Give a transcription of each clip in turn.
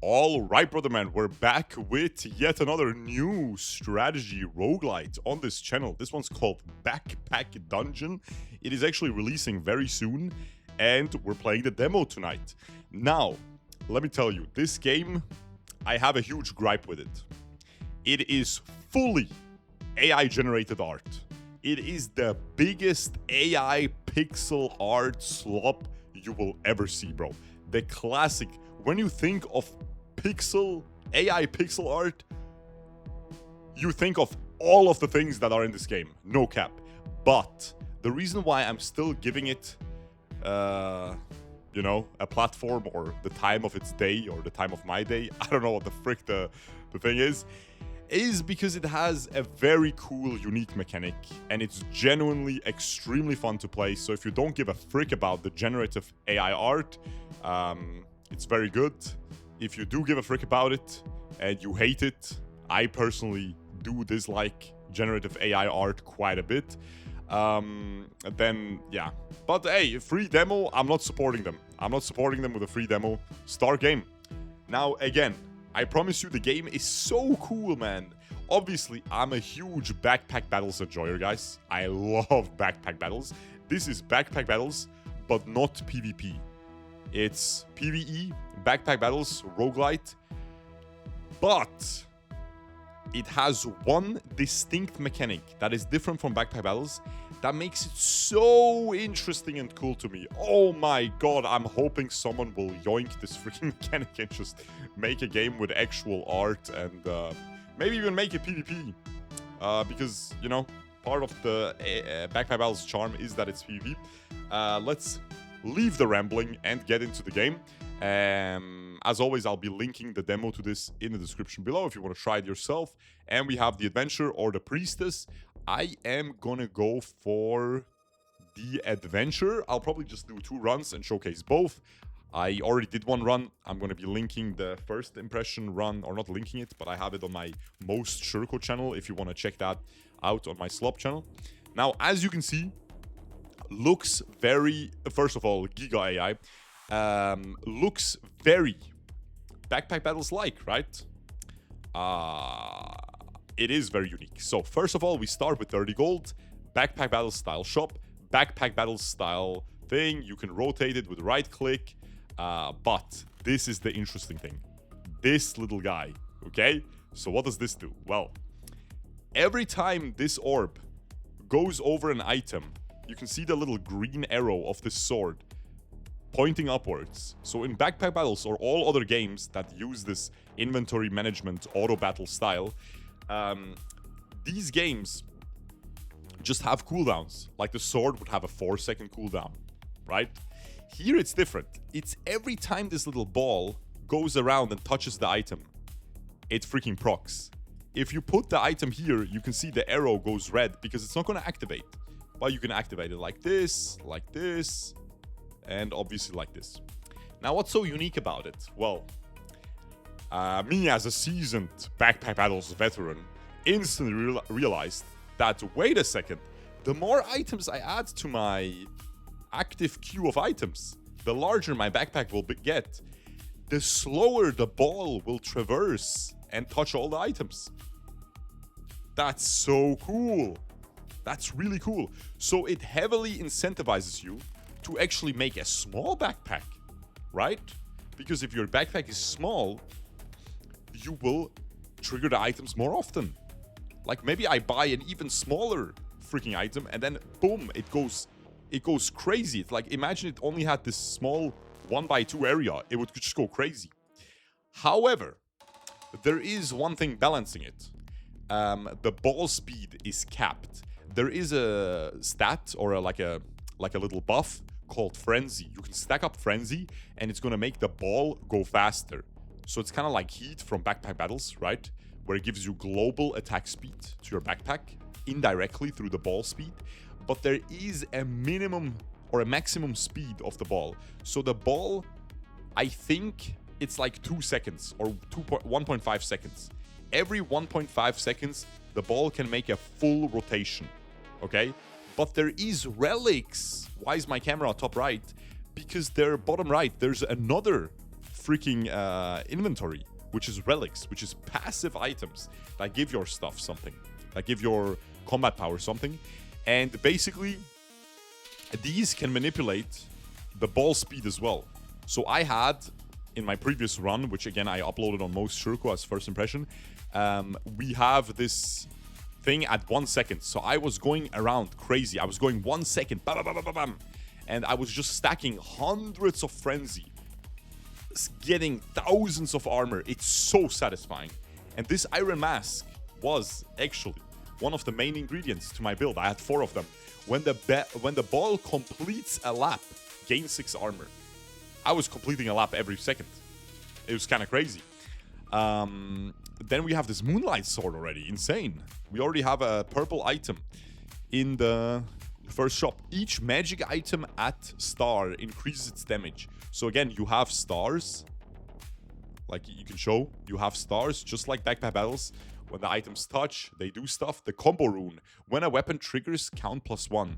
All right, brother man, we're back with yet another new strategy roguelite on this channel. This one's called Backpack Dungeon. It is actually releasing very soon, and we're playing the demo tonight. Now, let me tell you, this game, I have a huge gripe with it. It is fully AI-generated art. It is the biggest AI pixel art slop you will ever see, bro. The classic. When you think of AI pixel art, you think of all of the things that are in this game. No cap. But the reason why I'm still giving it, a platform or the time of its day or the time of my day, I don't know what the frick the thing is because it has a very cool, unique mechanic, and it's genuinely extremely fun to play. So if you don't give a frick about the generative AI art, it's very good. If you do give a frick about it and you hate it, I personally do dislike generative AI art quite a bit. Then, yeah. But hey, free demo, I'm not supporting them. I'm not supporting them with a free demo. Start game. Now, again, I promise you the game is so cool, man. Obviously, I'm a huge backpack battles enjoyer, guys. I love backpack battles. This is backpack battles, but not PvP. It's PVE, backpack battles, roguelite. But it has one distinct mechanic that is different from backpack battles that makes it so interesting and cool to me. Oh my god, I'm hoping someone will yoink this freaking mechanic and just make a game with actual art and maybe even make it PvP. Because, you know, part of the backpack battles charm is that it's PvP. Let's leave the rambling and get into the game. As always, I'll be linking the demo to this in the description below if you want to try it yourself. And we have the adventure or the priestess. I am gonna go for the adventure. I'll probably just do 2 runs and showcase both. I already did 1 run. I'm gonna be linking the first impression run, or not linking it, but I have it on my most shurkou channel if you want to check that out on my slop channel. Now, as you can see, looks very, first of all, Giga AI, looks very backpack battles like, right? It is very unique. So first of all, we start with 30 gold, backpack battles style shop, backpack battles style thing. You can rotate it with right click, but this is the interesting thing. This little guy, okay? So what does this do? Well, every time this orb goes over an item, you can see the little green arrow of this sword pointing upwards. So in backpack battles or all other games that use this inventory management auto battle style, these games just have cooldowns. Like the sword would have a 4-second cooldown, right? Here it's different. It's every time this little ball goes around and touches the item, it freaking procs. If you put the item here, you can see the arrow goes red because it's not going to activate. But you can activate it like this, and obviously like this. Now, what's so unique about it? Well, me as a seasoned backpack battles veteran instantly realized that, wait a second, the more items I add to my active queue of items, the larger my backpack will get, the slower the ball will traverse and touch all the items. That's so cool. That's really cool. So it heavily incentivizes you to actually make a small backpack, right? Because if your backpack is small, you will trigger the items more often. Like maybe I buy an even smaller freaking item and then boom, it goes crazy. It's like, imagine it only had this small 1x2 area. It would just go crazy. However, there is one thing balancing it. The ball speed is capped. There is a stat or like a little buff called Frenzy. You can stack up Frenzy and it's going to make the ball go faster. So it's kind of like Heat from backpack battles, right? Where it gives you global attack speed to your backpack indirectly through the ball speed. But there is a minimum or a maximum speed of the ball. So the ball, I think it's like 2 seconds or 1.5 seconds. Every 1.5 seconds, the ball can make a full rotation. Okay, but there is relics. Why is my camera on top right? Because there, bottom right, there's another freaking inventory, which is relics, which is passive items that give your stuff something, that give your combat power something. And basically, these can manipulate the ball speed as well. So I had, in my previous run, which again I uploaded on most shurkou as first impression, we have this thing at 1 second. So I was going around crazy. I was going 1 second, bam, bam, bam, bam, bam, and I was just stacking hundreds of frenzy, getting thousands of armor. It's so satisfying. And this iron mask was actually one of the main ingredients to my build. I had 4 of them. When the ball completes a lap, gain 6 armor. I was completing a lap every second. It was kind of crazy. Then we have this moonlight sword already. Insane. We already have a purple item in the first shop. Each magic item at star increases its damage. So again, you have stars. Like you can show, you have stars just like backpack battles. When the items touch, they do stuff. The combo rune. When a weapon triggers, count +1.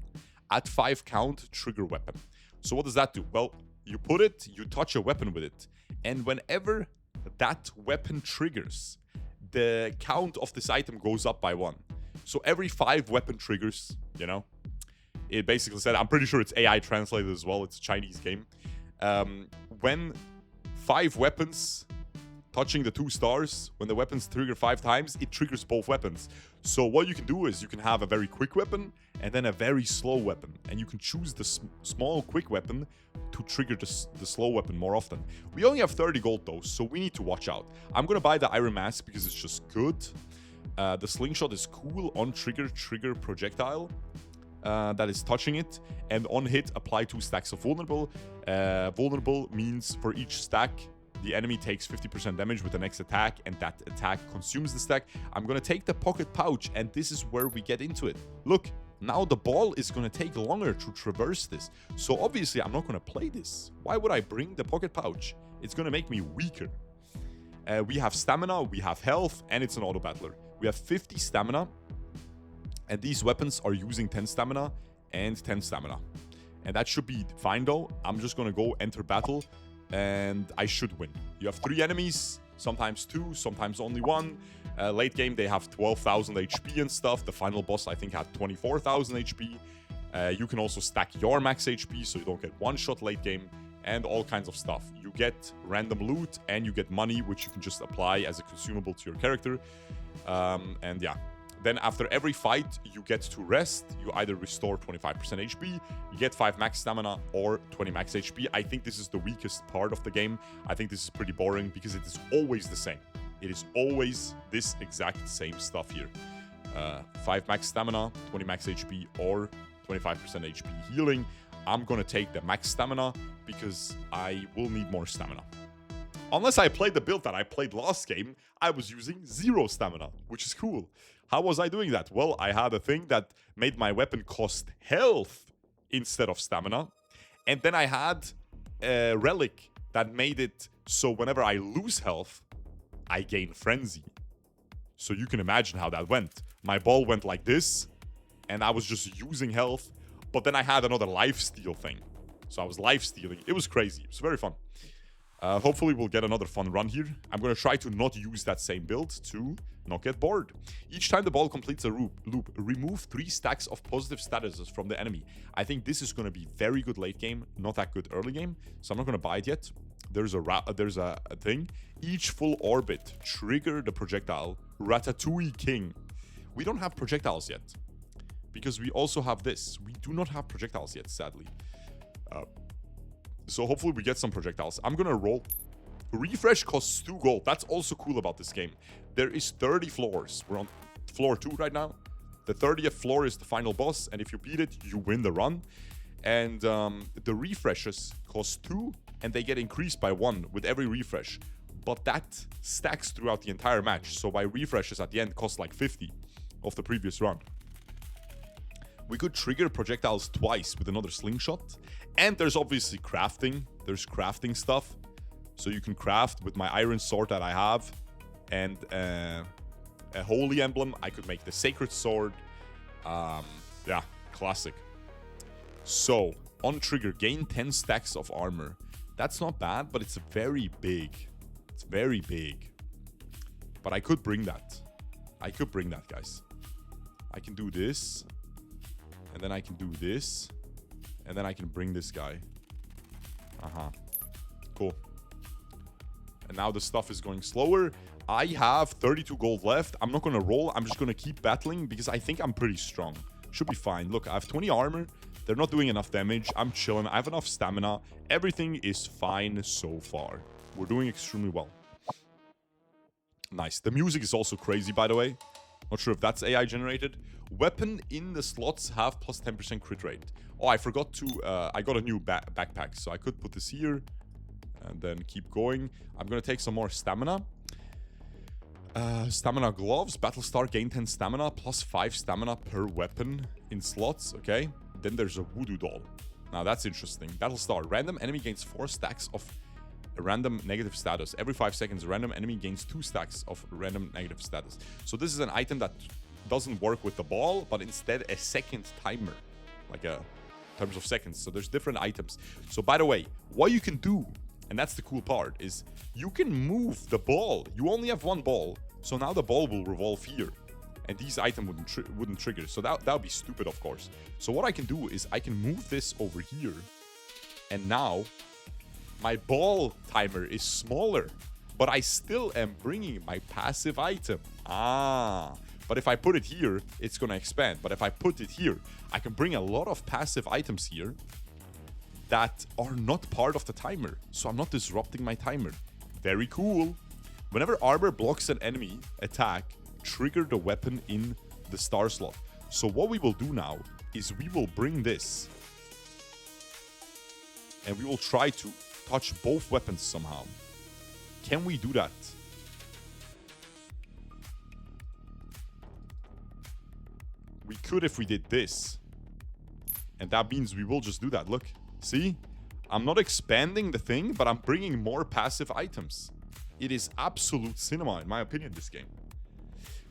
At 5 count, trigger weapon. So what does that do? Well, you put it, you touch a weapon with it. And whenever that weapon triggers, the count of this item goes up by 1. So every 5 weapon triggers, you know, it basically said, I'm pretty sure it's AI translated as well. It's a Chinese game. When 5 weapons touching the 2 stars, when the weapons trigger 5 times, it triggers both weapons. So what you can do is you can have a very quick weapon and then a very slow weapon. And you can choose the small quick weapon to trigger the slow weapon more often. We only have 30 gold though, so we need to watch out. I'm going to buy the iron mask because it's just good. The slingshot is cool. On trigger projectile that is touching it. And on hit, apply 2 stacks of vulnerable. Vulnerable means for each stack, the enemy takes 50% damage with the next attack, and that attack consumes the stack. I'm going to take the pocket pouch, and this is where we get into it. Look, now the ball is going to take longer to traverse this. So obviously, I'm not going to play this. Why would I bring the pocket pouch? It's going to make me weaker. We have stamina, we have health, and it's an auto battler. We have 50 stamina, and these weapons are using 10 stamina and 10 stamina. And that should be fine though. I'm just going to go enter battle, and I should win. You have 3 enemies, sometimes 2, sometimes only 1. Late game, they have 12,000 HP and stuff. The final boss, I think, had 24,000 HP. You can also stack your max HP, so you don't get one-shot late game, and all kinds of stuff. You get random loot, and you get money, which you can just apply as a consumable to your character. And yeah. Then after every fight, you get to rest. You either restore 25% HP, you get 5 max stamina, or 20 max HP. I think this is the weakest part of the game. I think this is pretty boring because it is always the same. It is always this exact same stuff here. 5 max stamina, 20 max HP, or 25% HP healing. I'm gonna take the max stamina because I will need more stamina. Unless I played the build that I played last game, I was using 0 stamina, which is cool. How was I doing that? Well, I had a thing that made my weapon cost health instead of stamina. And then I had a relic that made it so whenever I lose health, I gain frenzy. So you can imagine how that went. My ball went like this, and I was just using health. But then I had another lifesteal thing. So I was lifestealing. It was crazy. It was very fun. Hopefully we'll get another fun run here. I'm going to try to not use that same build to not get bored. Each time the ball completes a loop, remove 3 stacks of positive statuses from the enemy. I think this is going to be very good late game, not that good early game. So I'm not going to buy it yet. There's a thing. Each full orbit, trigger the projectile. Ratatouille King. We don't have projectiles yet. Because we also have this. We do not have projectiles yet, sadly. So hopefully we get some projectiles. I'm gonna roll. Refresh costs 2 gold. That's also cool about this game. There is 30 floors. We're on floor 2 right now. The 30th floor is the final boss, and if you beat it, you win the run. And the refreshes cost 2, and they get increased by 1 with every refresh. But that stacks throughout the entire match. So by refreshes at the end cost like 50 of the previous run. We could trigger projectiles twice with another slingshot. And there's obviously crafting. There's crafting stuff. So you can craft with my iron sword that I have. And a holy emblem. I could make the sacred sword. Yeah, classic. So, on trigger, gain 10 stacks of armor. That's not bad, but it's very big. It's very big. But I could bring that. I could bring that, guys. I can do this. And then I can do this. And then I can bring this guy. Cool. And now the stuff is going slower. I have 32 gold left. I'm not going to roll. I'm just going to keep battling because I think I'm pretty strong. Should be fine. Look, I have 20 armor. They're not doing enough damage. I'm chilling. I have enough stamina. Everything is fine so far. We're doing extremely well. Nice. The music is also crazy, by the way. Not sure if that's AI generated. Weapon in the slots have plus 10% crit rate. Oh, I forgot to... I got a new backpack, so I could put this here. And then keep going. I'm going to take some more stamina. Stamina gloves. Battlestar gain 10 stamina. Plus 5 stamina per weapon in slots. Okay. Then there's a voodoo doll. Now that's interesting. Battlestar. Random enemy gains 4 stacks of random negative status. Every 5 seconds, a random enemy gains 2 stacks of random negative status. So this is an item that doesn't work with the ball, but instead a second timer. Like in terms of seconds. So there's different items. So by the way, what you can do, and that's the cool part, is you can move the ball. You only have one ball. So now the ball will revolve here. And these items wouldn't trigger. So that would be stupid, of course. So what I can do is I can move this over here. And now my ball timer is smaller. But I still am bringing my passive item. But if I put it here, it's going to expand. But if I put it here, I can bring a lot of passive items here that are not part of the timer. So I'm not disrupting my timer. Very cool. Whenever armor blocks an enemy attack, trigger the weapon in the star slot. So what we will do now is we will bring this. And we will try to touch both weapons somehow. Can we do that? We could if we did this. And that means we will just do that. Look, see? I'm not expanding the thing, but I'm bringing more passive items. It is absolute cinema, in my opinion, this game.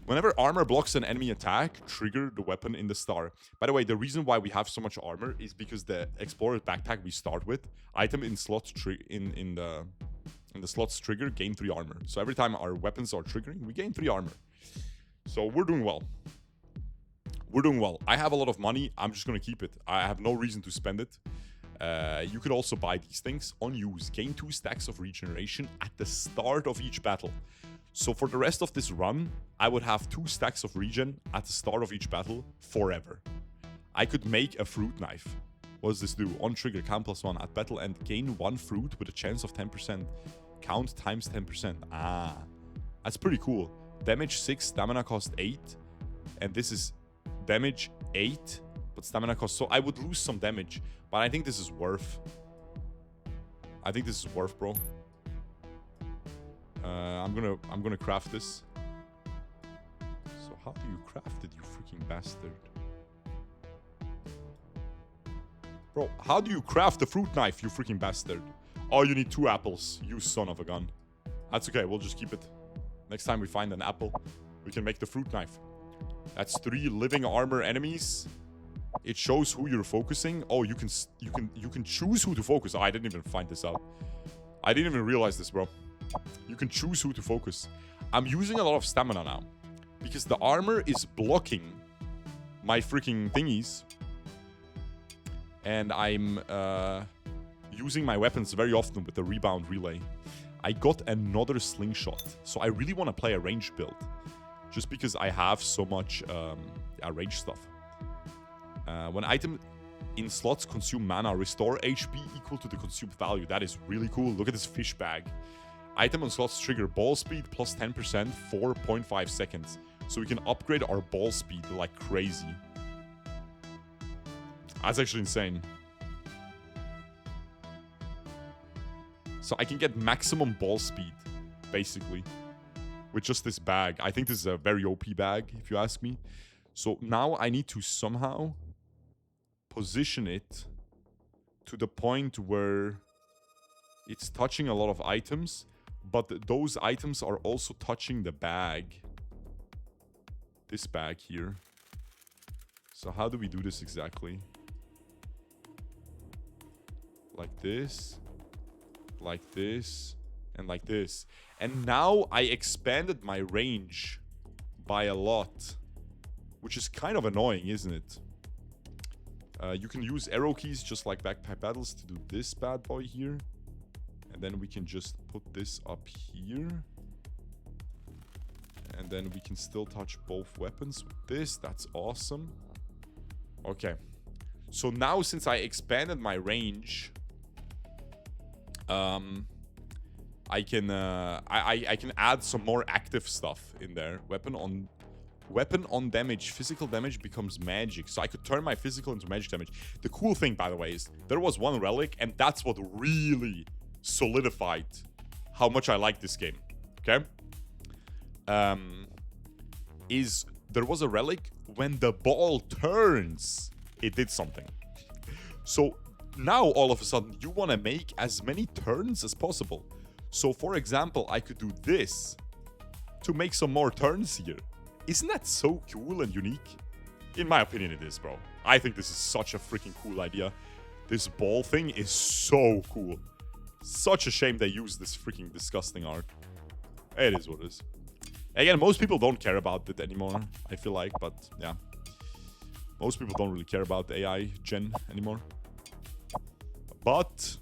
Whenever armor blocks an enemy attack, trigger the weapon in the star. By the way, the reason why we have so much armor is because the Explorer backpack we start with, item in slots in the slots trigger, gain 3 armor. So every time our weapons are triggering, we gain 3 armor. So we're doing well. We're doing well. I have a lot of money. I'm just going to keep it. I have no reason to spend it. You could also buy these things. Unused. Gain 2 stacks of regeneration at the start of each battle. So for the rest of this run, I would have 2 stacks of regen at the start of each battle forever. I could make a fruit knife. What does this do? On trigger, count +1 at battle end. Gain 1 fruit with a chance of 10%. Count times 10%. That's pretty cool. Damage 6, stamina cost 8. And this is damage 8, but stamina cost. So I would lose some damage, but I think this is worth. I think this is worth, bro. I'm gonna craft this. So how do you craft it, you freaking bastard? Bro, how do you craft the fruit knife, you freaking bastard? Oh, you need 2 apples, you son of a gun. That's okay, we'll just keep it. Next time we find an apple, we can make the fruit knife. That's 3 living armor enemies. It shows who you're focusing. Oh, you can choose who to focus. Oh, I didn't even find this out. I didn't even realize this, bro. You can choose who to focus. I'm using a lot of stamina now because the armor is blocking my freaking thingies. And I'm using my weapons very often with the rebound relay. I got another slingshot. So I really want to play a range build. Just because I have so much range stuff. When item in slots consume mana, restore HP equal to the consumed value. That is really cool. Look at this fish bag. Item on slots trigger ball speed plus 10%, 4.5 seconds. So we can upgrade our ball speed like crazy. That's actually insane. So I can get maximum ball speed, basically, with just this bag. I think this is a very OP bag, if you ask me. So now I need to somehow position it to the point where it's touching a lot of items, but those items are also touching the bag. This bag here. So how do we do this exactly? Like this. like this, and like this. And now I expanded my range by a lot, which is kind of annoying, isn't it? You can use arrow keys just like backpack battles to do this bad boy here. And then we can just put this up here. And then we can still touch both weapons with this. That's awesome. Okay. So now since I expanded my range, I can add some more active stuff in there. Weapon on damage, physical damage becomes magic. So I could turn my physical into magic damage. The cool thing, by the way, is there was one relic, and that's what really solidified how much I like this game. Okay? Is there was a relic when the ball turns, it did something. So now all of a sudden you want to make as many turns as possible. So for example, I could do this to make some more turns here. Isn't that so cool and unique? In my opinion, it is, bro. I think this is such a freaking cool idea. This ball thing is so cool. Such a shame they use this freaking disgusting art. It is what it is. Again, most people don't care about it anymore, I feel like, but yeah. Most people don't really care about AI gen anymore. But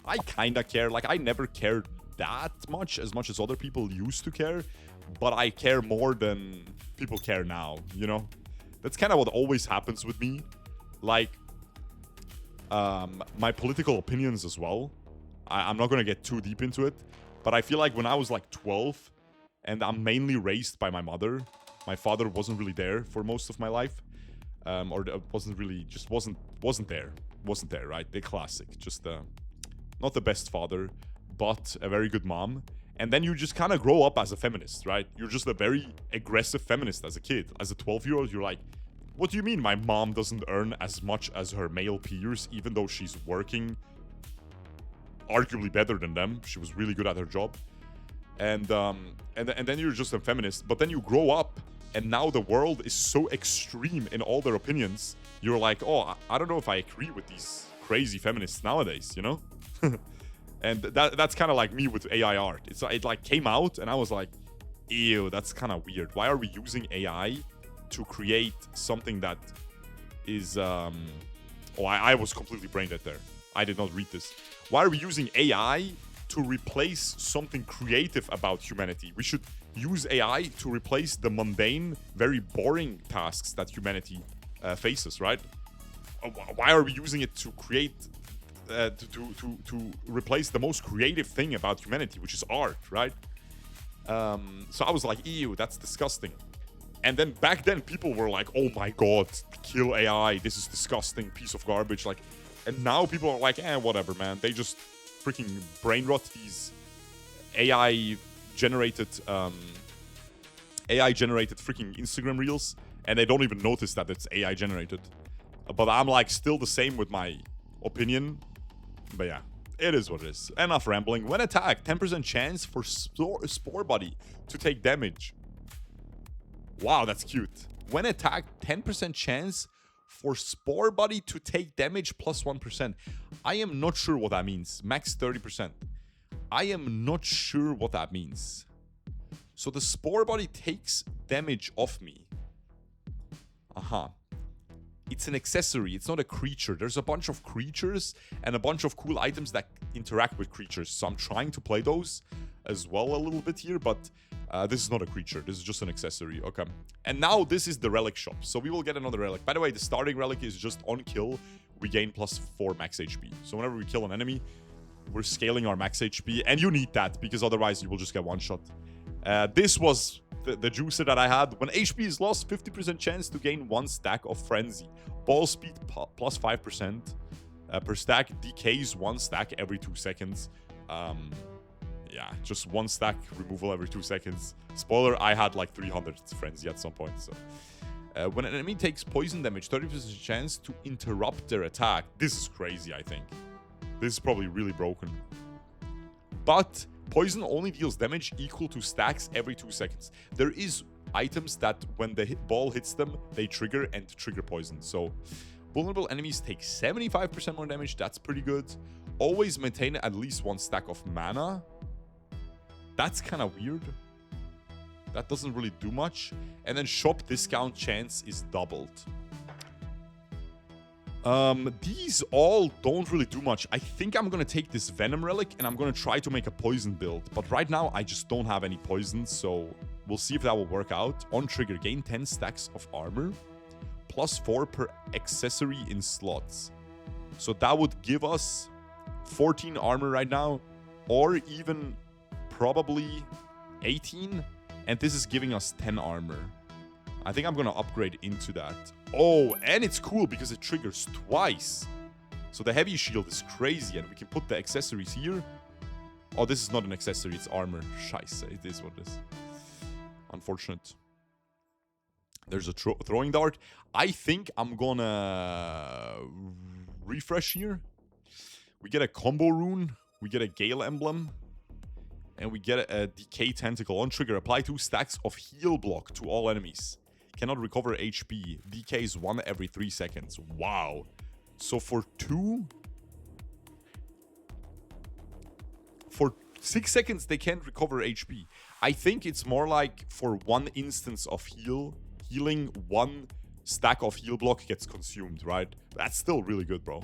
I kinda care. Like, I never cared that much as other people used to care. But I care more than people care now, you know? That's kind of what always happens with me. Like, my political opinions as well. I'm not gonna get too deep into it. But I feel like when I was like 12, and I'm mainly raised by my mother. My father wasn't really there for most of my life. Or wasn't really, just wasn't there. Wasn't there, right? The classic. Just not the best father, but a very good mom. And then you just kind of grow up as a feminist, right? You're just a very aggressive feminist as a kid. As a 12-year-old, you're like, what do you mean my mom doesn't earn as much as her male peers, even though she's working arguably better than them? She was really good at her job. And then you're just a feminist. But then you grow up, and now the world is so extreme in all their opinions. You're like, oh, I don't know if I agree with these crazy feminists nowadays, you know? And that's kind of like me with AI art. It like came out, and I was like, ew, that's kind of weird. Why are we using AI to create something that is... I was completely brain dead there. I did not read this. Why are we using AI to replace something creative about humanity? We should use AI to replace the mundane, very boring tasks that humanity faces, right? Why are we using it to create... to replace the most creative thing about humanity, which is art, right? So I was like, ew, that's disgusting. And then back then, people were like, oh my god, kill AI, this is disgusting, piece of garbage. Like, and now people are like, whatever, man. They just freaking brain rot these AI-generated freaking Instagram reels, and they don't even notice that it's AI-generated. But I'm like still the same with my opinion. But yeah, it is what it is. Enough rambling. When attacked, 10% chance for Spore Body to take damage. Wow, that's cute. When attacked, 10% chance for Spore Body to take damage plus 1%. I am not sure what that means. Max 30%. I am not sure what that means. So the Spore Body takes damage off me. It's an accessory. It's not a creature. There's a bunch of creatures and a bunch of cool items that interact with creatures. So I'm trying to play those as well a little bit here, but this is not a creature. This is just an accessory. Okay. And now this is the relic shop. So we will get another relic. By the way, the starting relic is just on kill. We gain plus 4 max HP. So whenever we kill an enemy, we're scaling our max HP. And you need that because otherwise you will just get one shot. This was the juicer that I had. When HP is lost, 50% chance to gain 1 stack of Frenzy. Ball speed plus 5%. Per stack, decays 1 stack every 2 seconds. Yeah, just 1 stack removal every 2 seconds. Spoiler, I had like 300 Frenzy at some point. So, when an enemy takes poison damage, 30% chance to interrupt their attack. This is crazy, I think. This is probably really broken. But poison only deals damage equal to stacks every 2 seconds. There is items that when the ball hits them, they trigger and trigger poison. So vulnerable enemies take 75% more damage. That's pretty good. always maintain at least 1 stack of mana. That's kind of weird. That doesn't really do much. And then shop discount chance is doubled. These all don't really do much. I think I'm gonna take this Venom Relic and I'm gonna try to make a poison build. But right now, I just don't have any poison, so we'll see if that will work out. On trigger, gain 10 stacks of armor, +4 per accessory in slots. So that would give us 14 armor right now, or even probably 18. And this is giving us 10 armor. I think I'm gonna upgrade into that. Oh, and it's cool because it triggers twice. So the heavy shield is crazy, and we can put the accessories here. Oh, this is not an accessory, it's armor. Scheiße, it is what it is. Unfortunate. There's a throwing dart. I think I'm gonna refresh here. We get a combo rune, we get a Gale emblem, and we get a decay tentacle. On trigger, apply 2 stacks of heal block to all enemies. Cannot recover HP. Decays 1 every 3 seconds. Wow. So for 6 seconds, they can't recover HP. I think it's more like for 1 instance of healing, 1 stack of heal block gets consumed, right? That's still really good, bro.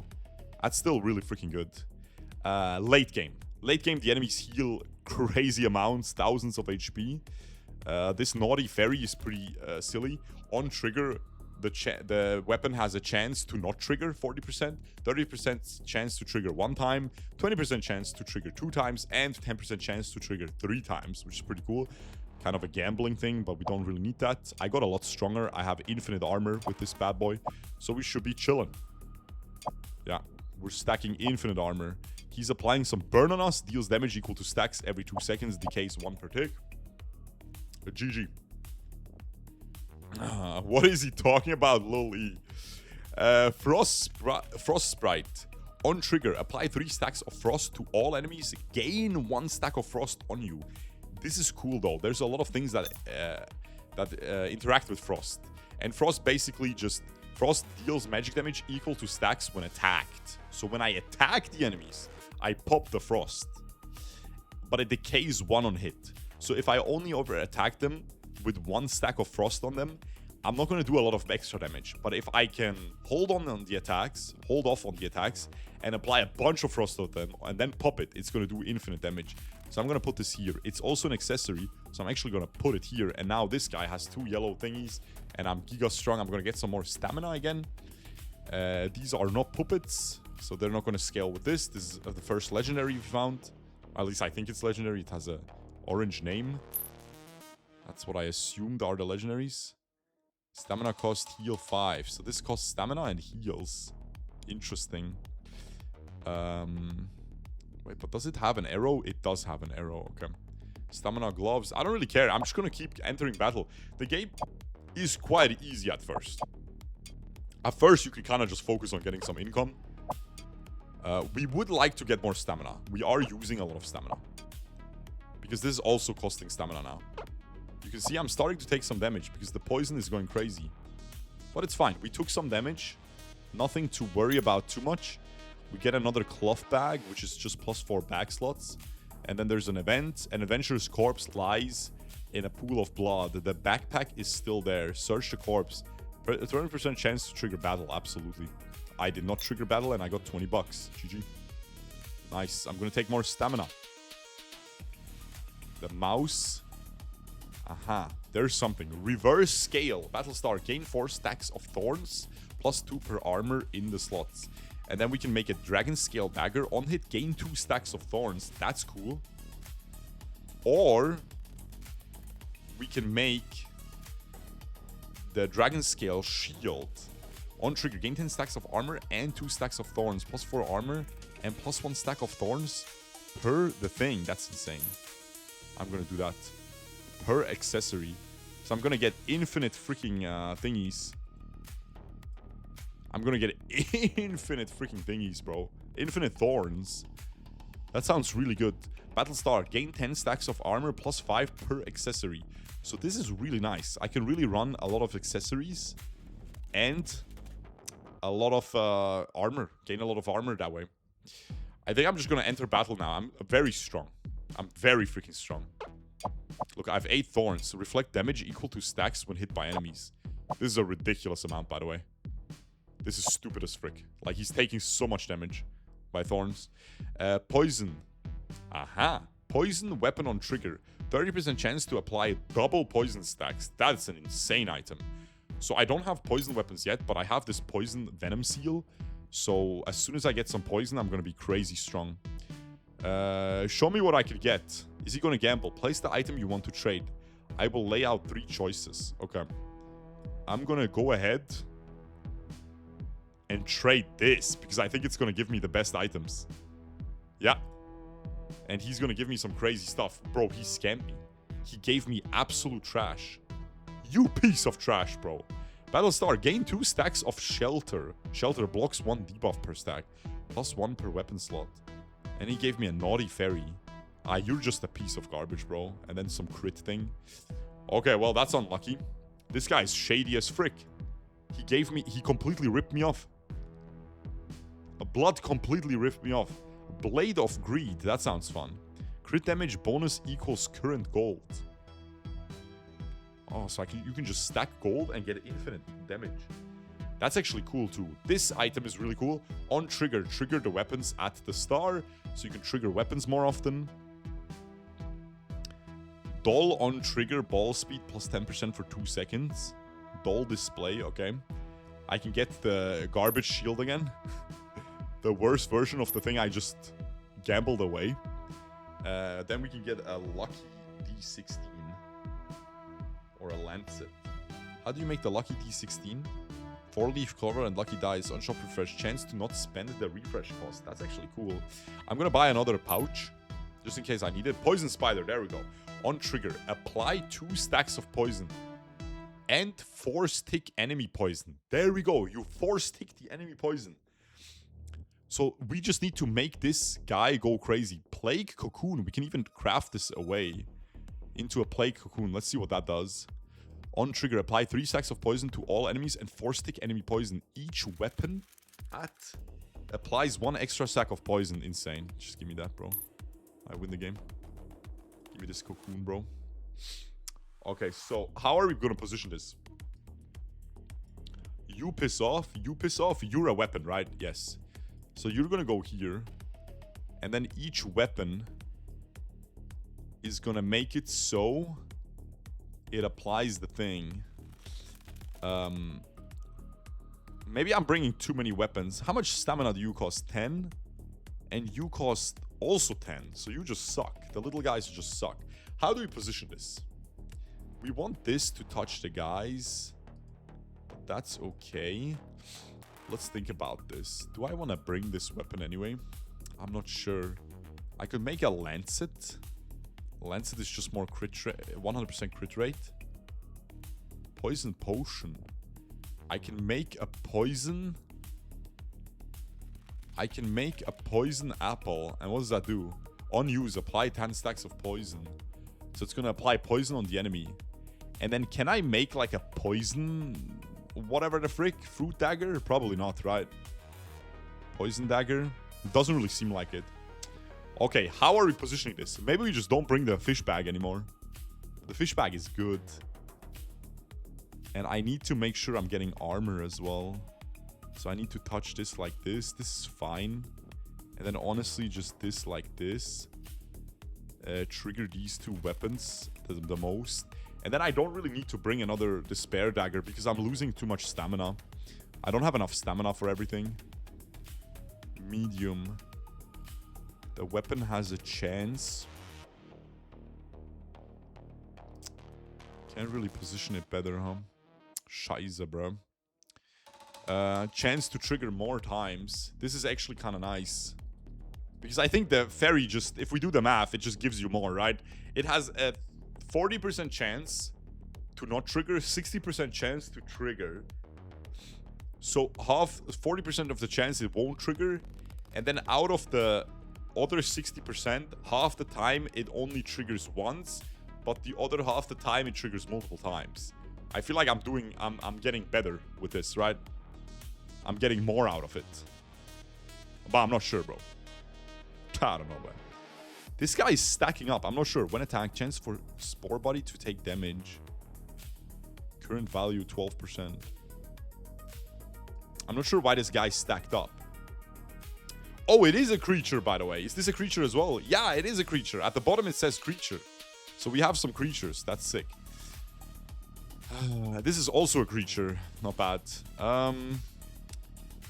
That's still really freaking good. Late game. Late game, the enemies heal crazy amounts, thousands of HP. This naughty fairy is pretty silly. On trigger, the weapon has a chance to not trigger 40%, 30% chance to trigger 1 time, 20% chance to trigger 2 times, and 10% chance to trigger 3 times, which is pretty cool. Kind of a gambling thing, but we don't really need that. I got a lot stronger. I have infinite armor with this bad boy, so we should be chilling. Yeah, we're stacking infinite armor. He's applying some burn on us, deals damage equal to stacks every 2 seconds, decays 1 per tick. GG. What is he talking about, Lil E? Frost Sprite. On trigger, apply 3 stacks of frost to all enemies. Gain 1 stack of frost on you. This is cool, though. There's a lot of things that interact with frost. And frost basically just... Frost deals magic damage equal to stacks when attacked. So when I attack the enemies, I pop the frost. But it decays 1 on hit. So if I only over-attack them with 1 stack of frost on them, I'm not going to do a lot of extra damage. But if I can hold off on the attacks, and apply a bunch of frost on them, and then pop it, it's going to do infinite damage. So I'm going to put this here. It's also an accessory, so I'm actually going to put it here. And now this guy has 2 yellow thingies, and I'm giga strong. I'm going to get some more stamina again. These are not puppets, so they're not going to scale with this. This is the first legendary we found. At least I think it's legendary. It has a orange name. That's what I assumed are the legendaries. Stamina cost, heal 5. So this costs stamina and heals. Interesting. Wait, but does it have an arrow? It does have an arrow. Okay. Stamina gloves. I don't really care. I'm just going to keep entering battle. The game is quite easy at first. At first, you can kind of just focus on getting some income. We would like to get more stamina. We are using a lot of stamina. Because this is also costing stamina now. You can see I'm starting to take some damage because the poison is going crazy. But it's fine. We took some damage. Nothing to worry about too much. We get another cloth bag, which is just +4 bag slots. And then there's an event. An adventurer's corpse lies in a pool of blood. The backpack is still there. Search the corpse. 30% chance to trigger battle. Absolutely. I did not trigger battle and I got 20 bucks. GG. Nice. I'm going to take more stamina. The mouse. Aha. There's something. Reverse scale. Battlestar. Gain 4 stacks of thorns. +2 per armor in the slots. And then we can make a dragon scale dagger. On hit, gain 2 stacks of thorns. That's cool. Or we can make the dragon scale shield. On trigger, gain 10 stacks of armor and 2 stacks of thorns. +4 armor and +1 stack of thorns per the thing. That's insane. I'm gonna do that. Per accessory. So I'm gonna get infinite freaking thingies. I'm gonna get infinite freaking thingies, bro. Infinite thorns. That sounds really good. Battlestar, gain 10 stacks of armor +5 per accessory. So this is really nice. I can really run a lot of accessories and a lot of armor. Gain a lot of armor that way. I think I'm just gonna enter battle now. I'm very strong. I'm very freaking strong. Look, I have 8 thorns. Reflect damage equal to stacks when hit by enemies. This is a ridiculous amount, by the way. This is stupid as frick. Like, he's taking so much damage by thorns. Poison. Aha. Poison weapon on trigger. 30% chance to apply double poison stacks. That's an insane item. So I don't have poison weapons yet, but I have this poison venom seal. So as soon as I get some poison, I'm going to be crazy strong. Show me what I could get. Is he going to gamble? Place the item you want to trade. I will lay out 3 choices. Okay. I'm going to go ahead and trade this because I think it's going to give me the best items. Yeah. And he's going to give me some crazy stuff. Bro, he scammed me. He gave me absolute trash. You piece of trash, bro. Battlestar, gain 2 stacks of shelter. Shelter blocks 1 debuff per stack. Plus 1 per weapon slot. And he gave me a naughty fairy. Ah, you're just a piece of garbage, bro. And then some crit thing. Okay, well, that's unlucky. This guy's shady as frick. He completely ripped me off. A blood completely ripped me off. Blade of Greed, that sounds fun. Crit damage bonus equals current gold. Oh, so you can just stack gold and get infinite damage. That's actually cool too. This item is really cool. On trigger, trigger the weapons at the star. So you can trigger weapons more often. Doll on trigger, ball speed plus 10% for 2 seconds. Doll display, okay. I can get the garbage shield again. The worst version of the thing I just gambled away. Then we can get a lucky D16. Or a lancet. How do you make the lucky D16? 4-leaf clover and lucky dice. On shop refresh. Chance to not spend the refresh cost. That's actually cool. I'm gonna buy another pouch. Just in case I need it. Poison spider. There we go. On trigger. Apply 2 stacks of poison. And force tick enemy poison. There we go. You force tick the enemy poison. So we just need to make this guy go crazy. Plague cocoon. We can even craft this away into a plague cocoon. Let's see what that does. On trigger, apply 3 stacks of poison to all enemies and force tick enemy poison. Each weapon applies 1 extra stack of poison. Insane. Just give me that, bro. I win the game. Give me this cocoon, bro. Okay, so how are we gonna position this? You piss off. You piss off. You're a weapon, right? Yes. So you're gonna go here. And then each weapon is gonna make it so it applies the thing. Maybe I'm bringing too many weapons. How much stamina do you cost? 10? And you cost also 10. So you just suck. The little guys just suck. How do we position this? We want this to touch the guys. But that's okay. Let's think about this. Do I want to bring this weapon anyway? I'm not sure. I could make a lancet. Lancet is just more crit rate, 100% crit rate. Poison potion. I can make a poison. I can make a poison apple. And what does that do? On use, apply 10 stacks of poison. So it's going to apply poison on the enemy. And then can I make like a poison, whatever the frick, fruit dagger? Probably not, right? Poison dagger? Doesn't really seem like it. Okay, how are we positioning this? Maybe we just don't bring the fish bag anymore. The fish bag is good. And I need to make sure I'm getting armor as well. So I need to touch this like this. This is fine. And then honestly, just this like this. Trigger these 2 weapons the most. And then I don't really need to bring another despair dagger because I'm losing too much stamina. I don't have enough stamina for everything. Medium. The weapon has a chance. Can't really position it better, huh? Scheiße, bro. Chance to trigger more times. This is actually kind of nice. Because I think the fairy just, if we do the math, it just gives you more, right? It has a 40% chance to not trigger, 60% chance to trigger. So 40% of the chance it won't trigger. And then out of the other 60%, half the time it only triggers once, but the other half the time it triggers multiple times. I feel like I'm getting better with this, right? I'm getting more out of it. But I'm not sure, bro. I don't know, man. This guy is stacking up. I'm not sure. When attack, chance for Spore Body to take damage. Current value 12%. I'm not sure why this guy stacked up. Oh, it is a creature, by the way. Is this a creature as well? Yeah, it is a creature. At the bottom, it says creature. So we have some creatures. That's sick. This is also a creature. Not bad.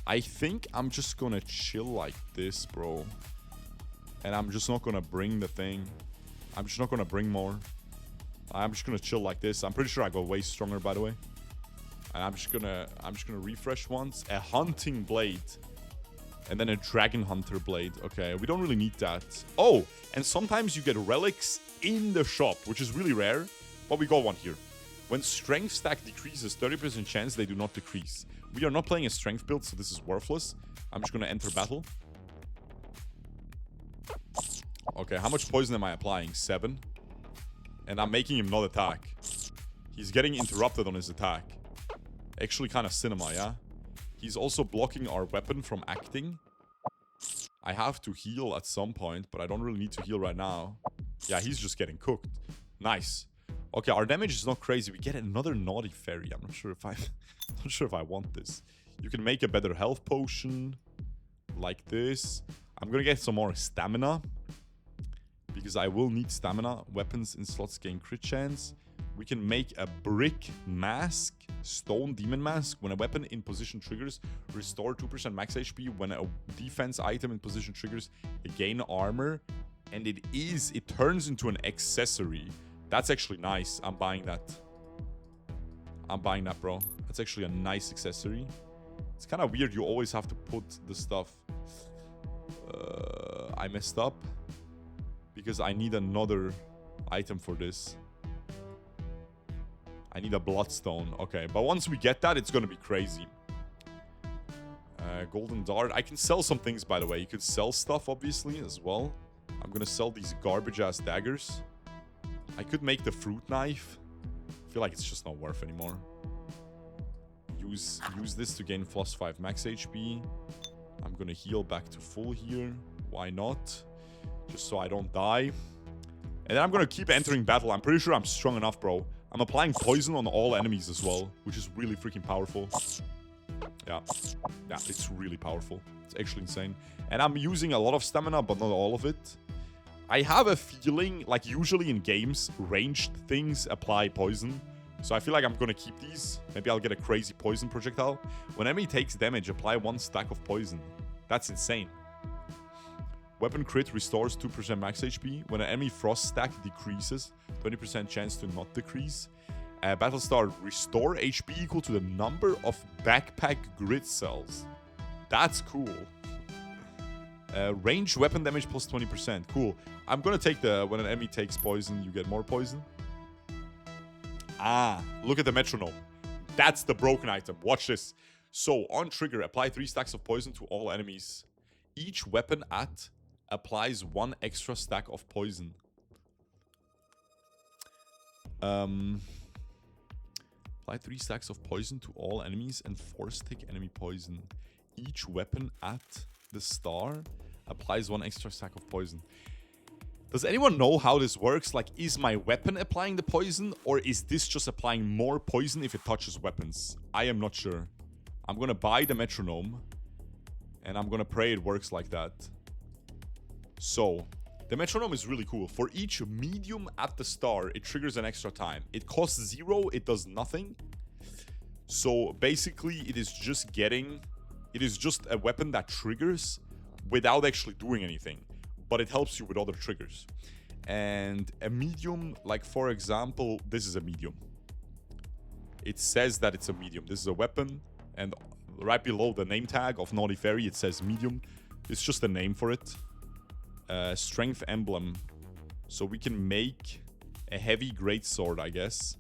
I think I'm just gonna chill like this, bro. And I'm just not gonna bring the thing. I'm just not gonna bring more. I'm just gonna chill like this. I'm pretty sure I go way stronger, by the way. And I'm just gonna refresh once. A hunting blade. And then a dragon hunter blade. Okay, we don't really need that. Oh, and sometimes you get relics in the shop, which is really rare. But we got one here. When strength stack decreases, 30% chance they do not decrease. We are not playing a strength build, so this is worthless. I'm just gonna enter battle. Okay, how much poison am I applying? 7. And I'm making him not attack. He's getting interrupted on his attack. Actually kind of cinema, yeah? He's also blocking our weapon from acting. I have to heal at some point, but I don't really need to heal right now. Yeah, he's just getting cooked. Nice. Okay, our damage is not crazy. We get another naughty fairy. I'm not sure if I want this. You can make a better health potion like this. I'm gonna get some more stamina because I will need stamina. Weapons in slots gain crit chance. We can make a brick mask, stone demon mask. When a weapon in position triggers, restore 2% max HP. When a defense item in position triggers, gain armor. And it turns into an accessory. That's actually nice. I'm buying that. I'm buying that, bro. That's actually a nice accessory. It's kind of weird. You always have to put the stuff. I messed up. Because I need another item for this. I need a bloodstone. Okay, but once we get that, it's going to be crazy. Golden dart. I can sell some things, by the way. You could sell stuff, obviously, as well. I'm going to sell these garbage-ass daggers. I could make the fruit knife. I feel like it's just not worth anymore. Use this to gain +5 max HP. I'm going to heal back to full here. Why not? Just so I don't die. And then I'm going to keep entering battle. I'm pretty sure I'm strong enough, bro. I'm applying poison on all enemies as well, which is really freaking powerful. Yeah, it's really powerful. It's actually insane. And I'm using a lot of stamina, but not all of it. I have a feeling, like usually in games, ranged things apply poison. So I feel like I'm going to keep these. Maybe I'll get a crazy poison projectile. When enemy takes damage, apply 1 stack of poison. That's insane. Weapon crit restores 2% max HP. When an enemy frost stack decreases, 20% chance to not decrease. Battlestar, restore HP equal to the number of backpack grid cells. That's cool. Range weapon damage plus 20%. Cool. I'm gonna take the when an enemy takes poison, you get more poison. Ah, look at the metronome. That's the broken item. Watch this. So, on trigger, apply 3 stacks of poison to all enemies. Each weapon applies 1 extra stack of poison. Apply 3 stacks of poison to all enemies and force take enemy poison. Each weapon at the star applies 1 extra stack of poison. Does anyone know how this works? Like, is my weapon applying the poison, or is this just applying more poison if it touches weapons? I am not sure. I'm gonna buy the metronome, and I'm gonna pray it works like that. So, the metronome is really cool. For each medium at the star, it triggers an extra time. It costs 0, it does nothing. So, basically, it is just a weapon that triggers without actually doing anything. But it helps you with other triggers. And a medium, like for example, this is a medium. It says that it's a medium. This is a weapon, and right below the name tag of Naughty Fairy, it says medium. It's just a name for it. Strength emblem. So we can make a heavy greatsword, I guess.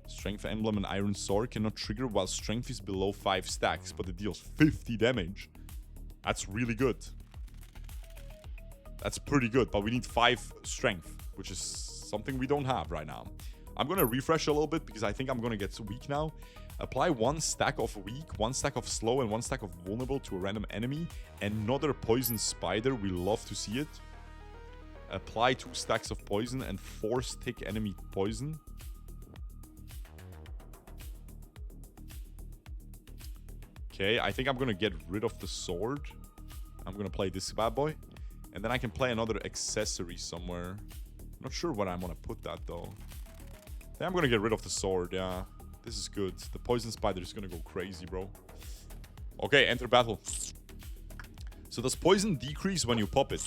Strength emblem and iron sword cannot trigger while strength is below 5 stacks, but it deals 50 damage. That's really good. That's pretty good, but we need 5 strength, which is something we don't have right now. I'm going to refresh a little bit because I think I'm going to get weak now. Apply 1 stack of weak, 1 stack of slow, and 1 stack of vulnerable to a random enemy. Another poison spider. We love to see it. Apply 2 stacks of poison and 4 stick enemy poison. Okay, I think I'm going to get rid of the sword. I'm going to play this bad boy. And then I can play another accessory somewhere. Not sure where I'm going to put that, though. I think I'm going to get rid of the sword, yeah. This is good. The poison spider is going to go crazy, bro. Okay, enter battle. So does poison decrease when you pop it?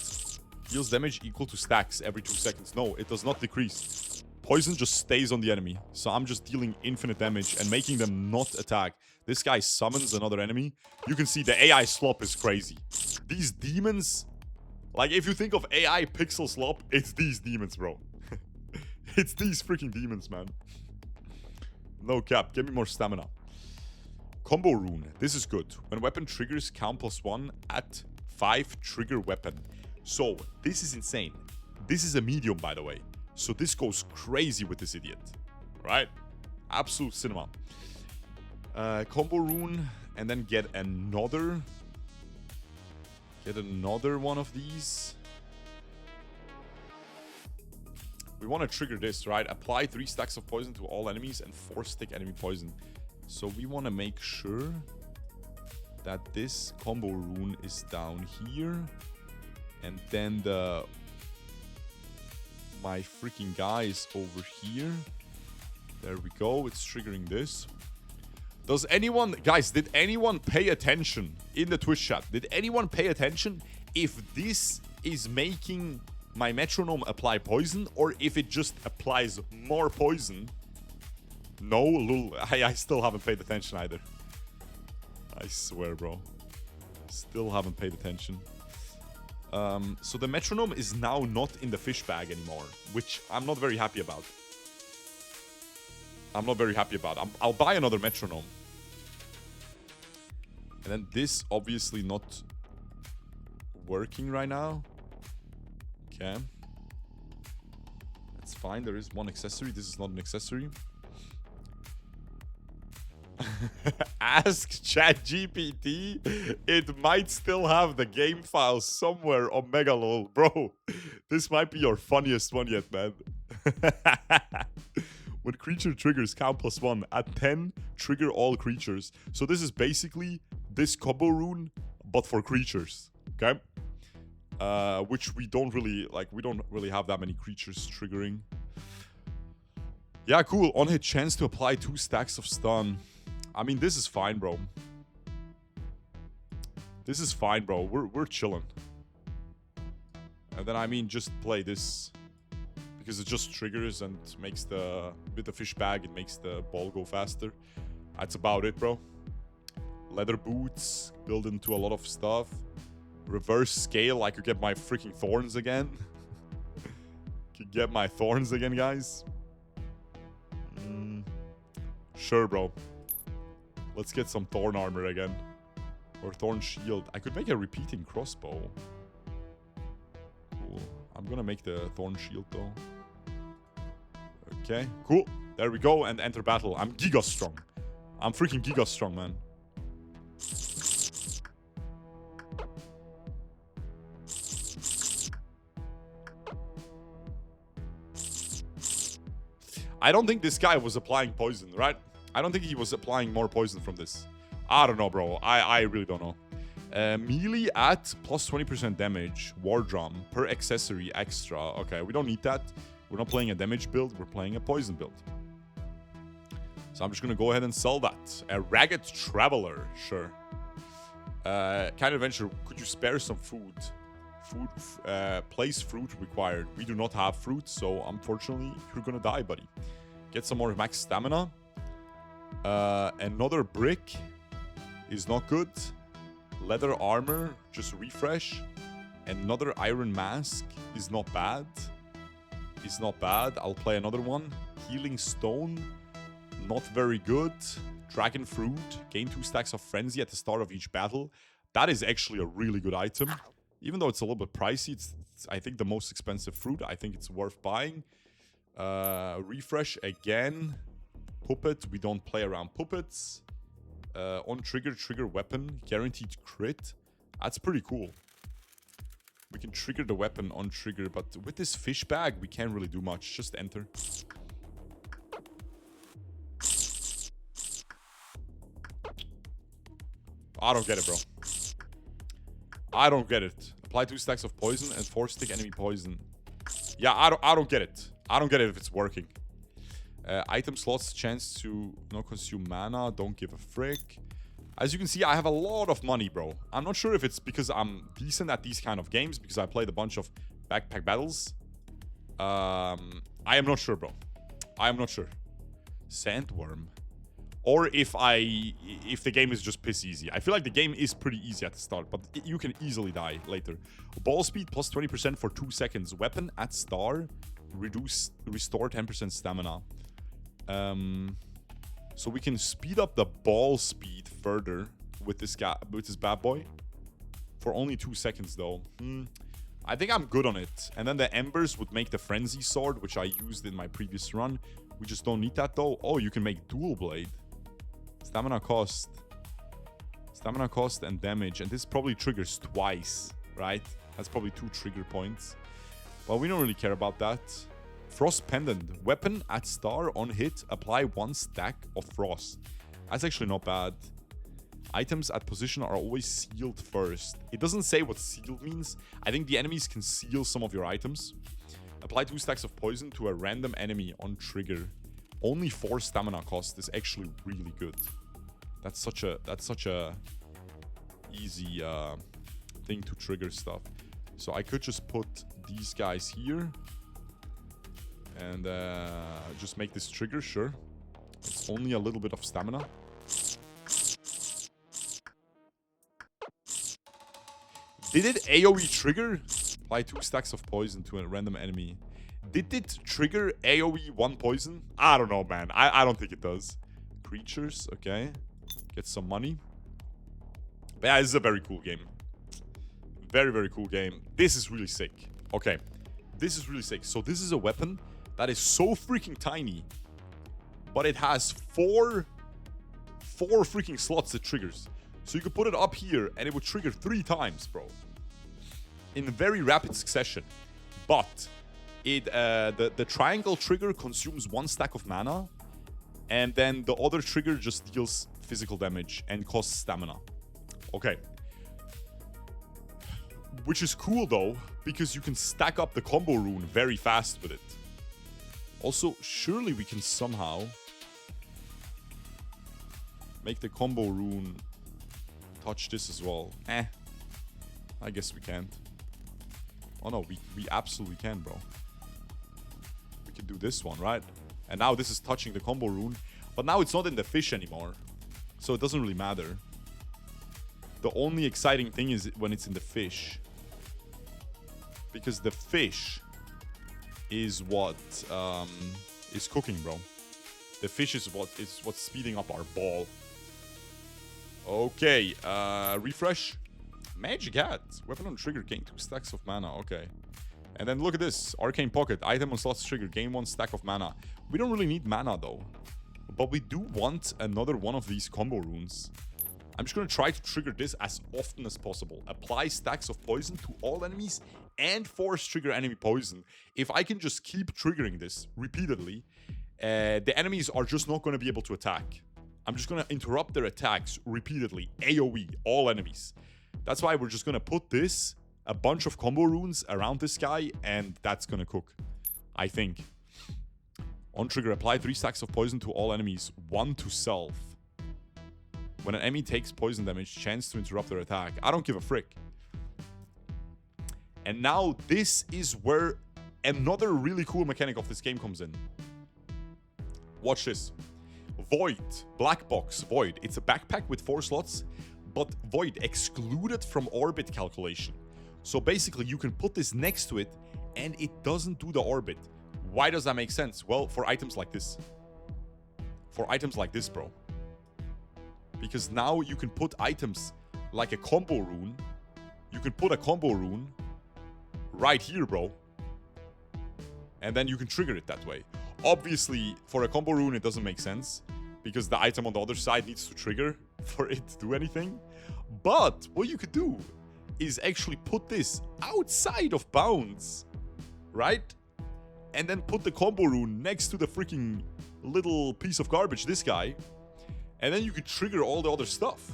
Deals damage equal to stacks every 2 seconds. No, it does not decrease. Poison just stays on the enemy. So I'm just dealing infinite damage and making them not attack. This guy summons another enemy. You can see the AI slop is crazy. These demons... Like, if you think of AI pixel slop, it's these demons, bro. It's these freaking demons, man. No cap. Give me more stamina. Combo rune. This is good. When weapon triggers, count +1 at 5 trigger weapon. So, this is insane. This is a medium, by the way. So, this goes crazy with this idiot. Right? Absolute cinema. Combo rune. And then get another... Get another one of these. We want to trigger this, right? Apply 3 stacks of poison to all enemies and 4 stick enemy poison. So we want to make sure that this combo rune is down here. And then my freaking guy is over here. There we go. It's triggering this. Does anyone... Guys, did anyone pay attention in the Twitch chat? Did anyone pay attention if this is making my metronome apply poison or if it just applies more poison? No, lol. I still haven't paid attention either. I swear, bro. Still haven't paid attention. So the metronome is now not in the fish bag anymore, which I'm not very happy about. I'm not very happy about. I'll buy another metronome. And then this obviously not working right now. Okay. That's fine. There is one accessory. This is not an accessory. Ask ChatGPT. It might still have the game file somewhere on Megalol. Bro, this might be your funniest one yet, man. When creature triggers, count +1. At 10, trigger all creatures. So this is basically this combo rune, but for creatures. Okay? Which we don't really, like, we don't really have that many creatures triggering. Yeah, cool. On hit, chance to apply 2 stacks of stun. I mean, this is fine, bro. This is fine, bro. We're chilling. And then, I mean, just play this. Because it just triggers and makes the... With the fish bag, it makes the ball go faster. That's about it, bro. Leather boots. Build into a lot of stuff. Reverse scale. I could get my freaking thorns again. Could get my thorns again, guys. Sure, bro. Let's get some thorn armor again. Or thorn shield. I could make a repeating crossbow. Cool. I'm gonna make the thorn shield, though. Okay, cool. There we go, and enter battle. I'm giga strong. I'm freaking giga strong, man. I don't think this guy was applying poison, right? I don't think he was applying more poison from this. I don't know, bro. I really don't know. Melee at plus 20% damage. War drum per accessory extra. Okay, we don't need that. We're not playing a damage build. We're playing a poison build. So I'm just going to go ahead and sell that. A ragged traveler. Sure. Kind adventure. Could you spare some food? Place fruit required. We do not have fruit, so unfortunately, you're going to die, buddy. Get some more max stamina. Another brick is not good. Leather armor, just refresh. Another iron mask is not bad. It's not bad. I'll play another one. Healing stone, not very good. Dragon fruit, gain 2 stacks of frenzy at the start of each battle. That is actually a really good item. Even though it's a little bit pricey, it's I think the most expensive fruit. I think it's worth buying. Refresh again. Puppet. We don't play around puppets. On trigger, trigger weapon. Guaranteed crit. That's pretty cool. We can trigger the weapon on trigger, but with this fish bag, we can't really do much. Just enter. I don't get it, bro. I don't get it. Apply 2 stacks of poison and 4 stick enemy poison. Yeah, I don't get it. I don't get it if it's working. Item slots, chance to not consume mana. Don't give a frick. As you can see, I have a lot of money, bro. I'm not sure if it's because I'm decent at these kind of games, because I played a bunch of backpack battles. I am not sure, bro. I am not sure. Sandworm. Or if the game is just piss easy. I feel like the game is pretty easy at the start, but you can easily die later. Ball speed plus 20% for 2 seconds. Weapon at star. Restore 10% stamina. So we can speed up the ball speed further with this guy, with this bad boy. For only 2 seconds though. I think I'm good on it. And then the embers would make the frenzy sword, which I used in my previous run. We just don't need that though. Oh, you can make dual blade. Stamina cost and damage, and this probably triggers twice, right? That's probably 2 trigger points, but we don't really care about that. Frost pendant. Weapon at star on hit, apply 1 stack of frost. That's actually not bad. Items at position are always sealed first. It doesn't say what sealed means. I think the enemies can seal some of your items. Apply 2 stacks of poison to a random enemy on trigger. Only 4 stamina cost is actually really good. That's such a easy thing to trigger stuff. So I could just put these guys here and just make this trigger. Sure, it's only a little bit of stamina. Did it AoE trigger? Apply 2 stacks of poison to a random enemy. Did it trigger AoE 1 poison? I don't know, man. I don't think it does. Creatures, okay. Get some money. But yeah, this is a very cool game. Very, very cool game. This is really sick. Okay. This is really sick. So this is a weapon that is so freaking tiny. But it has four freaking slots it triggers. So you could put it up here and it would trigger 3 times, bro. In very rapid succession. But the triangle trigger consumes 1 stack of mana, and then the other trigger just deals physical damage and costs stamina. Okay. Which is cool though, because you can stack up the combo rune very fast with it. Also, surely we can somehow make the combo rune touch this as well. I guess we can't. Oh no, we absolutely can, bro. We can do this one, right? And now this is touching the combo rune. But now it's not in the fish anymore. So it doesn't really matter. The only exciting thing is when it's in the fish. Because the fish is what is cooking, bro. The fish is what's speeding up our ball. Okay, refresh. Magic hat. Weapon on trigger, gain 2 stacks of mana. Okay. And then look at this. Arcane pocket. Item on slots trigger, gain 1 stack of mana. We don't really need mana though. But we do want another one of these combo runes. I'm just going to try to trigger this as often as possible. Apply stacks of poison to all enemies and force trigger enemy poison. If I can just keep triggering this repeatedly, the enemies are just not going to be able to attack. I'm just going to interrupt their attacks repeatedly. AoE, all enemies. That's why we're just going to put this, a bunch of combo runes around this guy, and that's going to cook. I think. On trigger, apply 3 stacks of poison to all enemies, 1 to self. When an enemy takes poison damage, chance to interrupt their attack. I don't give a frick. And now this is where another really cool mechanic of this game comes in. Watch this. Void. Black box. Void. It's a backpack with 4 slots, but Void excluded from orbit calculation. So basically you can put this next to it and it doesn't do the orbit. Why does that make sense? Well, for items like this. For items like this, bro. Because now you can put items like a combo rune. You can put a combo rune right here, bro. And then you can trigger it that way. Obviously, for a combo rune, it doesn't make sense. Because the item on the other side needs to trigger for it to do anything. But what you could do is actually put this outside of bounds. Right? And then put the combo rune next to the freaking little piece of garbage, this guy. And then you could trigger all the other stuff.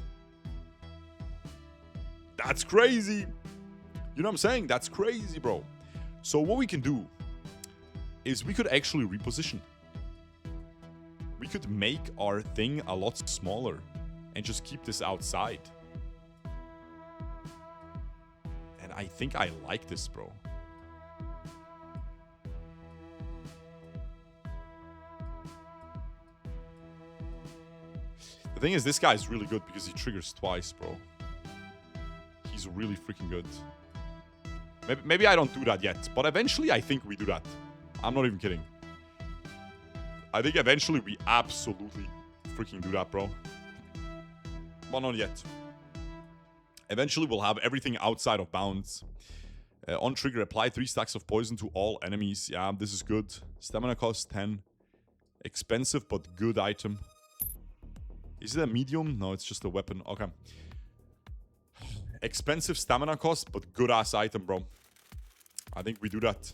That's crazy. You know what I'm saying? That's crazy, bro. So what we can do is we could actually reposition. We could make our thing a lot smaller and just keep this outside. And I think I like this, bro. The thing is, this guy is really good because he triggers twice, bro. He's really freaking good. Maybe I don't do that yet, but eventually I think we do that. I'm not even kidding. I think eventually we absolutely freaking do that, bro. But not yet. Eventually we'll have everything outside of bounds. On trigger, apply 3 stacks of poison to all enemies. Yeah, this is good. Stamina cost 10. Expensive but good item. Is it a medium? No, it's just a weapon. Okay. Expensive stamina cost, but good ass item, bro. I think we do that.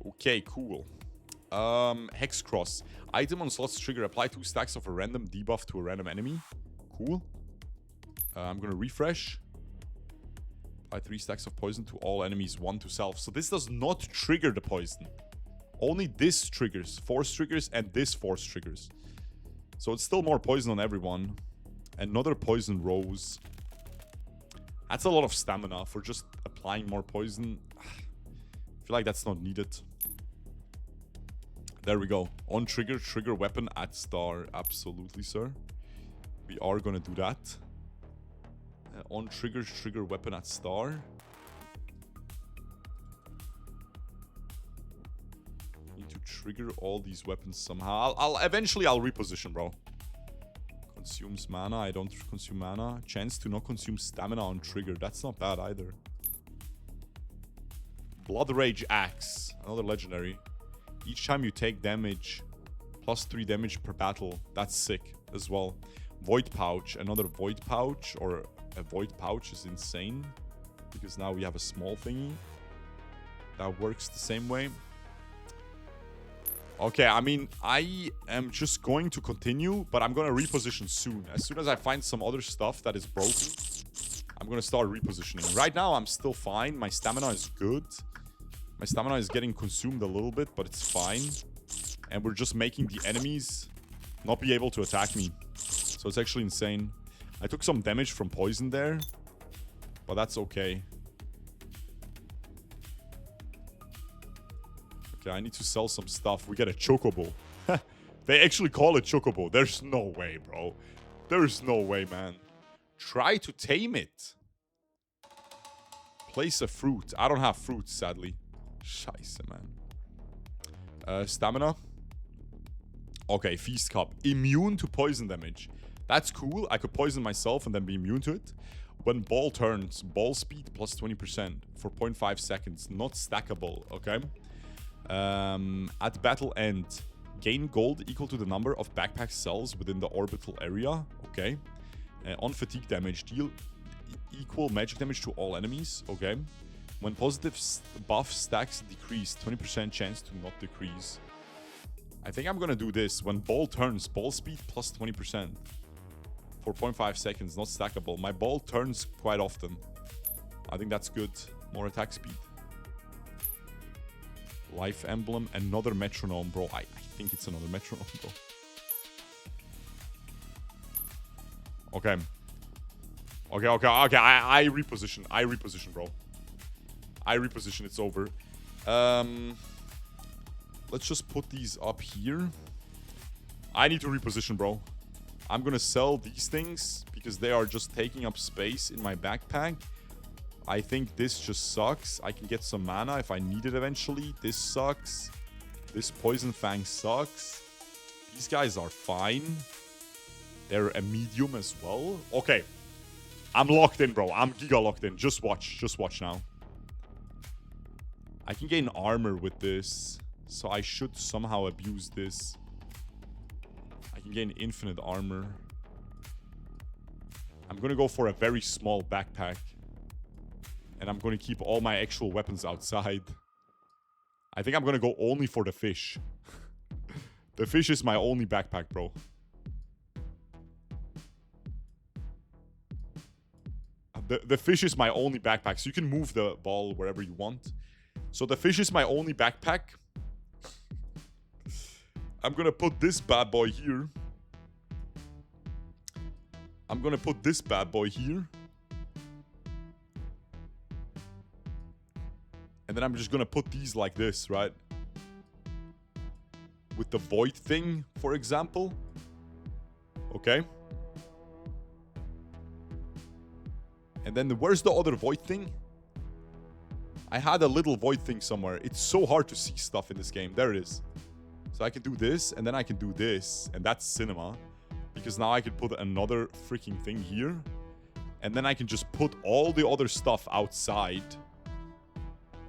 Okay, cool. Hex Cross. Item on slots trigger. Apply 2 stacks of a random debuff to a random enemy. Cool. I'm gonna refresh. Apply 3 stacks of poison to all enemies, 1 to self. So this does not trigger the poison. Only this triggers. Force triggers and this force triggers. So it's still more poison on everyone. Another poison rose. That's a lot of stamina for just applying more poison. I feel like that's not needed. There we go. On trigger, trigger weapon at star. Absolutely, sir. We are gonna do that. On trigger, trigger weapon at star. Need to trigger all these weapons somehow. Eventually I'll reposition, bro. Consumes mana. I don't consume mana. Chance to not consume stamina on trigger. That's not bad either. Blood Rage Axe. Another legendary. Each time you take damage, plus 3 damage per battle. That's sick as well. Void Pouch. Another Void Pouch, or a Void Pouch is insane. Because now we have a small thingy that works the same way. Okay, I mean, I am just going to continue, but I'm going to reposition soon. As soon as I find some other stuff that is broken, I'm going to start repositioning. Right now, I'm still fine. My stamina is good. My stamina is getting consumed a little bit, but it's fine. And we're just making the enemies not be able to attack me. So it's actually insane. I took some damage from poison there, but that's okay. Okay, I need to sell some stuff. We get a chocobo. They actually call it chocobo. There's no way, bro. There's no way, man. Try to tame it. Place a fruit. I don't have fruits, sadly. Scheiße, man. Stamina. Okay, Feast Cup. Immune to poison damage. That's cool. I could poison myself and then be immune to it. When ball turns, ball speed plus 20% for 0.5 seconds. Not stackable, okay? At battle end, gain gold equal to the number of backpack cells within the orbital area. Okay. On fatigue damage, deal equal magic damage to all enemies. Okay. When positive buff stacks decrease, 20% chance to not decrease. I think I'm gonna do this. When ball turns, ball speed plus 20% for 0.5 seconds. Not stackable. My ball turns quite often. I think that's good. More attack speed. Life emblem, another metronome, bro. I think it's another metronome, bro. Okay. Okay. I reposition. Bro. I reposition. It's over. Let's just put these up here. I need to reposition, bro. I'm gonna sell these things because they are just taking up space in my backpack. I think this just sucks. I can get some mana if I need it eventually. This sucks. This Poison Fang sucks. These guys are fine. They're a medium as well. Okay. I'm locked in, bro. I'm giga locked in. Just watch. Just watch now. I can gain armor with this. So I should somehow abuse this. I can gain infinite armor. I'm going to go for a very small backpack. And I'm going to keep all my actual weapons outside. I think I'm going to go only for the fish. The fish is my only backpack, bro. The fish is my only backpack. So you can move the ball wherever you want. So the fish is my only backpack. I'm going to put this bad boy here. I'm going to put this bad boy here. And then I'm just going to put these like this, right? With the void thing, for example. Okay. And then where's the other void thing? I had a little void thing somewhere. It's so hard to see stuff in this game. There it is. So I can do this, and then I can do this. And that's cinema. Because now I can put another freaking thing here. And then I can just put all the other stuff outside.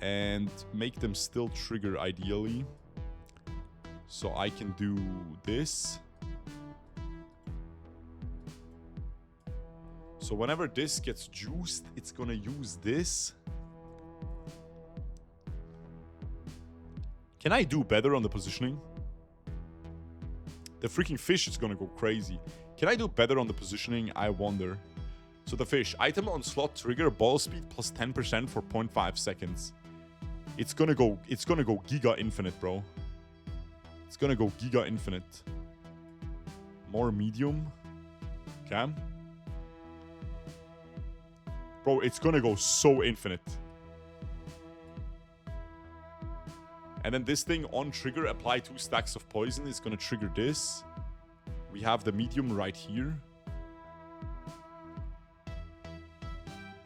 And make them still trigger ideally. So I can do this. So whenever this gets juiced, it's gonna use this. Can I do better on the positioning? The freaking fish is gonna go crazy. Can I do better on the positioning? I wonder. So the fish. Item on slot trigger ball speed plus 10% for 0.5 seconds. It's gonna go giga infinite, bro. It's gonna go giga infinite. More medium. Okay. Bro, it's gonna go so infinite. And then this thing on trigger, apply 2 stacks of poison, is gonna trigger this. We have the medium right here.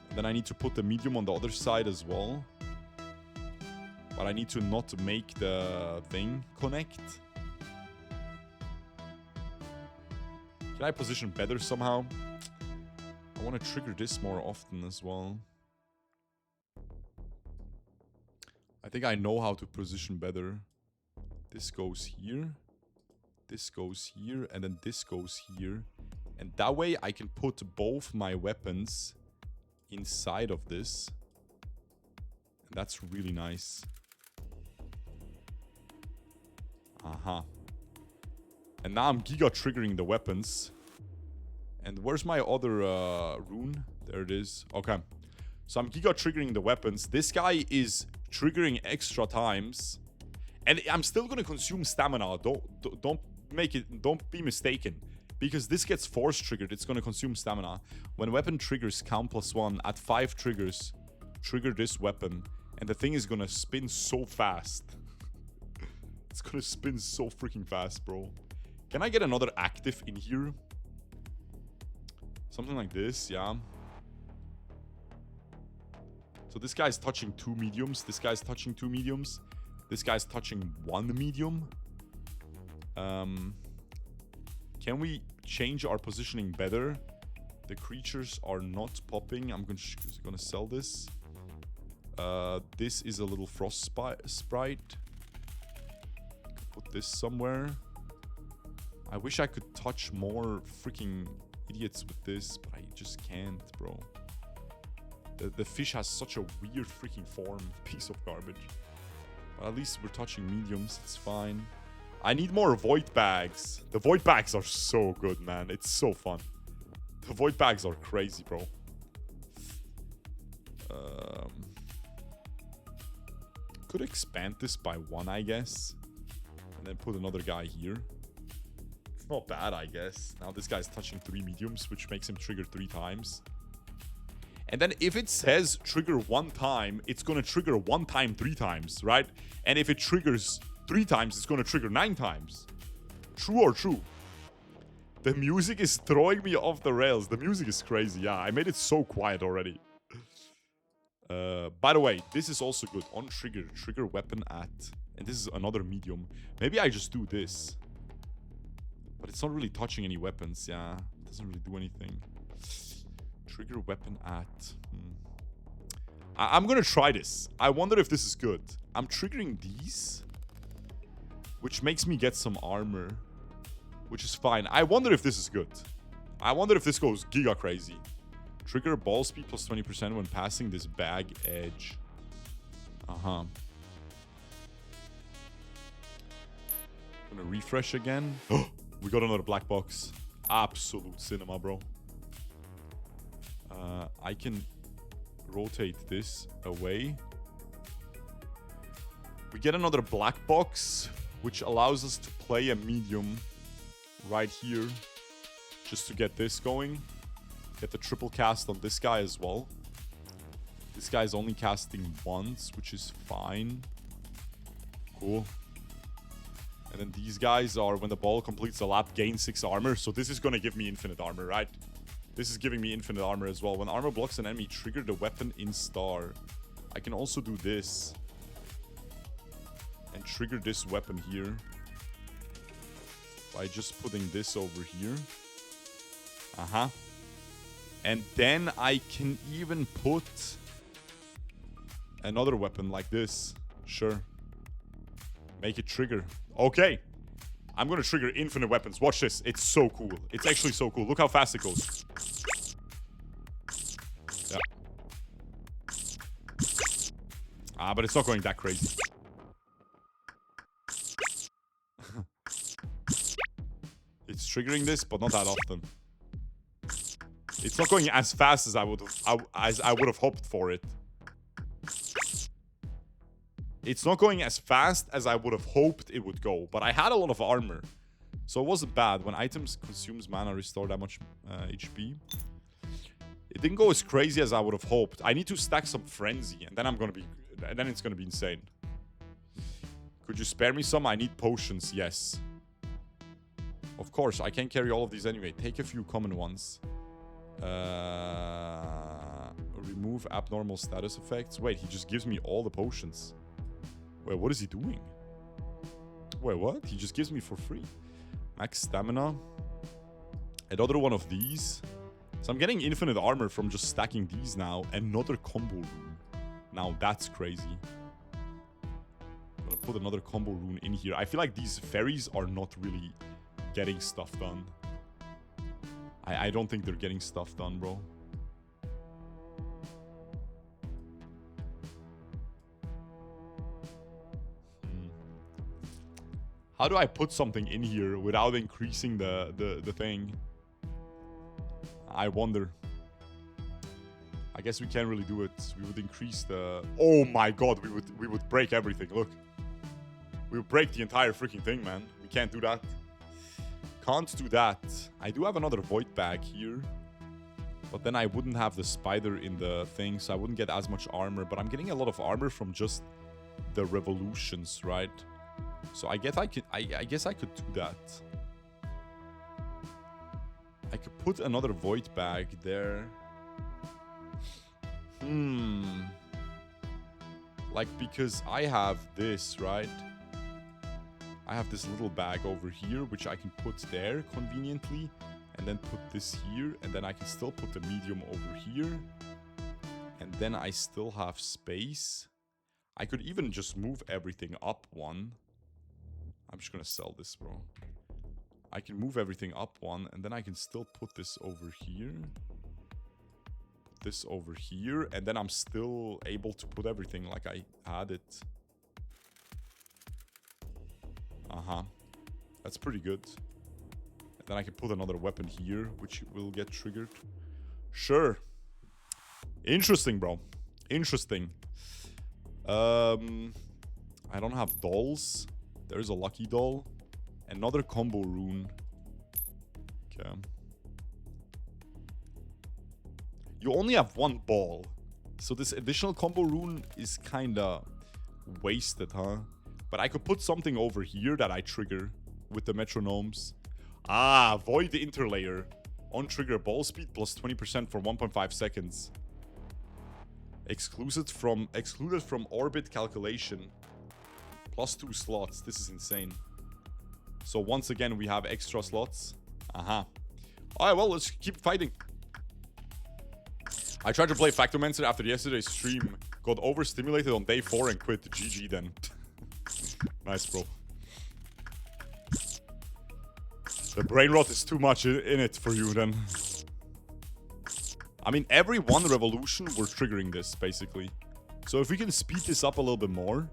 And then I need to put the medium on the other side as well. But I need to not make the thing connect. Can I position better somehow? I want to trigger this more often as well. I think I know how to position better. This goes here. This goes here. And then this goes here. And that way I can put both my weapons inside of this. And that's really nice. Aha. And now I'm giga triggering the weapons. And where's my other rune? There it is. Okay. So I'm giga triggering the weapons. This guy is triggering extra times. And I'm still going to consume stamina. Don't be mistaken. Because this gets force triggered, it's going to consume stamina. When weapon triggers count +1 at 5 triggers, trigger this weapon. And the thing is going to spin so fast. It's going to spin so freaking fast, bro. Can I get another active in here? Something like this, yeah. So this guy's touching 2 mediums. This guy's touching 2 mediums. This guy's touching 1 medium. Can we change our positioning better? The creatures are not popping. I'm gonna sell this. This is a little frost sprite. Put this somewhere. I wish I could touch more freaking idiots with this, but I just can't, bro. The fish has such a weird freaking form. Piece of garbage. But at least we're touching mediums. It's fine. I need more void bags. The void bags are so good, man. It's so fun. The void bags are crazy, bro. Could expand this by 1, I guess. And then put another guy here. It's not bad, I guess. Now this guy's touching 3 mediums, which makes him trigger 3 times. And then if it says trigger 1 time, it's going to trigger 1 time 3 times, right? And if it triggers 3 times, it's going to trigger 9 times. True or true? The music is throwing me off the rails. The music is crazy. Yeah, I made it so quiet already. By the way, this is also good. On trigger, trigger weapon at... And this is another medium. Maybe I just do this. But it's not really touching any weapons. Yeah, it doesn't really do anything. Trigger weapon at... I'm gonna try this. I wonder if this is good. I'm triggering these, which makes me get some armor, which is fine. I wonder if this is good. I wonder if this goes giga crazy. Trigger ball speed plus 20% when passing this bag edge. Uh-huh. Gonna refresh again. We got another black box. Absolute cinema, bro. I can rotate this away. We get another black box, which allows us to play a medium right here, just to get this going. Get the triple cast on this guy as well. This guy is only casting once, which is fine. Cool. And then these guys are, when the ball completes a lap, gain 6 armor. So this is going to give me infinite armor, right? This is giving me infinite armor as well. When armor blocks an enemy, trigger the weapon in star. I can also do this. And trigger this weapon here. By just putting this over here. Uh-huh. And then I can even put another weapon like this. Sure. Make it trigger. Okay. I'm going to trigger infinite weapons. Watch this. It's so cool. It's actually so cool. Look how fast it goes. Yeah. But it's not going that crazy. It's triggering this, but not that often. It's not going as fast as I would have hoped for it. It's not going as fast as I would have hoped it would go, but I had a lot of armor, so it wasn't bad. When items consumes mana, restore that much HP. It didn't go as crazy as I would have hoped. I need to stack some frenzy, and then it's gonna be insane. Could you spare me some? I need potions. Yes. Of course, I can't carry all of these anyway. Take a few common ones. Remove abnormal status effects. Wait, he just gives me all the potions. Wait, what is he doing? Wait, what? He just gives me for free. Max stamina. Another one of these. So I'm getting infinite armor from just stacking these now. Another combo rune. Now that's crazy. I'm gonna put another combo rune in here. I feel like these fairies are not really getting stuff done. I don't think they're getting stuff done, bro. How do I put something in here without increasing the thing? I wonder. I guess we can't really do it. We would increase the... Oh my god, we would break everything. Look. We would break the entire freaking thing, man. We can't do that. Can't do that. I do have another void bag here. But then I wouldn't have the spider in the thing, so I wouldn't get as much armor. But I'm getting a lot of armor from just the revolutions, right? So I guess I could do that. I could put another void bag there. Like, because I have this, right? I have this little bag over here, which I can put there conveniently. And then put this here. And then I can still put the medium over here. And then I still have space. I could even just move everything up one. I'm just gonna sell this, bro. I can move everything up one, and then I can still put this over here. Put this over here, and then I'm still able to put everything like I had it. Uh-huh. That's pretty good. And then I can put another weapon here, which will get triggered. Sure. Interesting, bro. Interesting. I don't have dolls. There's a lucky doll. Another combo rune. Okay. You only have one ball. So this additional combo rune is kinda wasted, huh? But I could put something over here that I trigger with the metronomes. Ah, void the interlayer. On trigger ball speed plus 20% for 1.5 seconds. Excluded from orbit calculation. Plus 2 slots. This is insane. So once again, we have extra slots. Alright, well, let's keep fighting. I tried to play Factomancer after yesterday's stream. Got overstimulated on day 4 and quit. GG then. Nice, bro. The brain rot is too much in it for you then. I mean, every 1 revolution, we're triggering this, basically. So if we can speed this up a little bit more.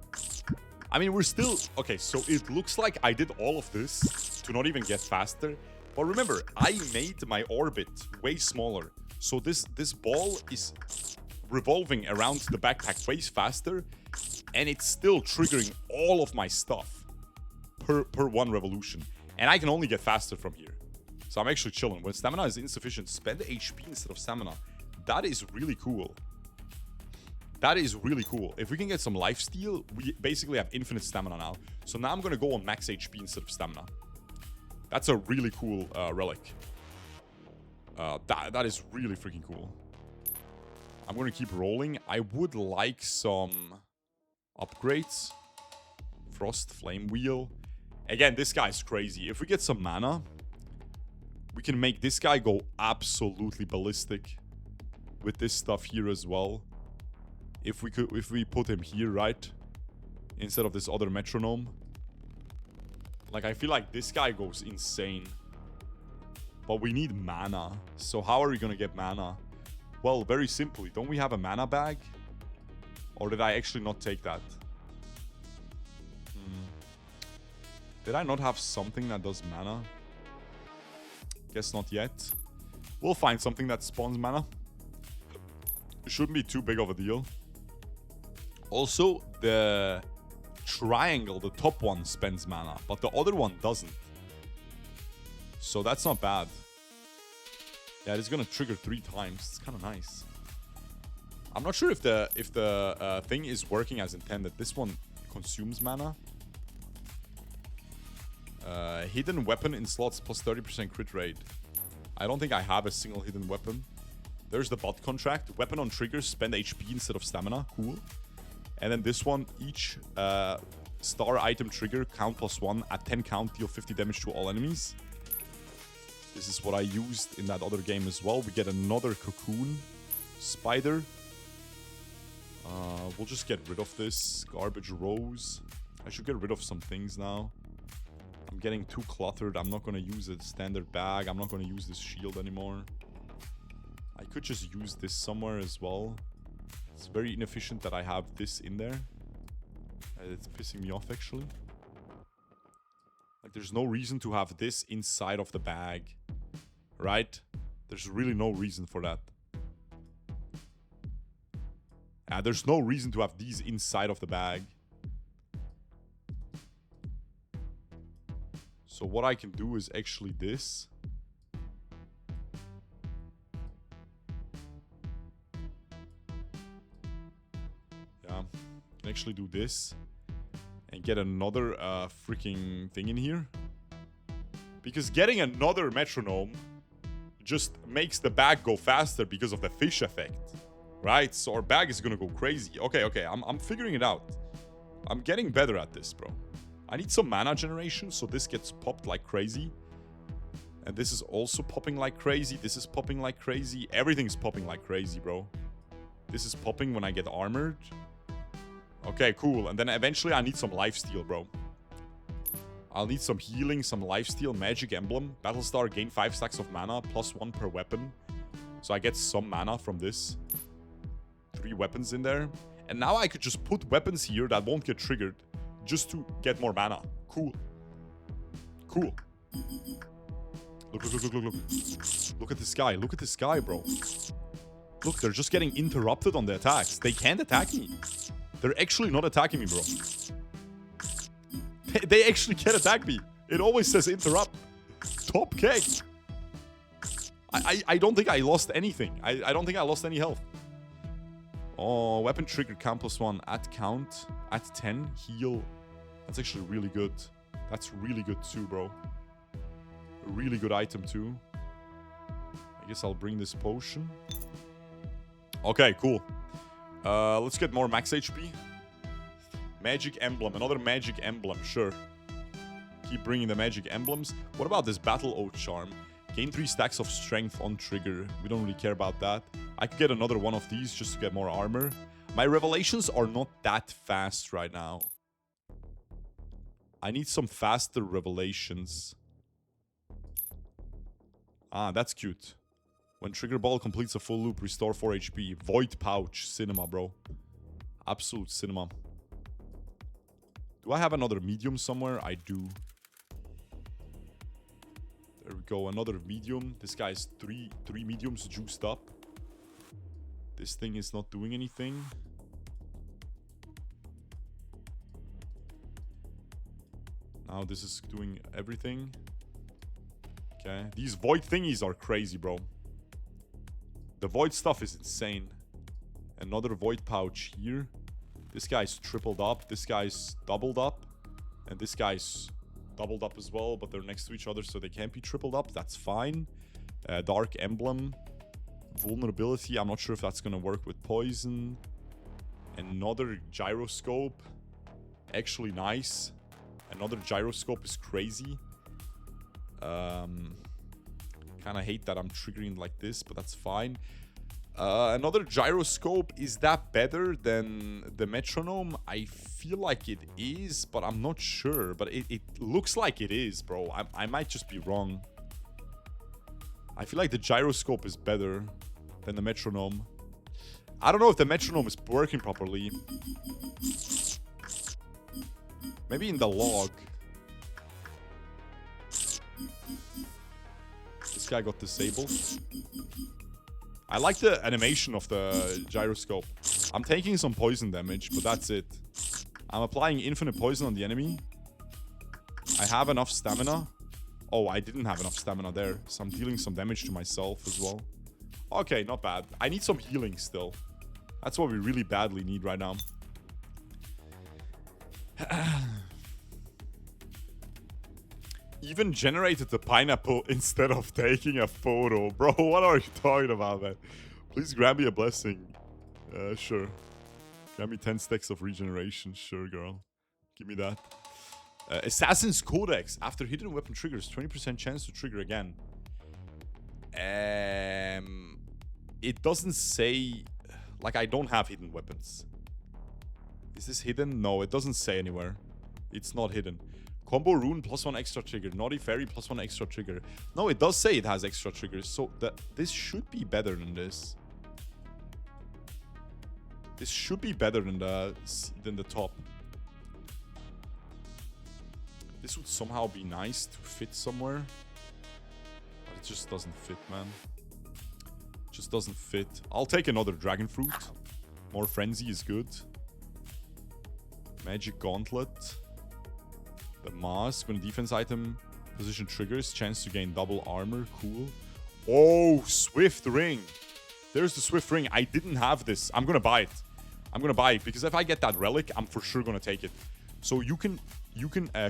I mean, we're still... Okay, so it looks like I did all of this to not even get faster. But remember, I made my orbit way smaller. So this ball is revolving around the backpack way faster. And it's still triggering all of my stuff per 1 revolution. And I can only get faster from here. So I'm actually chilling. When stamina is insufficient, spend HP instead of stamina. That is really cool. That is really cool. If we can get some lifesteal, we basically have infinite stamina now. So now I'm going to go on max HP instead of stamina. That's a really cool relic. That is really freaking cool. I'm going to keep rolling. I would like some upgrades. Frost, Flame Wheel. Again, this guy's crazy. If we get some mana, we can make this guy go absolutely ballistic with this stuff here as well. If we put him here, right? Instead of this other metronome. Like, I feel like this guy goes insane. But we need mana. So how are we gonna get mana? Well, very simply. Don't we have a mana bag? Or did I actually not take that? Did I not have something that does mana? Guess not yet. We'll find something that spawns mana. It shouldn't be too big of a deal. Also, the triangle, the top one, spends mana, but the other one doesn't. So that's not bad. Yeah, it's gonna trigger 3 times. It's kind of nice. I'm not sure if the thing is working as intended. This one consumes mana. Hidden weapon in slots plus 30% crit rate. I don't think I have a single hidden weapon. There's the bot contract. Weapon on triggers, spend HP instead of stamina. Cool. And then this one, each star item trigger, count +1. At 10 count, deal 50 damage to all enemies. This is what I used in that other game as well. We get another cocoon. Spider. We'll just get rid of this. Garbage rose. I should get rid of some things now. I'm getting too cluttered. I'm not going to use a standard bag. I'm not going to use this shield anymore. I could just use this somewhere as well. It's very inefficient that I have this in there. It's pissing me off, actually. Like, there's no reason to have this inside of the bag. Right? There's really no reason for that. There's no reason to have these inside of the bag. So what I can do is actually this. Yeah, I can actually do this. And get another freaking thing in here. Because getting another metronome just makes the bag go faster because of the fish effect. Right? So our bag is gonna go crazy. Okay, I'm figuring it out. I'm getting better at this, bro. I need some mana generation, so this gets popped like crazy. And this is also popping like crazy. This is popping like crazy. Everything's popping like crazy, bro. This is popping when I get armored. Okay, cool. And then eventually I need some lifesteal, bro. I'll need some healing, some lifesteal, magic emblem. Battlestar, gain 5 stacks of mana, +1 per weapon. So I get some mana from this. 3 weapons in there. And now I could just put weapons here that won't get triggered. Just to get more mana. Cool. Cool. Look. Look at this guy. Look at this guy, bro. Look, they're just getting interrupted on the attacks. They can't attack me. They're actually not attacking me, bro. They actually can't attack me. It always says interrupt. Top keg. I don't think I lost anything. I don't think I lost any health. Oh, weapon trigger count +1. At count. At 10. Heal. That's actually really good. That's really good too, bro. A really good item too. I guess I'll bring this potion. Okay, cool. Let's get more max HP. Magic emblem. Another magic emblem. Sure. Keep bringing the magic emblems. What about this battle oath charm? Gain 3 stacks of strength on trigger. We don't really care about that. I could get another one of these just to get more armor. My revelations are not that fast right now. I need some faster revelations. Ah, that's cute. When trigger ball completes a full loop, restore 4 HP. Void pouch. Cinema, bro. Absolute cinema. Do I have another medium somewhere? I do. There we go. Another medium. This guy's three mediums juiced up. This thing is not doing anything. Now this is doing everything. Okay. These void thingies are crazy, bro. The void stuff is insane. Another void pouch here. This guy's tripled up. This guy's doubled up. And this guy's doubled up as well. But they're next to each other, so they can't be tripled up. That's fine. Dark emblem. Vulnerability. I'm not sure if that's going to work with poison. Another gyroscope. Actually nice. Another gyroscope is crazy. Kind of hate that I'm triggering like this, but that's fine. Another gyroscope. Is that better than the metronome? I feel like it is, but I'm not sure. But it looks like it is, bro. I might just be wrong. I feel like the gyroscope is better than the metronome. I don't know if the metronome is working properly. Maybe in the log. This guy got disabled. I like the animation of the gyroscope. I'm taking some poison damage, but that's it. I'm applying infinite poison on the enemy. I have enough stamina. Oh, I didn't have enough stamina there, so I'm dealing some damage to myself as well. Okay, not bad. I need some healing still. That's what we really badly need right now. Even generated the pineapple instead of taking a photo. Bro, what are you talking about, man? Please grab me a blessing. Sure. Grab me 10 stacks of regeneration. Sure, girl. Give me that. Assassin's Codex. After hidden weapon triggers, 20% chance to trigger again. It doesn't say... Like, I don't have hidden weapons. Is this hidden? No, it doesn't say anywhere. It's not hidden. Combo rune +1 extra trigger. Naughty fairy +1 extra trigger. No, it does say it has extra triggers. So this should be better than this. This should be better than the top. This would somehow be nice to fit somewhere. But it just doesn't fit, man. It just doesn't fit. I'll take another dragon fruit. More frenzy is good. Magic gauntlet. The mask. When a defense item position triggers, chance to gain double armor. Cool. Oh, swift ring. There's the swift ring. I didn't have this. I'm gonna buy it. I'm gonna buy it because if I get that relic, I'm for sure gonna take it. So you can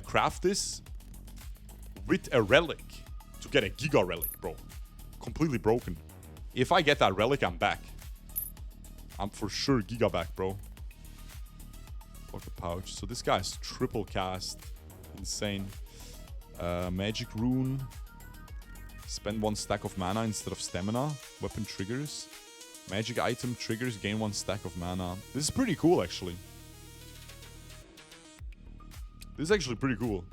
craft this with a relic to get a giga relic, bro. Completely broken. If I get that relic, I'm back. I'm for sure giga back, bro. Pocket pouch. So this guy's triple cast. Insane. Magic rune. Spend 1 stack of mana instead of stamina. Weapon triggers. Magic item triggers. Gain 1 stack of mana. This is pretty cool, actually. This is actually pretty cool.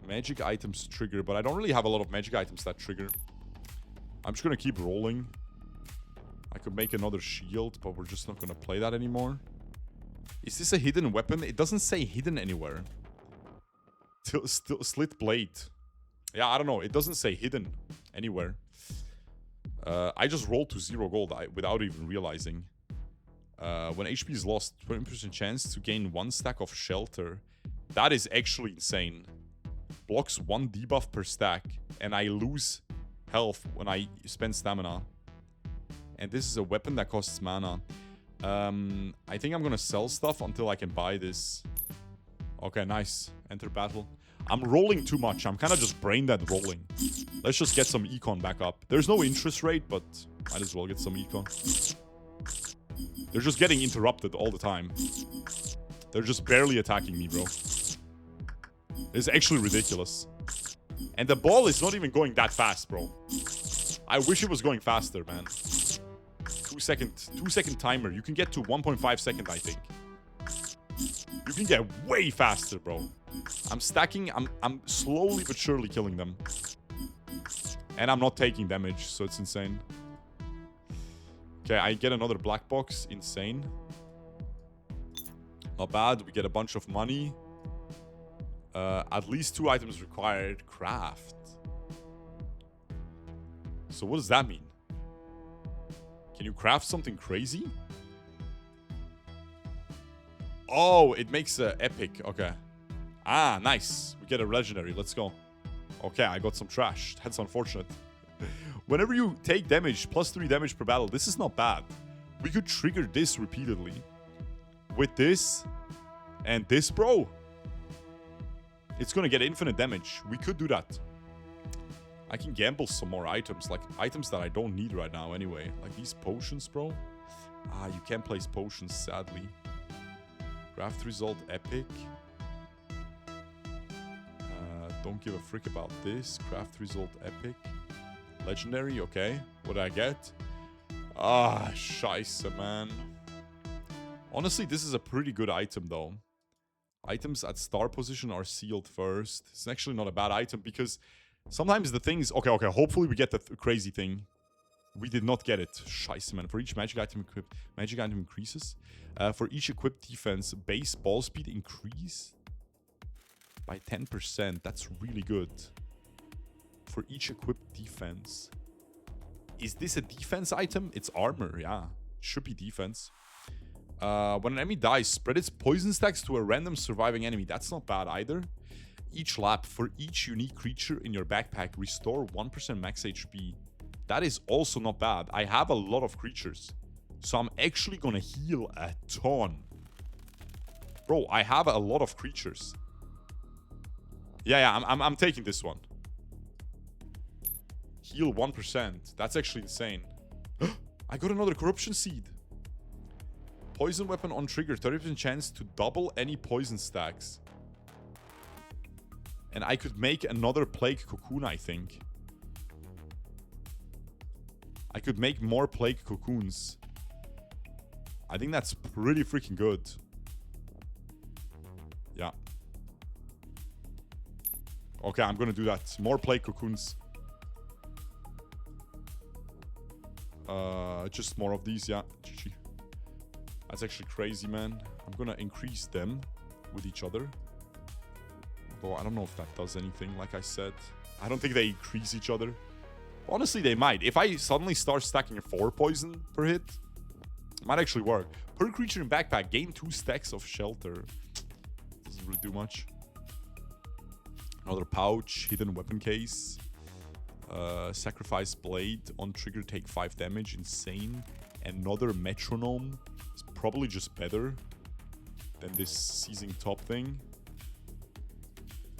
Magic items trigger, but I don't really have a lot of magic items that trigger. I'm just gonna keep rolling. I could make another shield, but we're just not gonna play that anymore. Is this a hidden weapon? It doesn't say hidden anywhere. Slit blade. Yeah, I don't know. It doesn't say hidden anywhere. I just rolled to 0 gold without even realizing. When HP is lost, 20% chance to gain 1 stack of shelter. That is actually insane. Blocks 1 debuff per stack. And I lose health when I spend stamina. And this is a weapon that costs mana. I think I'm gonna sell stuff until I can buy this. Okay, nice. Enter battle. I'm rolling too much. I'm kind of just brain dead rolling. Let's just get some econ back up. There's no interest rate, but might as well get some econ. They're just getting interrupted all the time. They're just barely attacking me, bro. It's actually ridiculous. And the ball is not even going that fast, bro. I wish it was going faster, man. 2-second timer. You can get to 1.5 second, I think. You can get way faster, bro. I'm stacking. I'm slowly but surely killing them. And I'm not taking damage, so it's insane. Okay, I get another black box. Insane. Not bad. We get a bunch of money. At least 2 items required. Craft. So what does that mean? Can you craft something crazy? Oh, it makes a epic. Okay. Ah, nice. We get a legendary. Let's go. Okay, I got some trash. That's unfortunate. Whenever you take damage, +3 damage per battle, this is not bad. We could trigger this repeatedly. With this and this, bro. It's gonna get infinite damage. We could do that. I can gamble some more items, like items that I don't need right now anyway. Like these potions, bro. Ah, you can't place potions, sadly. Craft result, epic. Don't give a frick about this. Craft result, epic. Legendary, okay. What did I get? Ah, scheisse, man. Honestly, this is a pretty good item, though. Items at star position are sealed first. It's actually not a bad item because sometimes the things... Okay, hopefully we get the crazy thing. We did not get it. Scheisse, man. For each magic item equipped, magic item increases. For each equipped defense, base ball speed increase by 10%. That's really good. For each equipped defense. Is this a defense item? It's armor, yeah. Should be defense. When an enemy dies, spread its poison stacks to a random surviving enemy. That's not bad either. Each lap, for each unique creature in your backpack, restore 1% max HP. That is also not bad. I have a lot of creatures. So I'm actually gonna heal a ton. Bro, I have a lot of creatures. Yeah, I'm taking this one. Heal 1%. That's actually insane. I got another corruption seed. Poison weapon on trigger. 30% chance to double any poison stacks. And I could make another plague cocoon, I think. I could make more plague cocoons. I think that's pretty freaking good. Yeah. Okay, I'm gonna do that. More plague cocoons. Just more of these, yeah. GG. That's actually crazy, man. I'm gonna increase them with each other. Although I don't know if that does anything, like I said. I don't think they increase each other. Honestly, they might. If I suddenly start stacking 4 poison per hit, it might actually work. Per creature in backpack, gain 2 stacks of shelter. Doesn't really do much. Another pouch, hidden weapon case. Sacrifice blade on trigger, take 5 damage. Insane. Another metronome. It's probably just better than this seizing top thing.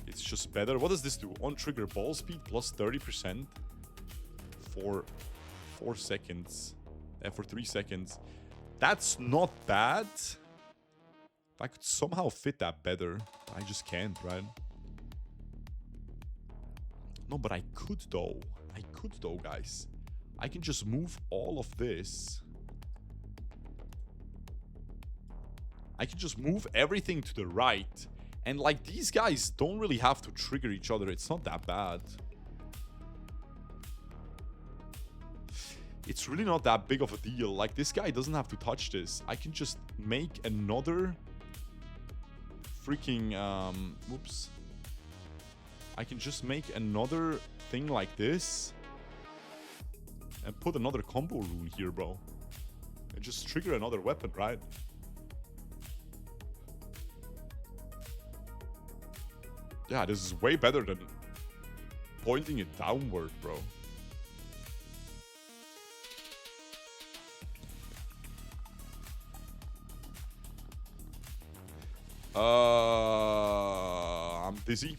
It's just better. What does this do? On trigger, ball speed plus 30% for 4 seconds. For 3 seconds. That's not bad. I could somehow fit that better. I just can't, right? No, but I could though. I could though, guys. I can just move all of this. I can just move everything to the right. And like, these guys don't really have to trigger each other. It's not that bad. It's really not that big of a deal. Like, this guy doesn't have to touch this. I can just make another freaking, whoops. I can just make another thing like this. And put another combo rune here, bro. And just trigger another weapon, right? Yeah, this is way better than pointing it downward, bro. I'm dizzy.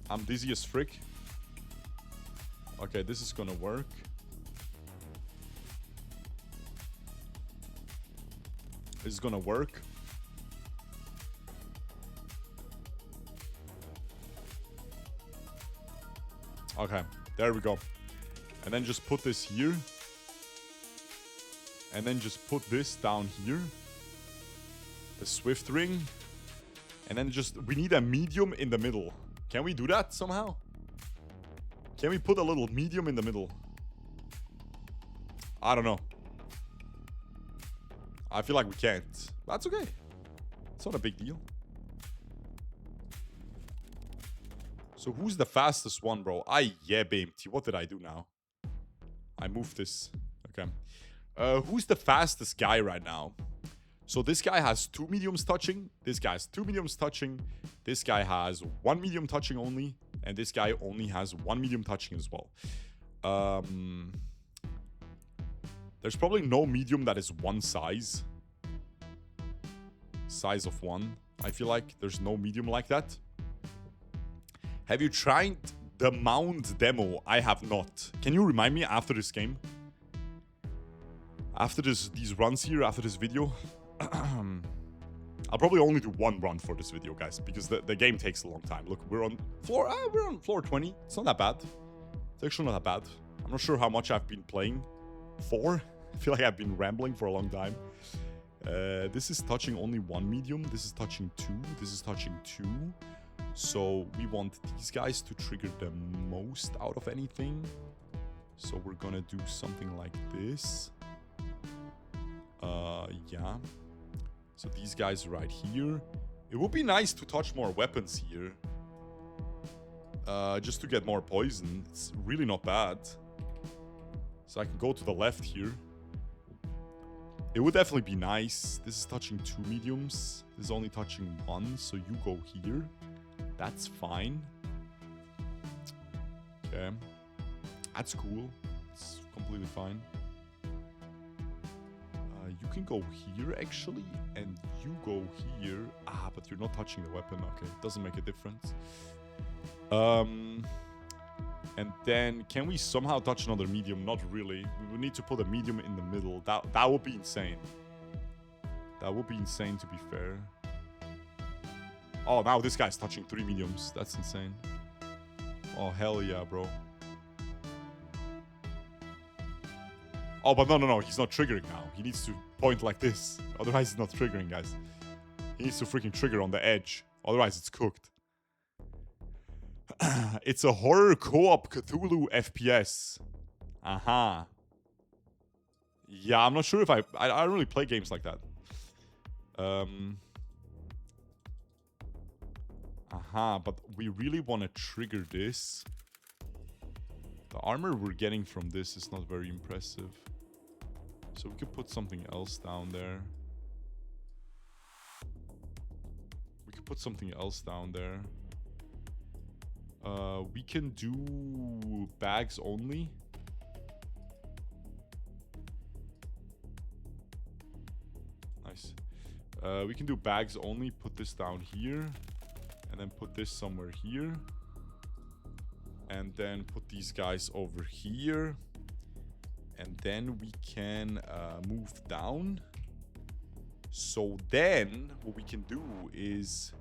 I'm dizzy as frick. Okay, this is gonna work. This is gonna work. Okay, there we go. And then just put this here. And then just put this down here. The Swift Ring. And then just, we need a medium in the middle. Can we do that somehow? Can we put a little medium in the middle? I don't know. I feel like we can't. That's okay. It's not a big deal. So who's the fastest one, bro? Yeah, BMT. What did I do now? I moved this. Okay. Who's the fastest guy right now? So this guy has 2 mediums touching. This guy has 2 mediums touching. This guy has 1 medium touching only. And this guy only has 1 medium touching as well. There's probably no medium that is one size. Size of 1. I feel like there's no medium like that. Have you tried the mount demo? I have not. Can you remind me after this game? After these runs here, after this video? I'll probably only do 1 run for this video, guys, because the game takes a long time. Look, we're on floor 20. It's not that bad. It's actually not that bad. I'm not sure how much I've been playing for. I feel like I've been rambling for a long time. This is touching only 1 medium. This is touching 2. This is touching 2. So we want these guys to trigger the most out of anything. So we're gonna do something like this. Yeah. So these guys right here. It would be nice to touch more weapons here. Just to get more poison. It's really not bad. So I can go to the left here. It would definitely be nice. This is touching 2 mediums. This is only touching 1. So you go here. That's fine. Okay. That's cool. It's completely fine. You can go here, actually. And you go here. Ah, but you're not touching the weapon. Okay, doesn't make a difference. And then, can we somehow touch another medium? Not really. We would need to put a medium in the middle. That would be insane. That would be insane, to be fair. Oh, now this guy's touching 3 mediums. That's insane. Oh, hell yeah, bro. Oh, but no. He's not triggering now. He needs to point like this. Otherwise, he's not triggering, guys. He needs to freaking trigger on the edge. Otherwise, it's cooked. It's a horror co-op Cthulhu FPS. Aha. Yeah, I'm not sure if I don't really play games like that. Aha, but we really want to trigger this. The armor we're getting from this is not very impressive. So we could put something else down there. We could put something else down there. We can do bags only. Nice. We can do bags only. Put this down here. And then put this somewhere here. And then put these guys over here. And then we can move down. So then what we can do is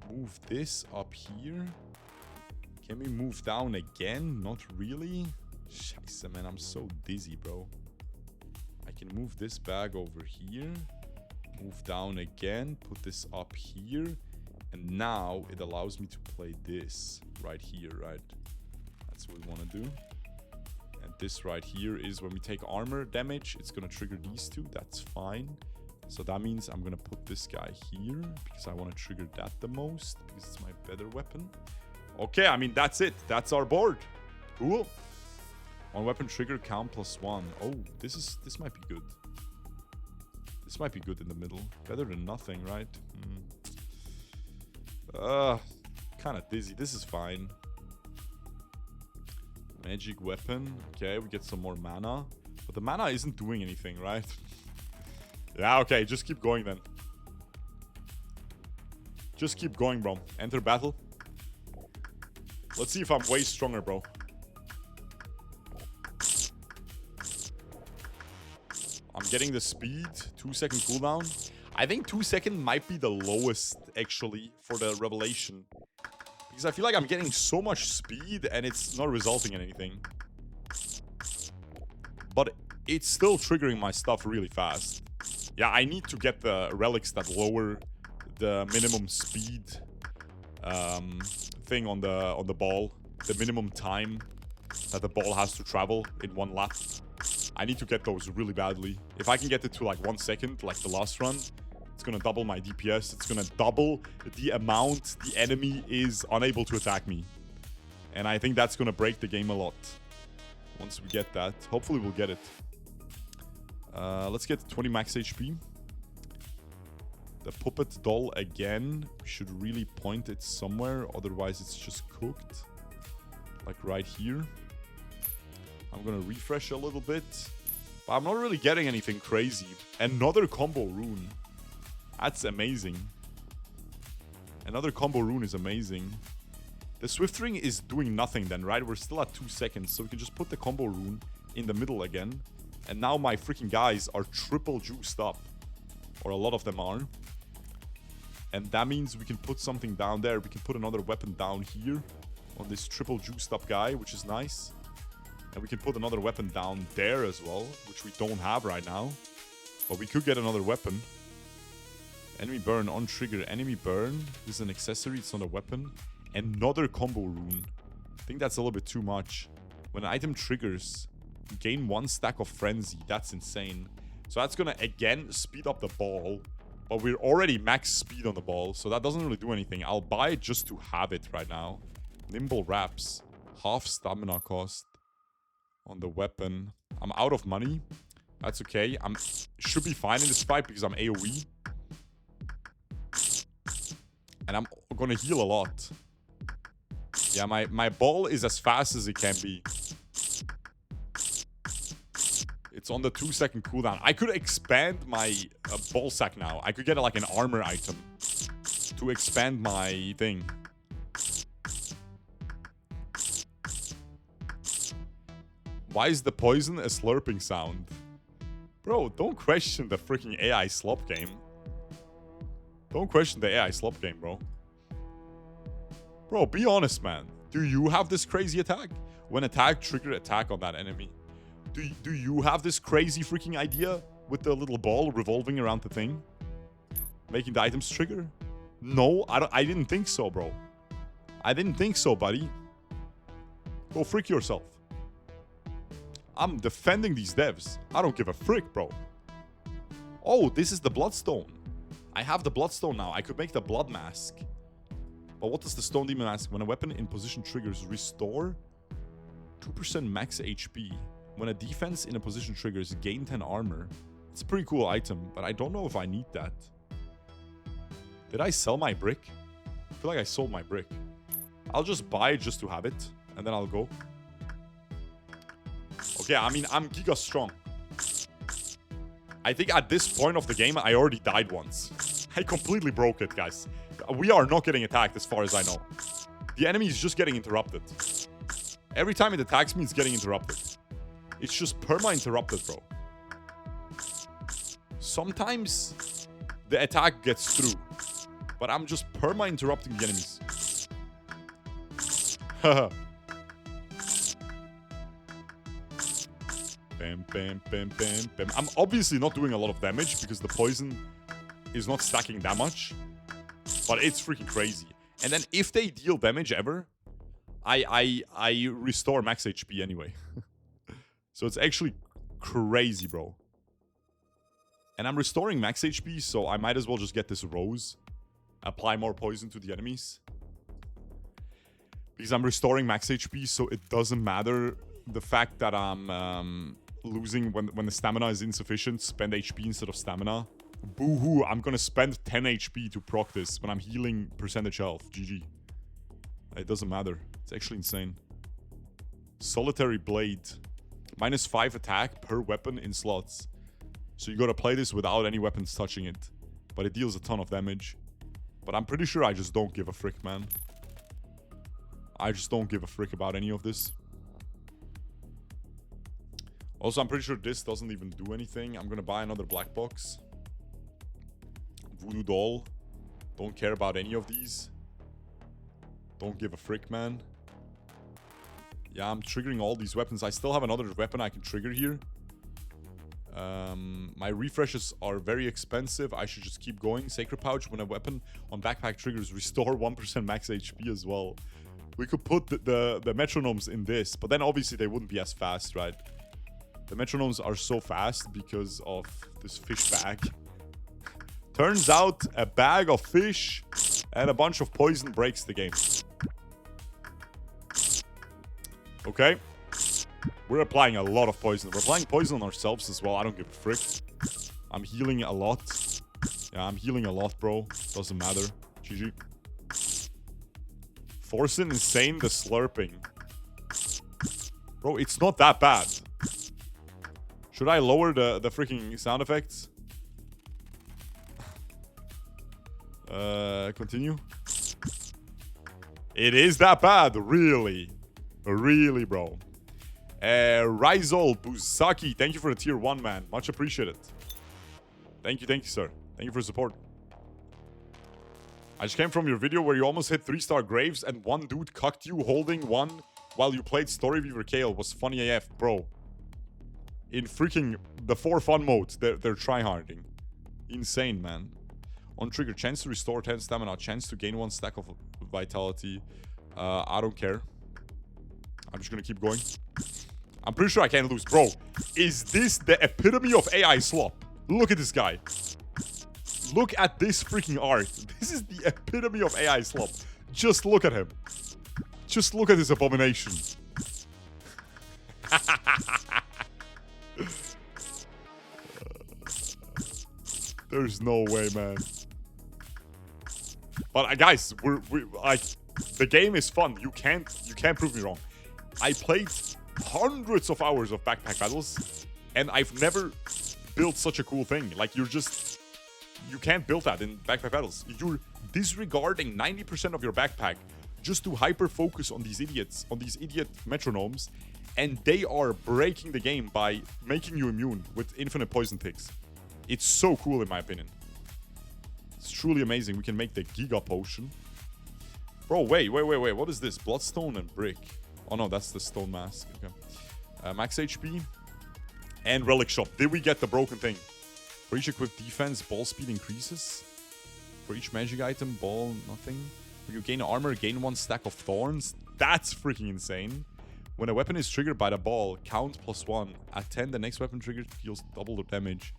move this up here. Can we move down again? Not really. Scheiße, man. I'm so dizzy, bro. I can move this bag over here. Move down again. Put this up here. And now it allows me to play this right here, right? That's what we want to do. And this right here is when we take armor damage, it's going to trigger these two. That's fine. So that means I'm going to put this guy here because I want to trigger that the most because it's my better weapon. Okay, I mean, that's it. That's our board. Cool. One weapon trigger count +1. Oh, this might be good. This might be good in the middle. Better than nothing, right? Kind of dizzy. This is fine. Magic weapon. Okay, we get some more mana. But the mana isn't doing anything, right? Yeah, okay. Just keep going then. Just keep going, bro. Enter battle. Let's see if I'm way stronger, bro. I'm getting the speed. 2-second cooldown. I think 2 seconds might be the lowest, actually, for the revelation. Because I feel like I'm getting so much speed and it's not resulting in anything. But it's still triggering my stuff really fast. Yeah, I need to get the relics that lower the minimum speed thing on the ball. The minimum time that the ball has to travel in one lap. I need to get those really badly. If I can get it to like 1 second, like the last run, it's gonna double my DPS. It's gonna double the amount the enemy is unable to attack me. And I think that's gonna break the game a lot. Once we get that. Hopefully we'll get it. Let's get 20 max HP. The puppet doll again. We should really point it somewhere. Otherwise it's just cooked. Like right here. I'm gonna refresh a little bit. But I'm not really getting anything crazy. Another combo rune. That's amazing. Another combo rune is amazing. The Swift Ring is doing nothing then, right? We're still at 2 seconds, so we can just put the combo rune in the middle again. And now my freaking guys are triple juiced up. Or a lot of them are. And that means we can put something down there. We can put another weapon down here on this triple juiced up guy, which is nice. And we can put another weapon down there as well, which we don't have right now. But we could get another weapon. Enemy burn on trigger. Enemy burn. This is an accessory. It's not a weapon. Another combo rune. I think that's a little bit too much. When an item triggers, gain 1 stack of frenzy. That's insane. So that's gonna again speed up the ball. But we're already max speed on the ball, so that doesn't really do anything. I'll buy it just to have it right now. Nimble wraps. Half stamina cost on the weapon. I'm out of money. That's okay. Should be fine in this fight because I'm AoE. And I'm gonna heal a lot. Yeah, my ball is as fast as it can be. It's on the 2-second cooldown. I could expand my ball sack now. I could get like an armor item to expand my thing. Why is the poison a slurping sound? Bro, don't question the freaking AI slop game. Don't question the AI slop game, bro. Bro, be honest, man. Do you have this crazy attack? When attack, trigger attack on that enemy. Do you have this crazy freaking idea with the little ball revolving around the thing? Making the items trigger? No, I didn't think so, bro. I didn't think so, buddy. Go freak yourself. I'm defending these devs. I don't give a frick, bro. Oh, this is the Bloodstone. I have the Bloodstone now. I could make the Blood Mask. But what does the Stone Demon Mask? When a weapon in position triggers, restore 2% max HP. When a defense in a position triggers, gain 10 armor. It's a pretty cool item, but I don't know if I need that. Did I sell my brick? I feel like I sold my brick. I'll just buy it just to have it, and then I'll go. Okay, I mean, I'm giga strong. I think at this point of the game, I already died once. I completely broke it, guys. We are not getting attacked as far as I know. The enemy is just getting interrupted. Every time it attacks me, it's getting interrupted. It's just perma-interrupted, bro. Sometimes the attack gets through. But I'm just perma-interrupting the enemies. Haha. Bam, bam, bam, bam, bam. I'm obviously not doing a lot of damage because the poison is not stacking that much. But it's freaking crazy. And then if they deal damage ever, I restore max HP anyway. So it's actually crazy, bro. And I'm restoring max HP, so I might as well just get this rose. Apply more poison to the enemies. Because I'm restoring max HP, so it doesn't matter the fact that I'm losing when the stamina is insufficient. Spend HP instead of stamina. Boo-hoo, I'm gonna spend 10 HP to proc this when I'm healing percentage health. GG. It doesn't matter. It's actually insane. Solitary Blade. -5 attack per weapon in slots. So you gotta play this without any weapons touching it. But it deals a ton of damage. But I'm pretty sure I just don't give a frick, man. I just don't give a frick about any of this. Also, I'm pretty sure this doesn't even do anything. I'm gonna buy another black box. Voodoo Doll. Don't care about any of these. Don't give a frick, man. Yeah, I'm triggering all these weapons. I still have another weapon I can trigger here. My refreshes are very expensive. I should just keep going. Sacred Pouch, when a weapon on backpack triggers, restore 1% max HP as well. We could put the metronomes in this, but then obviously they wouldn't be as fast, right? The metronomes are so fast because of this fish bag. Turns out a bag of fish and a bunch of poison breaks the game. Okay. We're applying a lot of poison. We're applying poison on ourselves as well. I don't give a frick. I'm healing a lot. Yeah, I'm healing a lot, bro. Doesn't matter. GG. Forcing insane the slurping. Bro, it's not that bad. Should I lower the freaking sound effects? Continue. It is that bad, really. Really, bro. Rizol Busaki, thank you for the tier 1, man. Much appreciated. Thank you, sir. Thank you for the support. I just came from your video where you almost hit 3-star graves and one dude cucked you holding one while you played Story Weaver Kale. Was funny AF, bro. In freaking the 4 fun modes, they're tryharding. Insane, man. On trigger, chance to restore 10 stamina, chance to gain 1 stack of vitality. I don't care. I'm just gonna keep going. I'm pretty sure I can't lose. Bro, is this the epitome of AI slop? Look at this guy. Look at this freaking art. This is the epitome of AI slop. Just look at him. Just look at this abomination. There's no way, man. But guys, we like, the game is fun. You can't prove me wrong. I played hundreds of hours of backpack battles, and I've never built such a cool thing. Like, you can't build that in backpack battles. You're disregarding 90% of your backpack just to hyper focus on these idiots, on these idiot metronomes, and they are breaking the game by making you immune with infinite poison ticks. It's so cool, in my opinion. It's truly amazing. We can make the Giga Potion. Bro, wait. What is this? Bloodstone and brick. Oh no, that's the stone mask. Okay. Max HP and relic shop. Did we get the broken thing? For each equipped defense, ball speed increases. For each magic item, ball, nothing. When you gain armor, gain 1 stack of thorns. That's freaking insane. When a weapon is triggered by the ball, count +1. At 10, the next weapon triggered deals double the damage.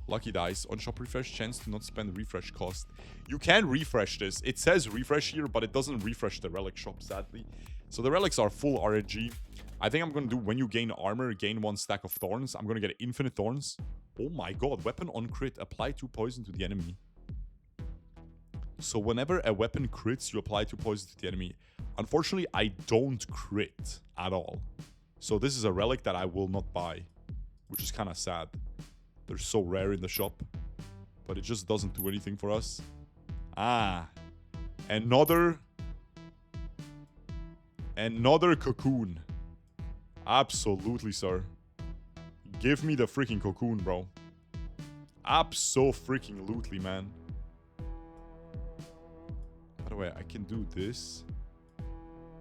Lucky dice. On shop refresh, chance to not spend refresh cost. You can refresh this. It says refresh here, but it doesn't refresh the relic shop, sadly. So the relics are full RNG. I think I'm going to do, when you gain armor, gain 1 stack of thorns. I'm going to get infinite thorns. Oh my god. Weapon on crit. Apply 2 poison to the enemy. So whenever a weapon crits, you apply 2 poison to the enemy. Unfortunately, I don't crit at all. So this is a relic that I will not buy, which is kind of sad. They're so rare in the shop, but it just doesn't do anything for us. Ah, another cocoon. Absolutely, sir. Give me the freaking cocoon, bro. Abso-freaking-lutely, man. By the way, I can do this.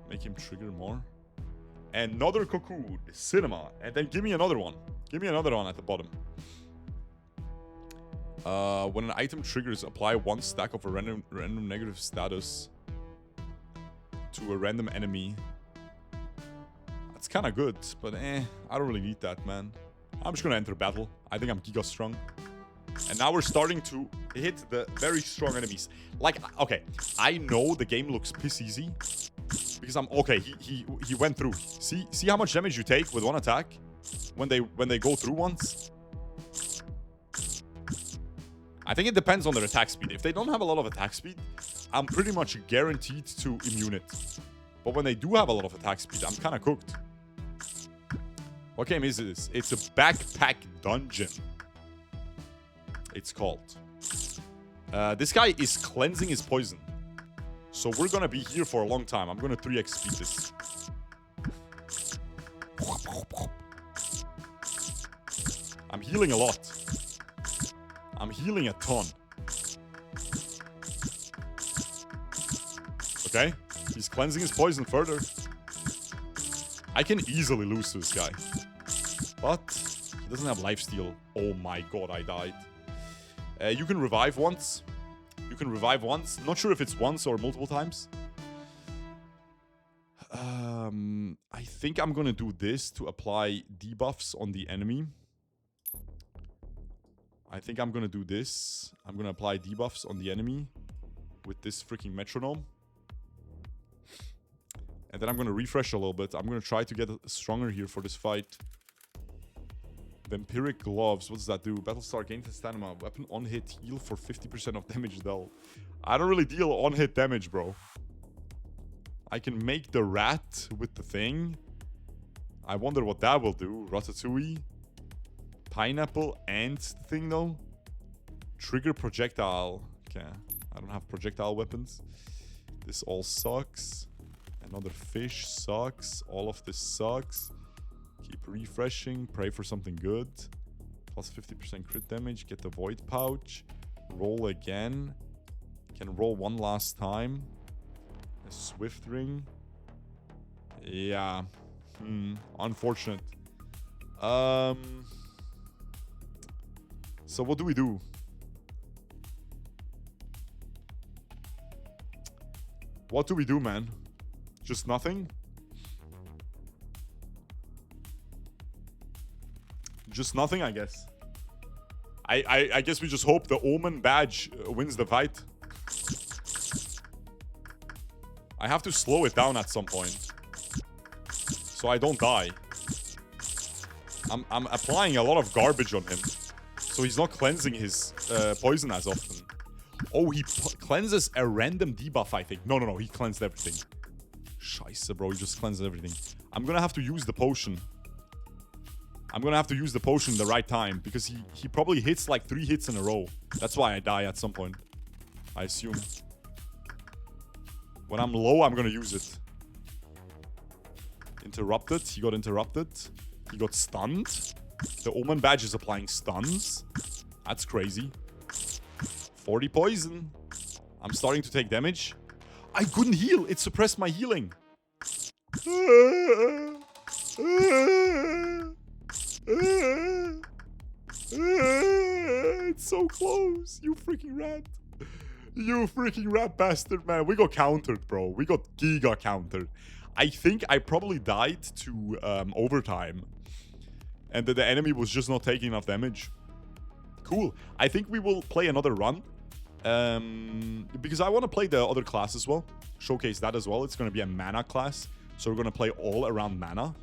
Make him trigger more. Another cocoon. Cinema. And then give me another one. Give me another one at the bottom. When an item triggers, apply 1 stack of a random negative status to a random enemy. That's kind of good, but I don't really need that, man. I'm just gonna enter battle. I think I'm giga strong. And now we're starting to hit the very strong enemies. Like, okay, I know the game looks piss easy because I'm okay. He went through. See how much damage you take with 1 attack when they go through once. I think it depends on their attack speed. If they don't have a lot of attack speed, I'm pretty much guaranteed to immune it. But when they do have a lot of attack speed, I'm kind of cooked. What game is this? It's a backpack dungeon. It's called. This guy is cleansing his poison. So we're gonna be here for a long time. I'm gonna 3x speed this. I'm healing a lot. I'm healing a ton. Okay. He's cleansing his poison further. I can easily lose to this guy. But he doesn't have lifesteal. Oh my god, I died. You can revive once. You can revive once. Not sure if it's once or multiple times. I think I'm gonna do this to apply debuffs on the enemy. I think I'm gonna do this. I'm gonna apply debuffs on the enemy with this freaking metronome. And then I'm gonna refresh a little bit. I'm gonna try to get stronger here for this fight. Vampiric Gloves. What does that do? Battlestar gains stamina. Weapon on hit. Heal for 50% of damage dealt. I don't really deal on hit damage, bro. I can make the rat with the thing. I wonder what that will do. Ratatouille. Pineapple and the thing though. Trigger projectile. Okay. I don't have projectile weapons. This all sucks. Another fish sucks. All of this sucks. Keep refreshing. Pray for something good. Plus 50% crit damage. Get the void pouch. Roll again. Can roll one last time. A swift ring. Yeah. Unfortunate. So what do we do? What do we do, man? Just nothing? Just nothing, I guess. I guess we just hope the Omen badge wins the fight. I have to slow it down at some point, so I don't die. I'm applying a lot of garbage on him, so he's not cleansing his poison as often. Oh, he cleanses a random debuff, I think. No, he cleansed everything. Scheiße, bro, he just cleansed everything. I'm gonna have to use the potion. I'm gonna have to use the potion the right time, because he probably hits like 3 hits in a row. That's why I die at some point, I assume. When I'm low, I'm gonna use it. Interrupted. He got interrupted. He got stunned. The Omen badge is applying stuns. That's crazy. 40 poison. I'm starting to take damage. I couldn't heal. It suppressed my healing. It's so close. You freaking rat. You freaking rat bastard, man. We got countered, bro. We got giga countered. I think I probably died to overtime. And that the enemy was just not taking enough damage. Cool. I think we will play another run. Because I want to play the other class as well. Showcase that as well. It's going to be a mana class. So we're going to play all around mana.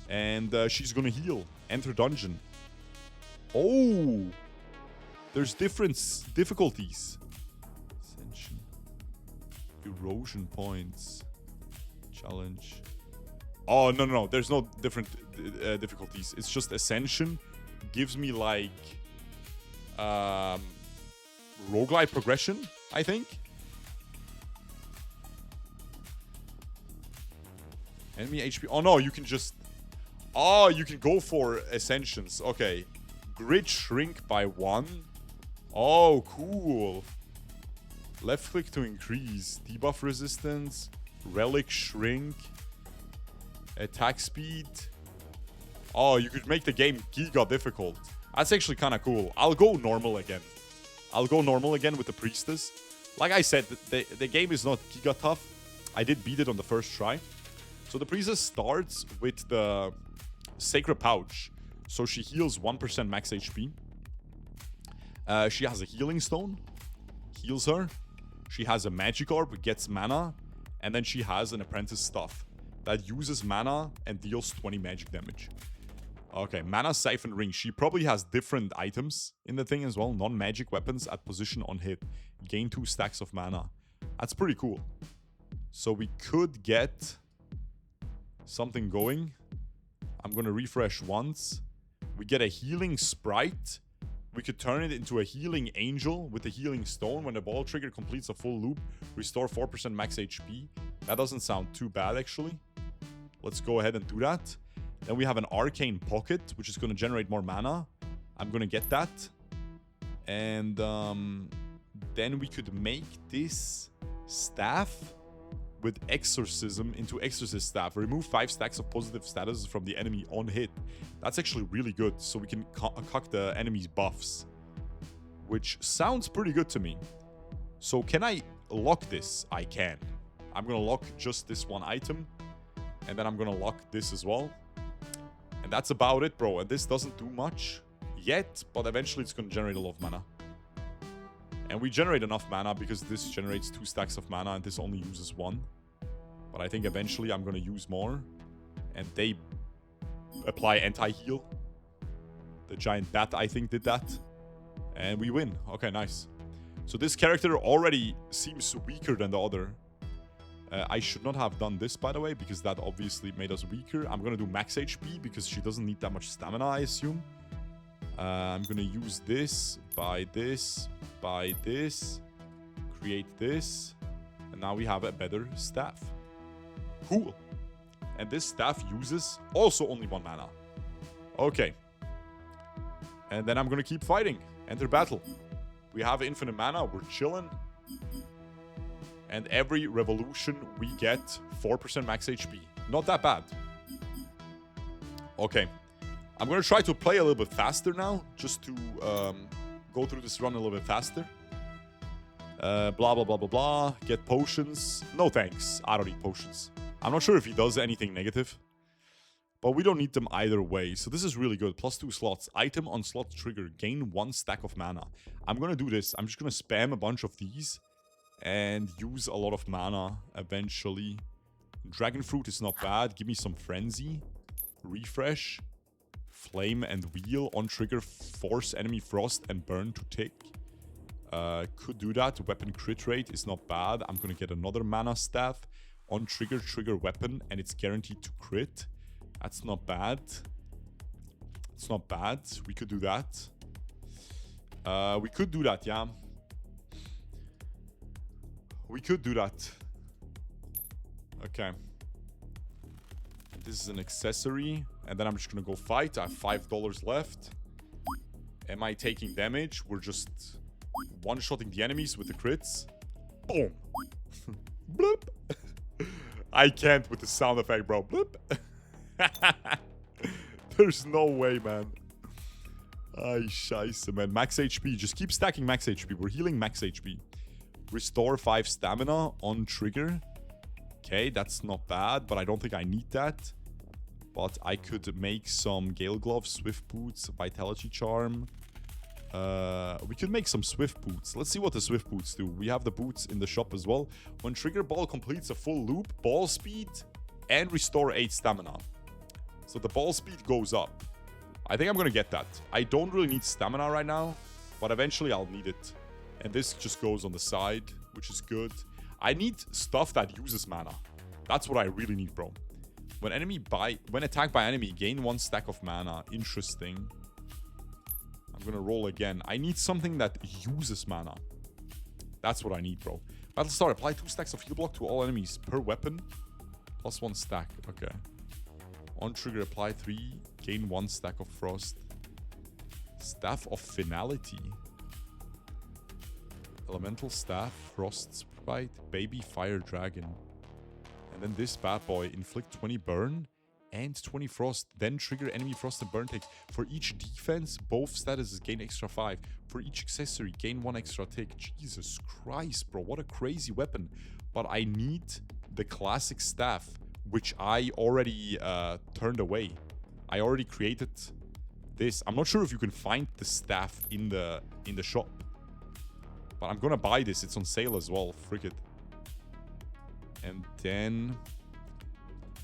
And she's going to heal. Enter dungeon. Oh. There's different difficulties. Ascension. Erosion points. Challenge. Oh, no. There's no different difficulties. It's just Ascension gives me like roguelite progression, I think. Enemy HP. Oh no, you can just... Oh, you can go for Ascensions. Okay. Grid shrink by 1. Oh, cool. Left click to increase. Debuff resistance. Relic shrink. Attack speed. Oh, you could make the game giga difficult. That's actually kind of cool. I'll go normal again. I'll go normal again with the Priestess. Like I said, the game is not giga tough. I did beat it on the first try. So the Priestess starts with the Sacred Pouch. So she heals 1% max HP. She has a Healing Stone. Heals her. She has a Magic Orb, gets mana. And then she has an Apprentice Stuff that uses mana and deals 20 magic damage. Okay, Mana Siphon Ring. She probably has different items in the thing as well. Non-magic weapons at position on hit. Gain 2 stacks of mana. That's pretty cool. So we could get something going. I'm going to refresh once. We get a Healing Sprite. We could turn it into a Healing Angel with a Healing Stone. When the ball trigger completes a full loop, restore 4% max HP. That doesn't sound too bad, actually. Let's go ahead and do that. Then we have an Arcane Pocket, which is going to generate more mana. I'm going to get that. And then we could make this staff with Exorcism into Exorcist Staff. Remove 5 stacks of positive status from the enemy on hit. That's actually really good. So we can cock the enemy's buffs, which sounds pretty good to me. So can I lock this? I can. I'm going to lock just this one item. And then I'm going to lock this as well. And that's about it, bro. And this doesn't do much yet, but eventually it's going to generate a lot of mana. And we generate enough mana because this generates 2 stacks of mana and this only uses 1. But I think eventually I'm going to use more. And they apply anti-heal. The giant bat, I think, did that. And we win. Okay, nice. So this character already seems weaker than the other. I should not have done this, by the way, because that obviously made us weaker. I'm going to do max HP because she doesn't need that much stamina, I assume. I'm going to use this, buy this, create this. And now we have a better staff. Cool. And this staff uses also only 1 mana. Okay. And then I'm going to keep fighting. Enter battle. We have infinite mana. We're chilling. And every revolution we get 4% max HP. Not that bad. Okay. I'm going to try to play a little bit faster now. Just to go through this run a little bit faster. Blah, blah, blah, blah, blah. Get potions. No thanks. I don't need potions. I'm not sure if he does anything negative. But we don't need them either way. So this is really good. +2 slots. Item on slot trigger. Gain 1 stack of mana. I'm going to do this. I'm just going to spam a bunch of these. And use a lot of mana eventually. Dragon fruit is not bad. Give me some frenzy. Refresh. Flame and wheel. On trigger, force enemy frost and burn to tick. Could do that. Weapon crit rate is not bad. I'm going to get another mana staff. On trigger, trigger weapon. And it's guaranteed to crit. That's not bad. It's not bad. We could do that. We could do that, yeah. We could do that. Okay. This is an accessory. And then I'm just going to go fight. I have $5 left. Am I taking damage? We're just one-shotting the enemies with the crits. Boom. Bloop. I can't with the sound effect, bro. Bloop. There's no way, man. Ay, scheisse, man. Max HP. Just keep stacking max HP. We're healing max HP. Restore 5 stamina on trigger. Okay, that's not bad, but I don't think I need that. But I could make some Gale Gloves, Swift Boots, Vitality Charm. We could make some Swift Boots. Let's see what the Swift Boots do. We have the boots in the shop as well. When Trigger Ball completes a full loop, ball speed and restore 8 stamina. So the ball speed goes up. I think I'm going to get that. I don't really need stamina right now, but eventually I'll need it. And this just goes on the side, which is good. I need stuff that uses mana. That's what I really need, bro. When attacked by enemy, gain 1 stack of mana. Interesting. I'm going to roll again. I need something that uses mana. That's what I need, bro. Battle start. Apply 2 stacks of heal block to all enemies per weapon. +1 stack. Okay. On trigger, apply 3. Gain 1 stack of frost. Staff of Finality. Elemental Staff, Frostbite, Baby Fire Dragon. And then this bad boy, inflict 20 burn and 20 frost. Then trigger enemy frost and burn takes. For each defense, both statuses gain extra 5. For each accessory, gain 1 extra tick. Jesus Christ, bro. What a crazy weapon. But I need the classic staff, which I already turned away. I already created this. I'm not sure if you can find the staff in the shop. But I'm gonna buy this. It's on sale as well. Frick it. And then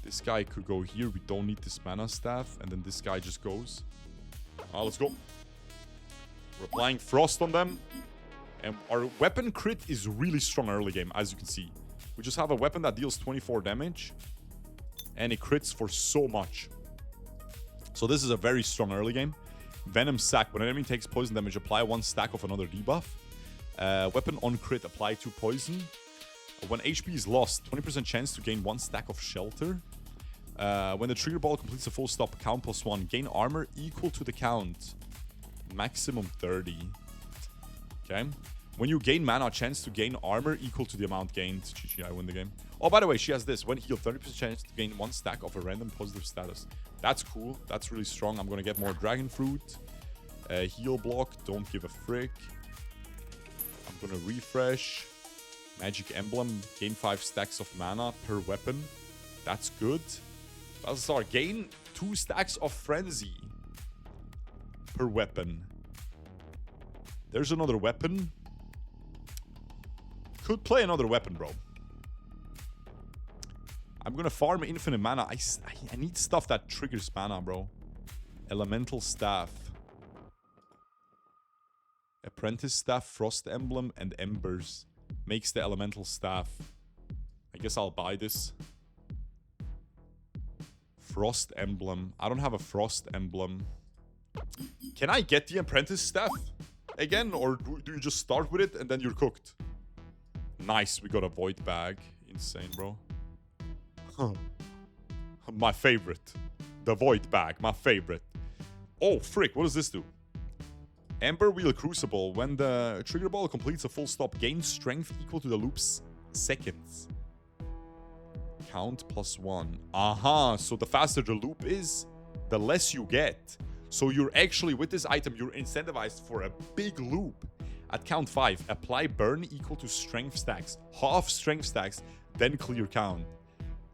this guy could go here. We don't need this mana staff. And then this guy just goes. Let's go. We're applying frost on them. And our weapon crit is really strong early game, as you can see. We just have a weapon that deals 24 damage. And it crits for so much. So this is a very strong early game. Venom Sack. When an enemy takes poison damage, apply 1 stack of another debuff. Weapon on crit, apply 2 poison. When HP is lost, 20% chance to gain 1 stack of shelter. When the trigger ball completes a full stop, count +1. Gain armor equal to the count. Maximum 30. Okay. When you gain mana, chance to gain armor equal to the amount gained. GG, I win the game. Oh, by the way, she has this. When healed, 30% chance to gain 1 stack of a random positive status. That's cool. That's really strong. I'm gonna get more dragon fruit. Heal block, don't give a frick. I'm gonna refresh. Magic emblem, gain 5 stacks of mana per weapon. That's good. Balthazar, gain 2 stacks of frenzy per weapon. There's another weapon. Could play another weapon, bro. I'm gonna farm infinite mana. I need stuff that triggers mana, bro. Elemental staff. Apprentice staff, frost emblem, and embers. Makes the elemental staff. I guess I'll buy this. Frost emblem. I don't have a frost emblem. Can I get the apprentice staff again? Or do you just start with it and then you're cooked? Nice, we got a void bag. Insane, bro. My favorite. The void bag, my favorite. Oh, frick, what does this do? Ember Wheel Crucible. When the trigger ball completes a full stop, gain strength equal to the loop's seconds. Count +1. Aha, so the faster the loop is, the less you get. So you're actually, with this item, you're incentivized for a big loop. At count 5, apply burn equal to strength stacks. Half strength stacks, then clear count.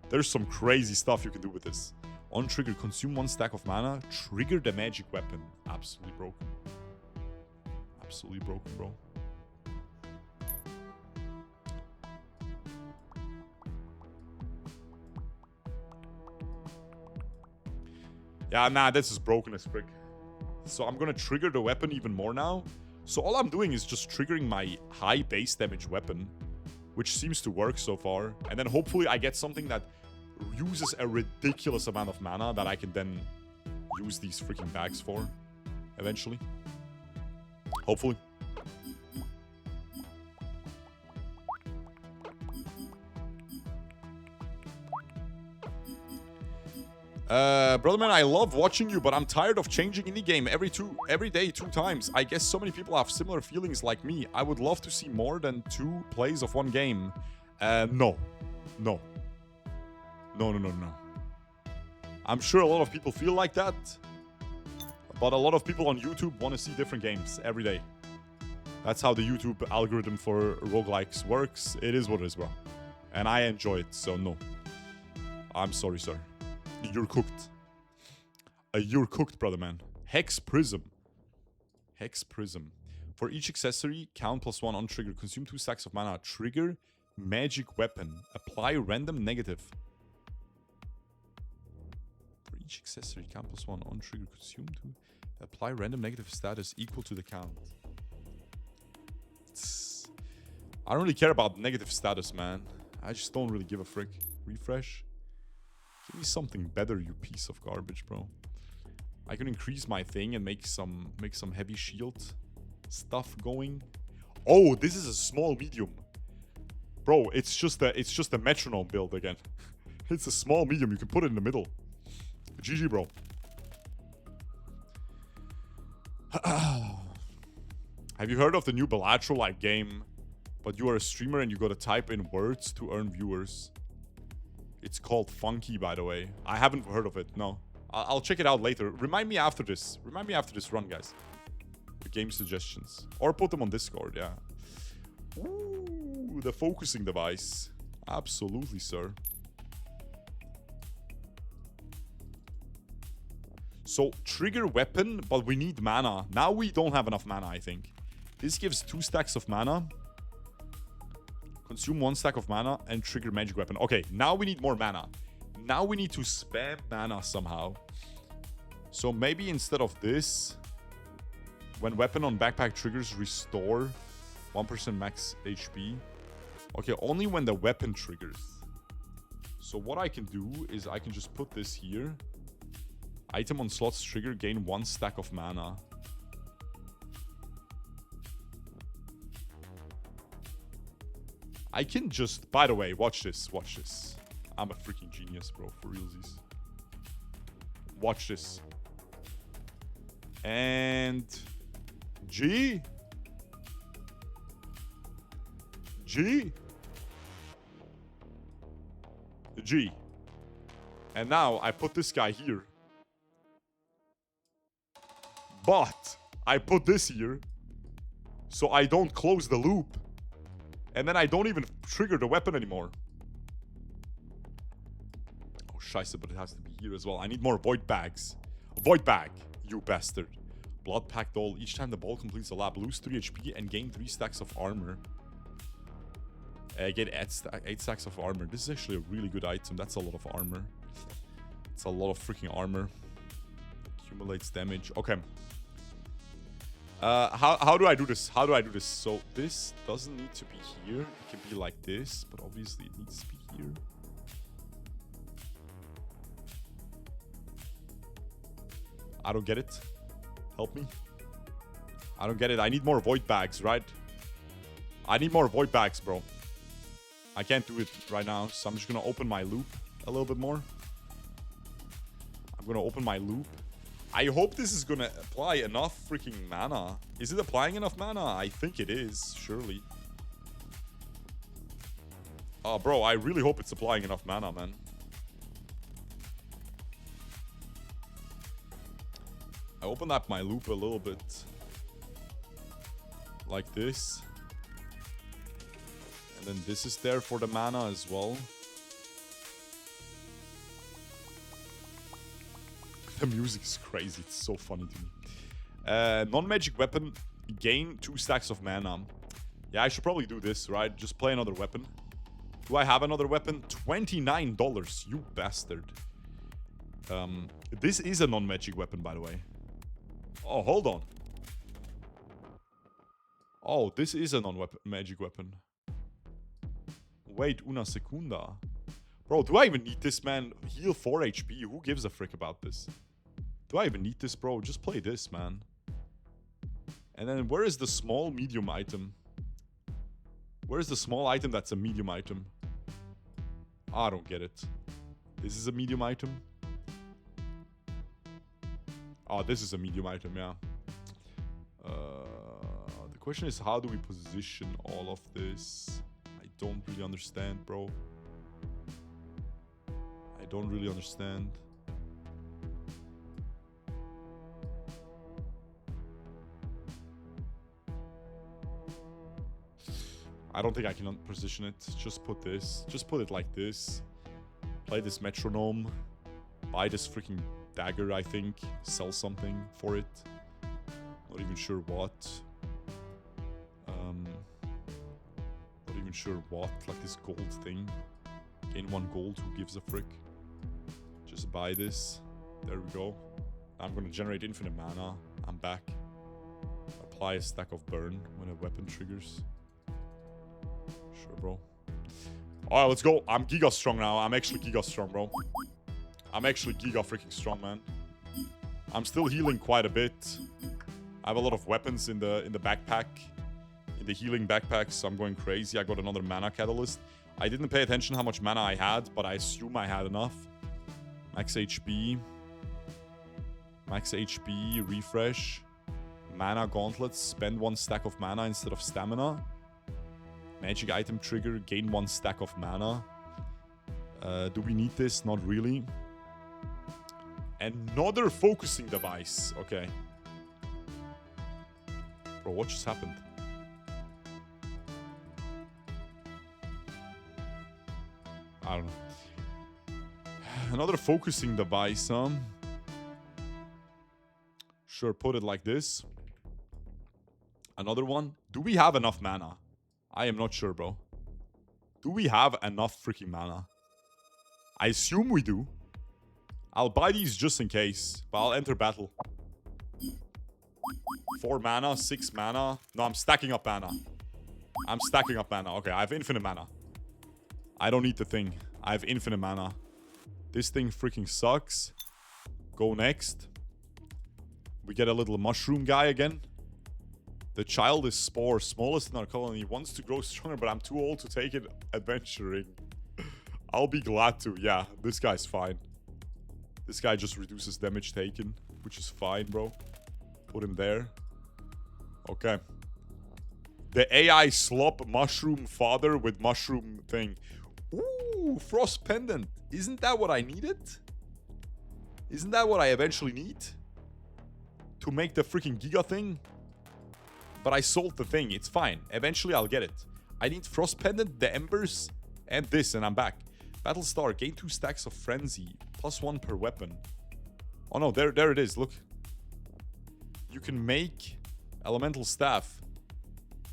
There's some crazy stuff you can do with this. On trigger, consume 1 stack of mana, trigger the magic weapon. Absolutely broken. Absolutely broken, bro. Yeah, nah, this is broken as frick. So I'm gonna trigger the weapon even more now. So all I'm doing is just triggering my high base damage weapon, which seems to work so far. And then hopefully I get something that uses a ridiculous amount of mana that I can then use these freaking bags for eventually. Hopefully. Brother man, I love watching you, but I'm tired of changing indie game every day 2 times. I guess so many people have similar feelings like me. I would love to see more than 2 plays of 1 game. No. No. No, no, no, no. I'm sure a lot of people feel like that. But a lot of people on YouTube want to see different games every day. That's how the YouTube algorithm for roguelikes works. It is what it is, bro. And I enjoy it, so no. I'm sorry, sir. You're cooked. You're cooked, brother man. Hex Prism. Hex Prism. For each accessory, count +1 on trigger. Consume 2 stacks of mana. Trigger magic weapon. Apply random negative. For each accessory, count +1 on trigger. Consume 2. Apply random negative status equal to the count. I don't really care about negative status, man. I just don't really give a frick. Refresh. Give me something better, you piece of garbage, bro. I can increase my thing and make some heavy shield stuff going. Oh, this is a small medium. Bro, it's just a metronome build again. It's a small medium, you can put it in the middle. GG, bro. Have you heard of the new Bellatrix-like game? But you are a streamer and you gotta type in words to earn viewers. It's called Funky, by the way. I haven't heard of it, no. I'll check it out later. Remind me after this. Remind me after this run, guys. The game suggestions. Or put them on Discord, yeah. Ooh, the focusing device. Absolutely, sir. So, trigger weapon, but we need mana. Now we don't have enough mana, I think. This gives 2 stacks of mana. Consume 1 stack of mana and trigger magic weapon. Okay, now we need more mana. Now we need to spam mana somehow. So maybe instead of this, when weapon on backpack triggers, restore 1% max HP. Okay, only when the weapon triggers. So what I can do is I can just put this here. Item on slots trigger, gain 1 stack of mana. I can just, by the way, watch this, watch this. I'm a freaking genius, bro, for realsies. Watch this. And G. G. G. And now I put this guy here. But I put this here. So I don't close the loop. And then I don't even trigger the weapon anymore. Oh, scheisse, but it has to be here as well. I need more void bags. Void bag, you bastard. Blood pack doll. Each time the ball completes a lap, lose 3 HP and gain 3 stacks of armor. Get 8 stacks of armor. This is actually a really good item. That's a lot of armor. It's a lot of freaking armor. Accumulates damage. Okay. How do I do this? How do I do this? So this doesn't need to be here. It can be like this, but obviously it needs to be here. I don't get it. Help me. I don't get it. I need more void bags, right? I need more void bags, bro. I can't do it right now, so I'm just gonna open my loop a little bit more. I'm gonna open my loop. I hope this is gonna apply enough freaking mana. Is it applying enough mana? I think it is, surely. Oh, bro, I really hope it's applying enough mana, man. I opened up my loop a little bit. Like this. And then this is there for the mana as well. The music is crazy. It's so funny to me. Non-magic weapon. Gain 2 stacks of mana. Yeah, I should probably do this, right? Just play another weapon. Do I have another weapon? $29. You bastard. This is a non-magic weapon, by the way. Oh, hold on. Oh, this is a non-magic weapon. Wait, una secunda. Bro, do I even need this, man? Heal 4 HP. Who gives a frick about this? Do I even need this, bro? Just play this, man. And then where is the small medium item? Where is the small item that's a medium item? I don't get it. This is a medium item? Oh, this is a medium item, yeah. The question is, how do we position all of this? I don't really understand, bro. I don't really understand. I don't think I can position it. Just put this. Just put it like this. Play this metronome. Buy this freaking dagger, I think. Sell something for it. Not even sure what. Not even sure what. Like this gold thing. Gain 1 gold. Who gives a frick? Just buy this. There we go. I'm gonna generate infinite mana. I'm back. Apply a stack of burn when a weapon triggers. Sure, bro. Alright, let's go. I'm giga strong now. I'm actually giga strong, bro. I'm actually giga freaking strong, man. I'm still healing quite a bit. I have a lot of weapons in the backpack. In the healing backpack, so I'm going crazy. I got another mana catalyst. I didn't pay attention how much mana I had, but I assume I had enough. Max HP. Max HP, refresh. Mana gauntlets, spend 1 stack of mana instead of stamina. Magic item trigger, gain 1 stack of mana. Do we need this? Not really. Another focusing device. Okay. Bro, what just happened? I don't know. Another focusing device, huh? Sure, put it like this. Another one. Do we have enough mana? I am not sure, bro. Do we have enough freaking mana? I assume we do. I'll buy these just in case, but I'll enter battle. 4 mana, 6 mana. No, I'm stacking up mana. I'm stacking up mana. Okay, I have infinite mana. I don't need the thing. I have infinite mana. This thing freaking sucks. Go next. We get a little mushroom guy again. The child is Spore, smallest in our colony. Wants to grow stronger, but I'm too old to take it adventuring. I'll be glad to. Yeah, this guy's fine. This guy just reduces damage taken, which is fine, bro. Put him there. Okay. The AI slop mushroom father with mushroom thing. Ooh, frost pendant. Isn't that what I needed? Isn't that what I eventually need? To make the freaking Giga thing? But I sold the thing. It's fine. Eventually I'll get it. I need frost pendant, the embers, and this, and I'm back. Battlestar, gain 2 stacks of frenzy. +1 per weapon. Oh no, there it is. Look. You can make elemental staff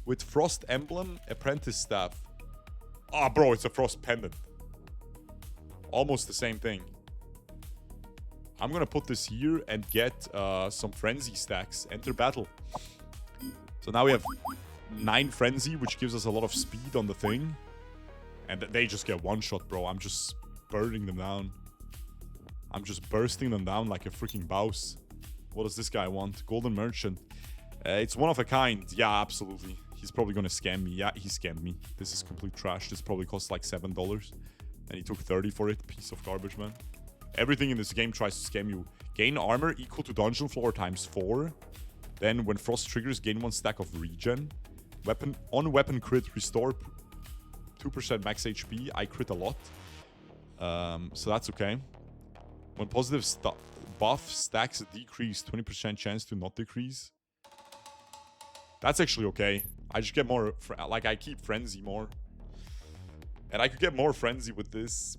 with frost emblem, apprentice staff. Ah, bro, it's a frost pendant. Almost the same thing. I'm gonna put this here and get some frenzy stacks. Enter battle. So now we have 9 frenzy, which gives us a lot of speed on the thing. And they just get one shot, bro. I'm just burning them down. I'm just bursting them down like a freaking bouse. What does this guy want? Golden Merchant. It's one of a kind. Yeah, absolutely. He's probably gonna scam me. Yeah, he scammed me. This is complete trash. This probably costs like $7. And he took 30 for it. Piece of garbage, man. Everything in this game tries to scam you. Gain armor equal to dungeon floor ×4. Then when frost triggers, gain 1 stack of regen. Weapon on weapon crit, restore 2% max HP. I crit a lot. So that's okay. When positive buff stacks decrease, 20% chance to not decrease. That's actually okay. I just get more, like I keep frenzy more. And I could get more frenzy with this.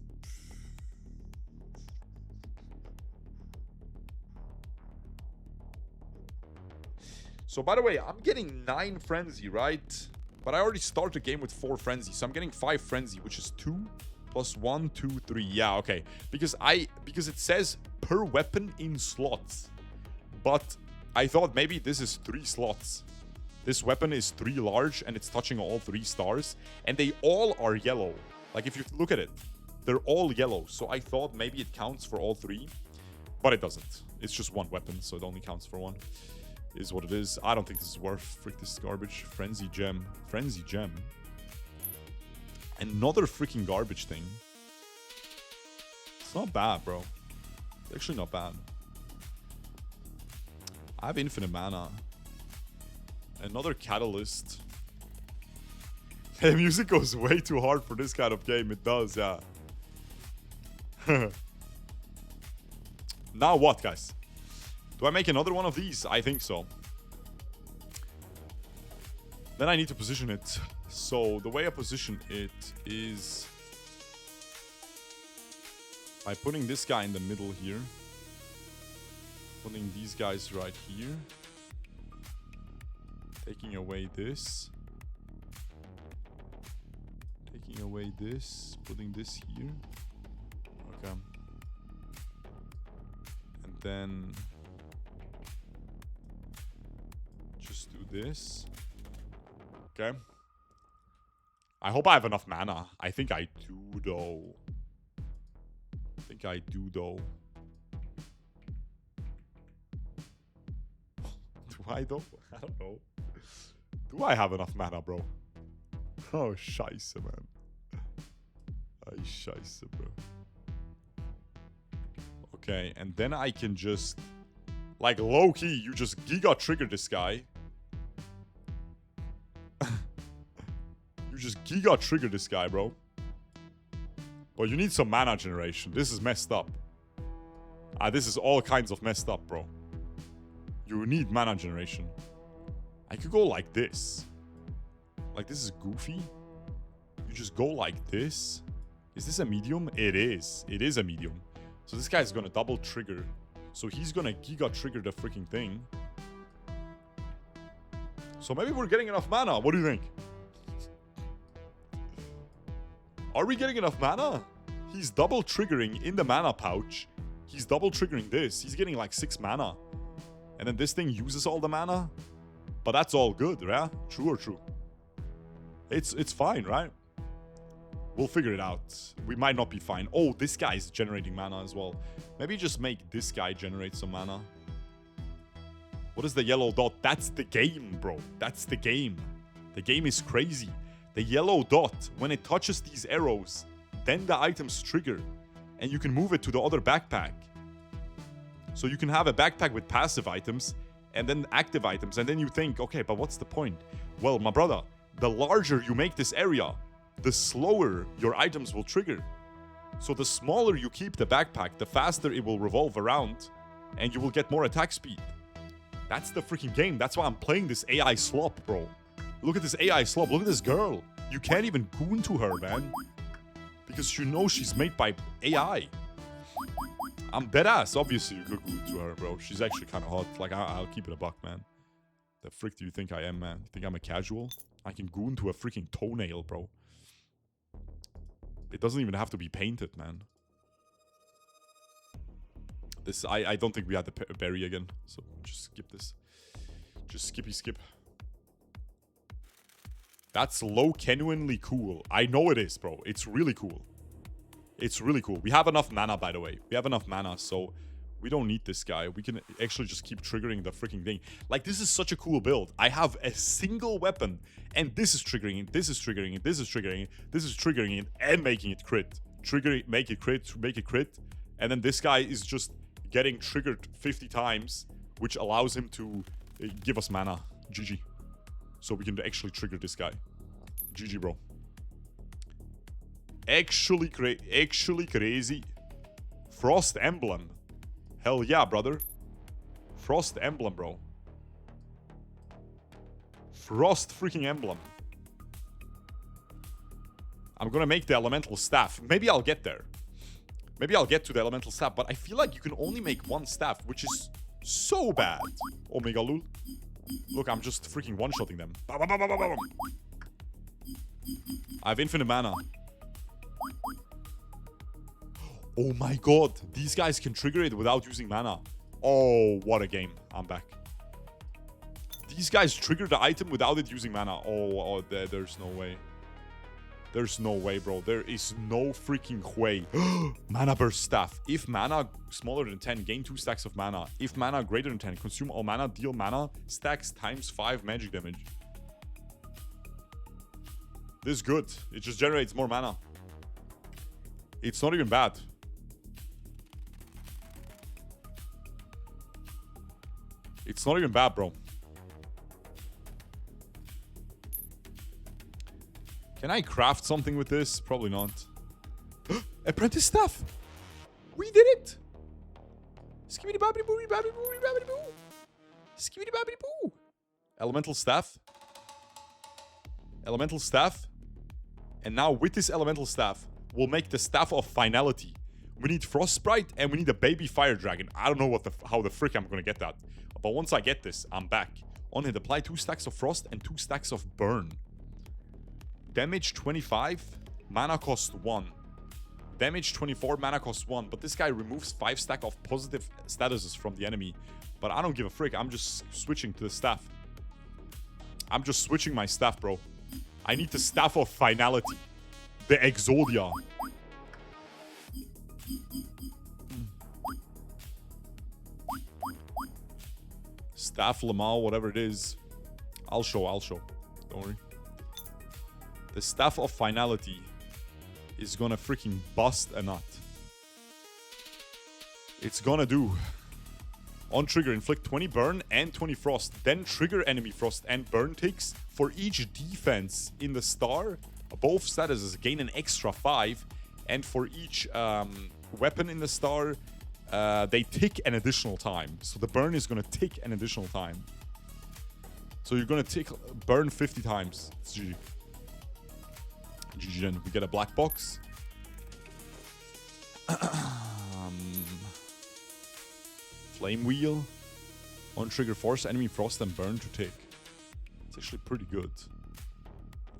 So by the way, I'm getting 9 frenzy, right? But I already started the game with 4 frenzy. So I'm getting 5 frenzy, which is 2 + 1, 2, 3. Yeah, okay. Because it says per weapon in slots. But I thought maybe this is 3 slots. This weapon is 3 large and it's touching all 3 stars. And they all are yellow. Like if you look at it, they're all yellow. So I thought maybe it counts for all 3. But it doesn't. It's just 1 weapon, so it only counts for 1. Is what it is. I don't think this is worth. Frick, this is garbage. Frenzy gem. Frenzy gem. Another freaking garbage thing. It's not bad, bro. It's actually not bad. I have infinite mana. Another catalyst. The music goes way too hard for this kind of game. It does, yeah. Now what, guys? Do I make another one of these? I think so. Then I need to position it. So the way I position it is by putting this guy in the middle here. Putting these guys right here. Taking away this. Taking away this. Putting this here. Okay. And then just do this. Okay. I hope I have enough mana. I think I do, though. Do I, though? I don't know. Do I have enough mana, bro? Oh, scheisse, man. Scheisse, bro. Okay, and then I can just... Like, low-key, you just Giga trigger this guy. You just Giga trigger this guy, bro. But you need some mana generation. This is messed up. This is all kinds of messed up, bro. You need mana generation. I could go like this. Like, this is goofy. You just go like this. Is this a medium? It is. It is a medium. So this guy's gonna double trigger. So he's gonna Giga trigger the freaking thing. So maybe we're getting enough mana. What do you think? Are we getting enough mana? He's double triggering in the mana pouch. He's double triggering this. He's getting like 6 mana. And then this thing uses all the mana. But that's all good, yeah? True or true? It's fine, right? We'll figure it out. We might not be fine. Oh, this guy's generating mana as well. Maybe just make this guy generate some mana. What is the yellow dot? That's the game, bro. That's the game. The game is crazy. The yellow dot, when it touches these arrows, then the items trigger. And you can move it to the other backpack. So you can have a backpack with passive items and then active items. And then you think, okay, but what's the point? Well, my brother, the larger you make this area, the slower your items will trigger. So the smaller you keep the backpack, the faster it will revolve around, and you will get more attack speed. That's the freaking game. That's why I'm playing this AI slop, bro. Look at this AI slop. Look at this girl. You can't even goon to her, man. Because you know she's made by AI. I'm dead ass. Obviously, you could goon to her, bro. She's actually kind of hot. Like, I'll keep it a buck, man. The frick do you think I am, man? You think I'm a casual? I can goon to a freaking toenail, bro. It doesn't even have to be painted, man. This, I don't think we had the berry again. So, just skip this. Just skippy skip. That's genuinely cool. I know it is, bro. It's really cool. It's really cool. We have enough mana, by the way. We have enough mana, so we don't need this guy. We can actually just keep triggering the freaking thing. Like, this is such a cool build. I have a single weapon, and this is triggering it, this is triggering it, this is triggering it, this is triggering it, and making it crit. Trigger it, make it crit, and then this guy is just getting triggered 50 times, which allows him to give us mana. GG. So we can actually trigger this guy. GG, bro. Actually crazy. Frost Emblem. Hell yeah, brother. Frost Emblem, bro. Frost freaking Emblem. I'm gonna make the Elemental Staff. Maybe I'll get there. Maybe I'll get to the Elemental Staff, but I feel like you can only make one staff, which is so bad. Omega Lul. Look, I'm just freaking one-shotting them. I have infinite mana. Oh my god. These guys can trigger it without using mana. Oh, what a game. I'm back. These guys trigger the item without it using mana. Oh, there's no way. There's no way, bro. There is no freaking way. Mana burst staff. If mana smaller than 10, gain 2 stacks of mana. If mana greater than 10, consume all mana, deal mana, stacks times 5 magic damage. This is good. It just generates more mana. It's not even bad. It's not even bad, bro. Can I craft something with this? Probably not. Apprentice staff! We did it! Skibidi babidi boo, babidi boo, babidi boo. Skibidi babidi boo. Elemental staff. Elemental staff. And now with this elemental staff, we'll make the staff of finality. We need Frost Sprite and we need a baby fire dragon. I don't know how the frick I'm gonna get that. But once I get this, I'm back. On it, apply 2 stacks of frost and 2 stacks of burn. Damage 25, mana cost 1. Damage 24, mana cost 1. But this guy removes 5 stack of positive statuses from the enemy. But I don't give a frick. I'm just switching to the staff. I'm just switching my staff, bro. I need the staff of finality. The Exodia. Staff Lamal, whatever it is. I'll show. Don't worry. The Staff of Finality is gonna freaking bust a nut. It's gonna do. On trigger, inflict 20 burn and 20 frost. Then trigger enemy frost and burn ticks. For each defense in the star, both statuses gain an extra 5. And for each weapon in the star, they tick an additional time. So the burn is gonna tick an additional time. So you're gonna burn 50 times. It's GG. GG then. We get a black box. Flame Wheel. On trigger, force enemy frost and burn to tick. It's actually pretty good.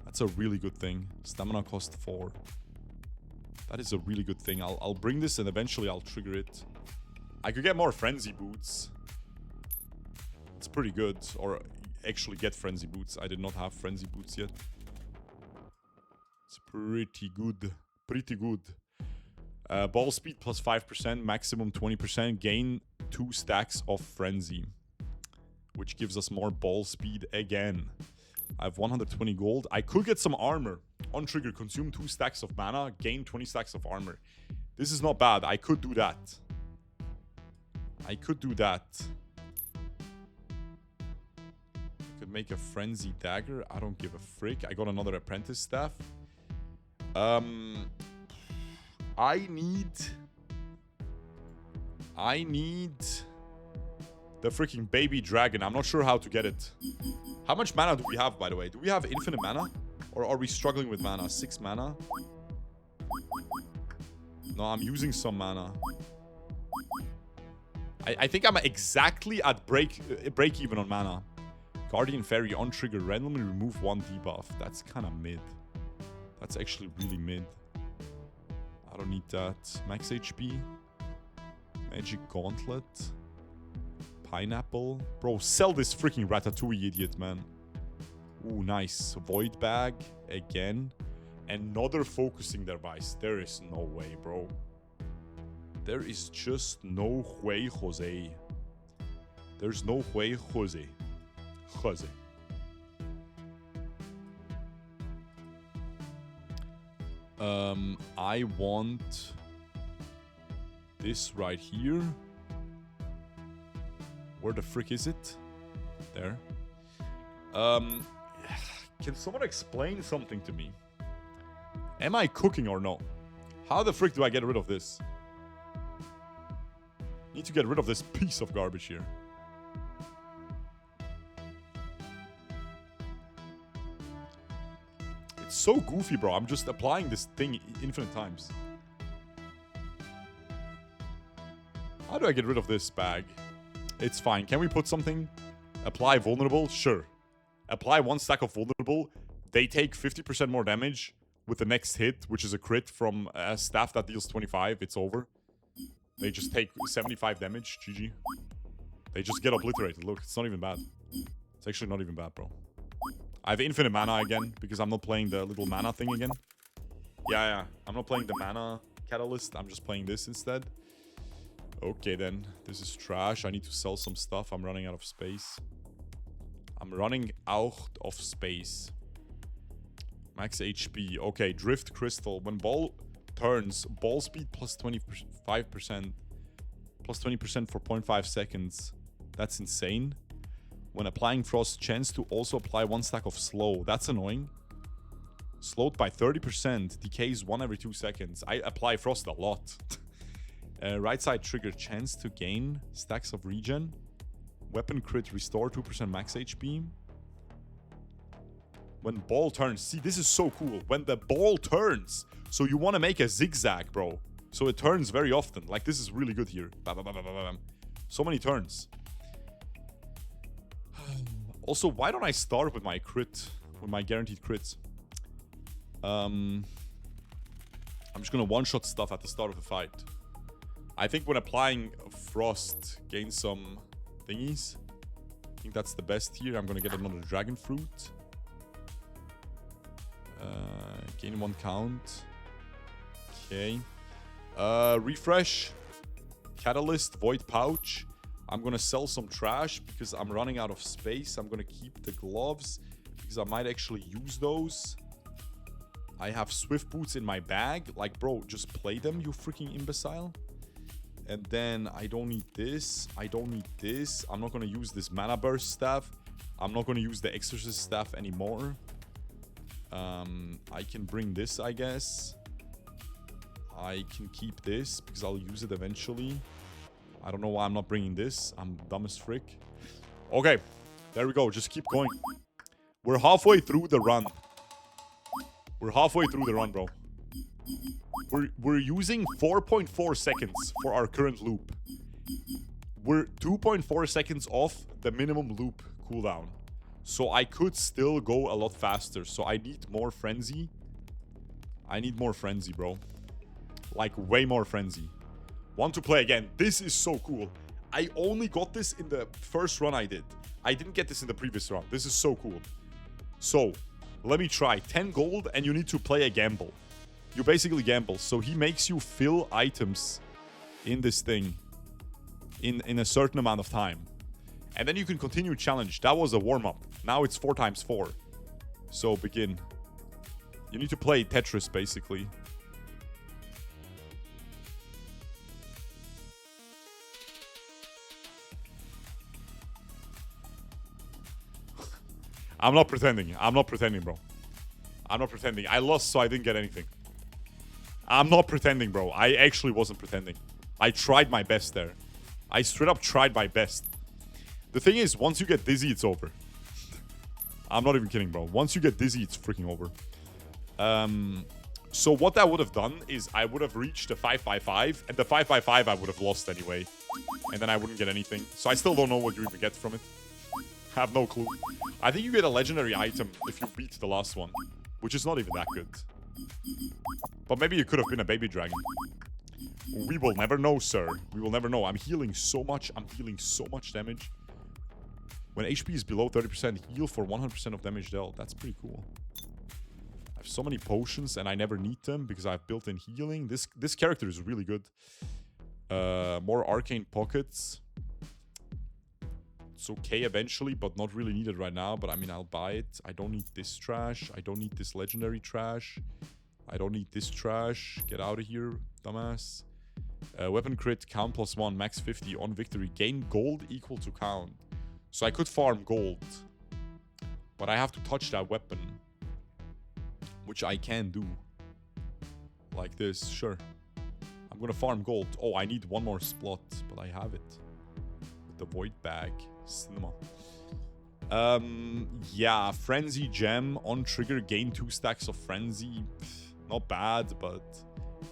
That's a really good thing. Stamina cost 4. That is a really good thing. I'll bring this and eventually I'll trigger it. I could get more Frenzy Boots. It's pretty good. Or actually get Frenzy Boots. I did not have Frenzy Boots yet. It's pretty good. Pretty good. Ball speed plus 5%. Maximum 20%. Gain 2 stacks of Frenzy. Which gives us more ball speed again. I have 120 gold. I could get some armor. On trigger, consume 2 stacks of mana. Gain 20 stacks of armor. This is not bad. I could do that. I could do that. Could make a frenzy dagger. I don't give a frick. I got another apprentice staff. I need the freaking baby dragon. I'm not sure how to get it. How much mana do we have, by the way? Do we have infinite mana? Or are we struggling with mana? 6 mana? No, I'm using some mana. I think I'm exactly at break even on mana. Guardian Fairy on trigger. Randomly remove 1 debuff. That's kind of mid. That's actually really mid. I don't need that. Max HP. Magic Gauntlet. Pineapple. Bro, sell this freaking Ratatouille, idiot, man. Ooh, nice. Void Bag. Again. Another focusing device. There is no way, bro. There is just no way, Jose. There's no way, Jose. Jose. I want this right here. Where the frick is it? There. Can someone explain something to me? Am I cooking or no? How the frick do I get rid of this? Need to get rid of this piece of garbage here. It's so goofy, bro. I'm just applying this thing infinite times. How do I get rid of this bag? It's fine. Can we put something? Apply vulnerable? Sure. Apply 1 stack of vulnerable. They take 50% more damage with the next hit, which is a crit from a staff that deals 25. It's over. They just take 75 damage. GG. They just get obliterated. Look, it's not even bad. It's actually not even bad, bro. I have infinite mana again because I'm not playing the little mana thing again. Yeah. I'm not playing the mana catalyst. I'm just playing this instead. Okay, then. This is trash. I need to sell some stuff. I'm running out of space. Max HP. Okay, Drift Crystal. When ball turns, ball speed plus 25%. Plus 20% for 0.5 seconds. That's insane. When applying Frost, chance to also apply 1 stack of Slow. That's annoying. Slowed by 30%. Decays 1 every 2 seconds. I apply Frost a lot. Right side trigger. Chance to gain stacks of regen. Weapon crit. Restore 2% max HP. When ball turns. See, this is so cool. When the ball turns. So you want to make a zigzag, bro. So it turns very often. Like, this is really good here. Bam, bam, bam, bam, bam. So many turns. Also, why don't I start with my crit? With my guaranteed crits? I'm just going to one-shot stuff at the start of the fight. I think when applying Frost, gain some thingies. I think that's the best here. I'm going to get another Dragon Fruit. Gain 1 count. Okay. Refresh. Catalyst. Void Pouch. I'm going to sell some trash because I'm running out of space. I'm going to keep the gloves because I might actually use those. I have Swift Boots in my bag. Like, bro, just play them, you freaking imbecile. And then I don't need this. I don't need this. I'm not going to use this Mana Burst staff. I'm not going to use the Exorcist staff anymore. I can bring this, I guess. I can keep this because I'll use it eventually. I don't know why I'm not bringing this. I'm dumb as frick. Okay, there we go. Just keep going. We're halfway through the run. We're halfway through the run, bro. We're using 4.4 seconds for our current loop. We're 2.4 seconds off the minimum loop cooldown. So I could still go a lot faster. So I need more frenzy. I need more frenzy, bro. Like, way more frenzy. Want to play again. This is so cool. I only got this in the first run I did. I didn't get this in the previous run. This is so cool. So, let me try. 10 gold and you need to play a gamble. You basically gamble. So he makes you fill items in this thing in a certain amount of time. And then you can continue challenge. That was a warm-up. Now it's 4 times 4. So begin. You need to play Tetris, basically. I'm not pretending. I'm not pretending, bro. I'm not pretending. I lost, so I didn't get anything. I'm not pretending, bro. I actually wasn't pretending. I tried my best there. I straight up tried my best. The thing is, once you get dizzy, it's over. I'm not even kidding, bro. Once you get dizzy, it's freaking over. So what I would have done is I would have reached the 555, and the 555 I would have lost anyway. And then I wouldn't get anything. So I still don't know what you even get from it. Have no clue. I think you get a legendary item if you beat the last one, which is not even that good. But maybe it could have been a baby dragon. We will never know, sir. We will never know. I'm healing so much. I'm dealing so much damage. When HP is below 30%, heal for 100% of damage dealt. That's pretty cool. I have so many potions and I never need them because I've built in healing. This character is really good. More arcane pockets. It's okay eventually, but not really needed right now. But I mean, I'll buy it. I don't need this trash. I don't need this legendary trash. I don't need this trash. Get out of here, dumbass. Weapon crit, count +1, max 50 on victory. Gain gold equal to count. So I could farm gold. But I have to touch that weapon. Which I can do. Like this, sure. I'm gonna farm gold. Oh, I need one more slot, but I have it. With the void bag. Cinema. Yeah, Frenzy Gem on trigger, gain 2 stacks of Frenzy. Not bad, but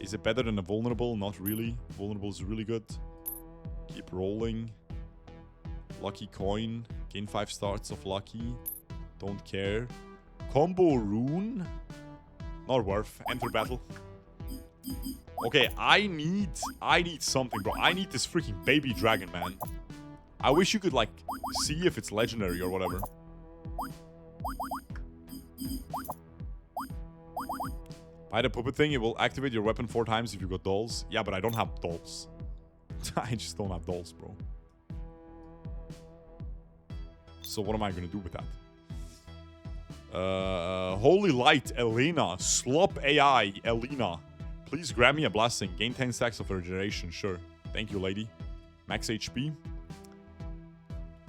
is it better than a Vulnerable? Not really. Vulnerable is really good. Keep rolling. Lucky coin. Gain 5 starts of lucky. Don't care. Combo rune. Not worth. Enter battle. Okay, I need something, bro. I need this freaking baby dragon, man. I wish you could, like, see if it's legendary or whatever. Buy the puppet thing, it will activate your weapon 4 times if you got dolls. Yeah, but I don't have dolls. I just don't have dolls, bro. So what am I gonna do with that? Holy Light, Elena. Slop AI, Elena. Please grab me a blessing. Gain 10 stacks of regeneration, sure. Thank you, lady. Max HP.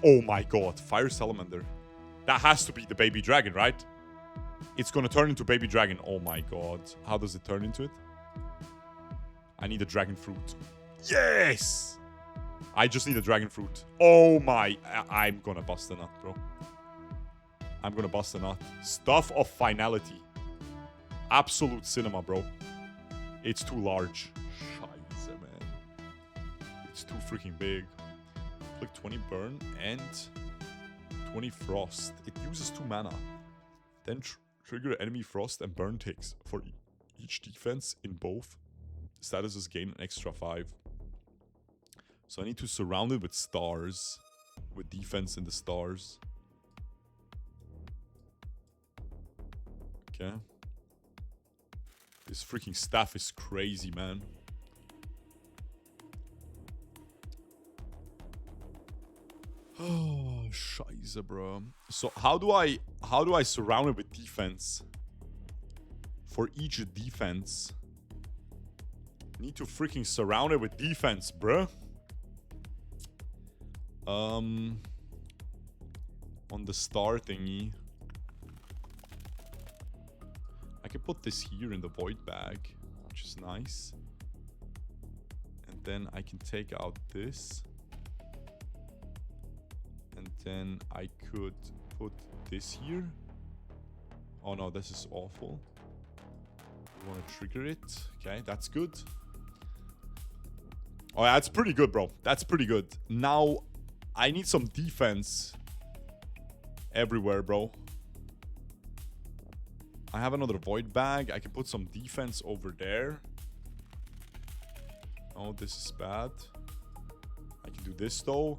Oh my god, Fire Salamander. That has to be the baby dragon, right? It's gonna turn into baby dragon. Oh my god. How does it turn into it? I need a dragon fruit. Yes! I just need a dragon fruit. Oh my... I'm gonna bust a nut, bro. I'm gonna bust a nut. Stuff of finality. Absolute cinema, bro. It's too large. Scheiße, man. It's too freaking big. Click 20 burn and 20 frost. It uses 2 mana. Then trigger enemy frost and burn ticks. For each defense in both statuses gain an extra 5. So I need to surround it with stars. With defense in the stars. Okay. This freaking staff is crazy, man. Oh, scheiße, bro. So how do I surround it with defense? For each defense. Need to freaking surround it with defense, bro. On the star thingy. I can put this here in the void bag, which is nice. And then I can take out this. And then I could put this here. Oh no, this is awful. I want to trigger it. Okay, that's good. Oh yeah, that's pretty good, bro. That's pretty good. Now, I need some defense everywhere, bro. I have another void bag. I can put some defense over there. Oh, this is bad. I can do this though.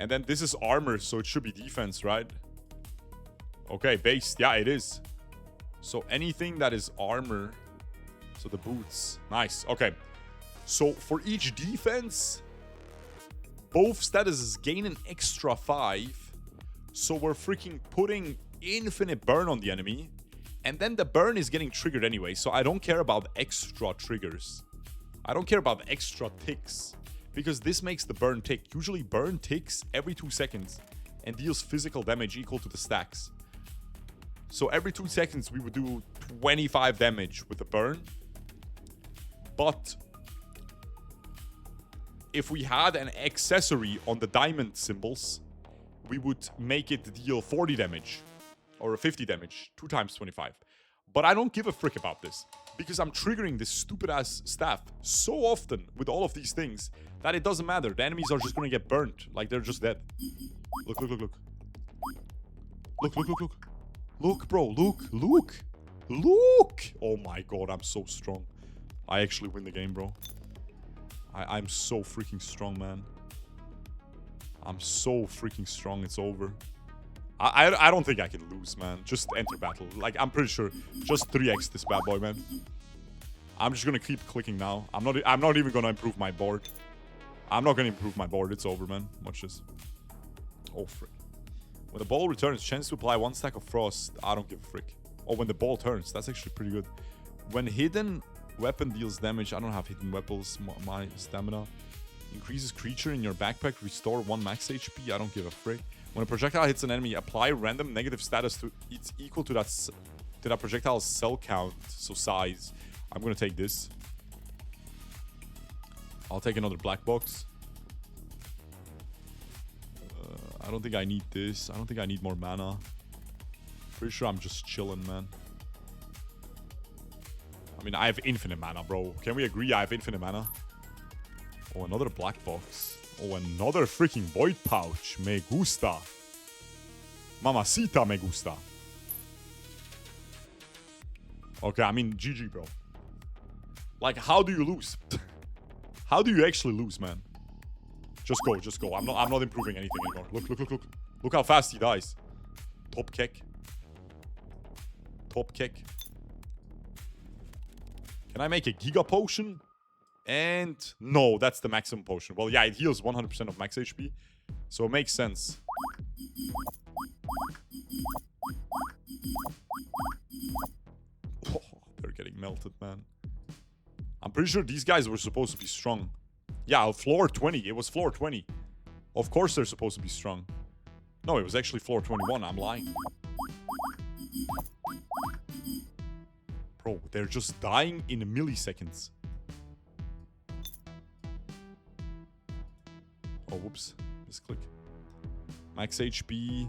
And then this is armor, so it should be defense, right? Okay, base. Yeah, it is. So anything that is armor. So the boots. Nice. Okay. So for each defense, both statuses gain an extra 5. So we're freaking putting infinite burn on the enemy. And then the burn is getting triggered anyway. So I don't care about extra triggers. I don't care about extra ticks. Because this makes the burn tick. Usually burn ticks every 2 seconds. And deals physical damage equal to the stacks. So every 2 seconds, we would do 25 damage with the burn. But if we had an accessory on the diamond symbols, we would make it deal 40 damage. Or 50 damage. 2 times 25. But I don't give a frick about this. Because I'm triggering this stupid-ass staff so often with all of these things that it doesn't matter. The enemies are just gonna get burnt. Like, they're just dead. Look, look, look, look. Look, look, look, look. Look, bro. Look, look. Look! Oh my god, I'm so strong. I actually win the game, bro. I'm so freaking strong, man. I'm so freaking strong, it's over. I don't think I can lose, man. Just enter battle. Like, I'm pretty sure. Just 3x this bad boy, man. I'm just gonna keep clicking now. I'm not even gonna improve my board. I'm not gonna improve my board. It's over, man. Watch this. Oh, frick. When the ball returns, chance to apply 1 stack of frost. I don't give a frick. Oh, when the ball turns. That's actually pretty good. When hidden weapon deals damage. I don't have hidden weapons. My stamina. Increases creature in your backpack. Restore 1 max HP. I don't give a frick. When a projectile hits an enemy, apply random negative status to it's equal to that projectile's cell count, so size. I'm gonna take this. I'll take another black box. I don't think I need this. I don't think I need more mana. Pretty sure I'm just chilling, man. I mean, I have infinite mana, bro. Can we agree I have infinite mana? Oh, another black box. Oh, another freaking void pouch. Me gusta. Mamacita me gusta. Okay, I mean, GG, bro. Like, how do you lose? How do you actually lose, man? Just go, just go. I'm not improving anything anymore. Look, look, look, look. Look how fast he dies. Top kick. Top kick. Can I make a Giga Potion? And no, that's the maximum potion. Well, yeah, it heals 100% of max HP. So it makes sense. Oh, they're getting melted, man. I'm pretty sure these guys were supposed to be strong. Yeah, floor 20. It was floor 20. Of course they're supposed to be strong. No, it was actually floor 21. I'm lying. Bro, they're just dying in milliseconds. Oh, whoops. Misclick. Max HP.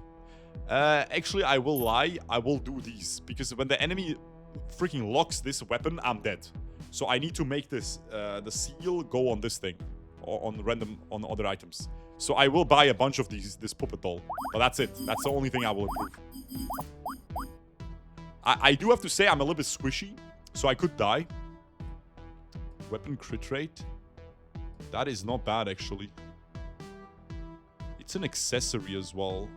Actually, I will lie. I will do these. Because when the enemy freaking locks this weapon, I'm dead. So I need to make this, the seal go on this thing. Or on random, on other items. So I will buy a bunch of this puppet doll. But that's it. That's the only thing I will improve. I do have to say I'm a little bit squishy. So I could die. Weapon crit rate. That is not bad, actually. It's an accessory as well.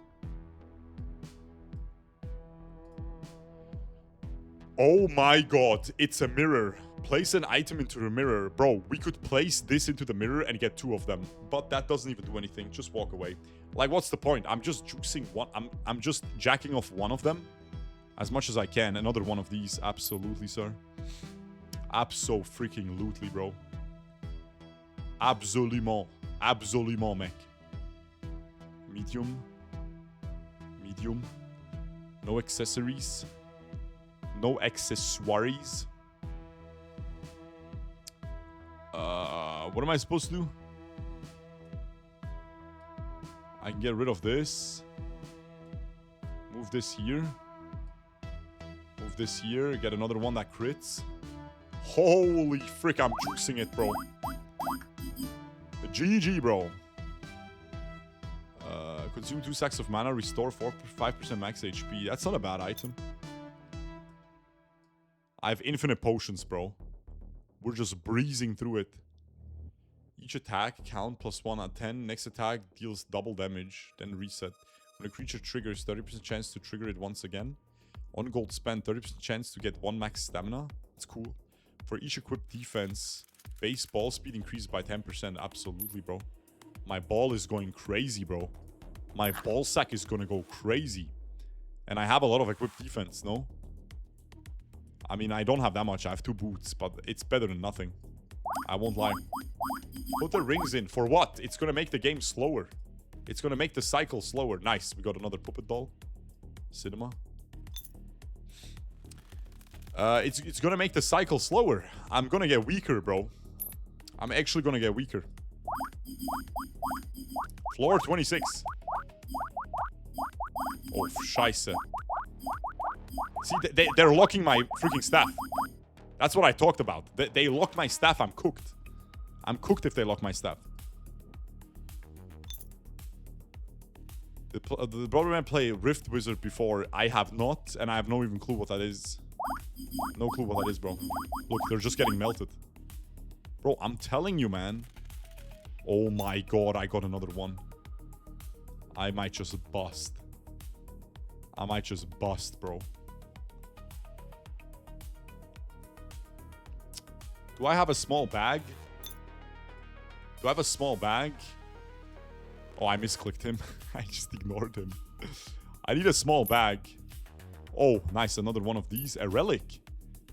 Oh my god, it's a mirror. Place an item into the mirror. Bro, we could place this into the mirror and get 2 of them. But that doesn't even do anything. Just walk away. Like, what's the point? I'm just juicing one. I'm just jacking off one of them as much as I can. Another one of these. Absolutely, sir. Abso-freaking-lutely, bro. Absolument. Absolument, mec. Medium. Medium. No accessories. No accessories. What am I supposed to do? I can get rid of this. Move this here. Move this here. Get another one that crits. Holy frick, I'm juicing it, bro. GG, bro. Consume 2 stacks of mana. Restore 5% max HP. That's not a bad item. I have infinite potions, bro. We're just breezing through it. Each attack count +1 at 10. Next attack deals double damage. Then reset. When a creature triggers, 30% chance to trigger it once again. 1 gold spent, 30% chance to get 1 max stamina. That's cool. For each equipped defense, base ball speed increases by 10%. Absolutely, bro. My ball is going crazy, bro. My ball sack is gonna go crazy. And I have a lot of equipped defense, no? I mean, I don't have that much. I have 2 boots, but it's better than nothing. I won't lie. Put the rings in. For what? It's gonna make the game slower. It's gonna make the cycle slower. Nice. We got another puppet doll. Cinema. It's gonna make the cycle slower. I'm gonna get weaker, bro. I'm actually gonna get weaker. Floor 26. Oh, scheisse. See, they're locking my freaking staff. That's what I talked about. They lock my staff, I'm cooked. I'm cooked if they lock my staff. The brotherman play Rift Wizard before. I have not, and I have no even clue what that is. No clue what that is, bro. Look, they're just getting melted. Bro, I'm telling you, man. Oh my god, I got another one. I might just bust. I might just bust, bro. Do I have a small bag? Do I have a small bag? Oh, I misclicked him. I just ignored him. I need a small bag. Oh, nice. Another one of these. A relic.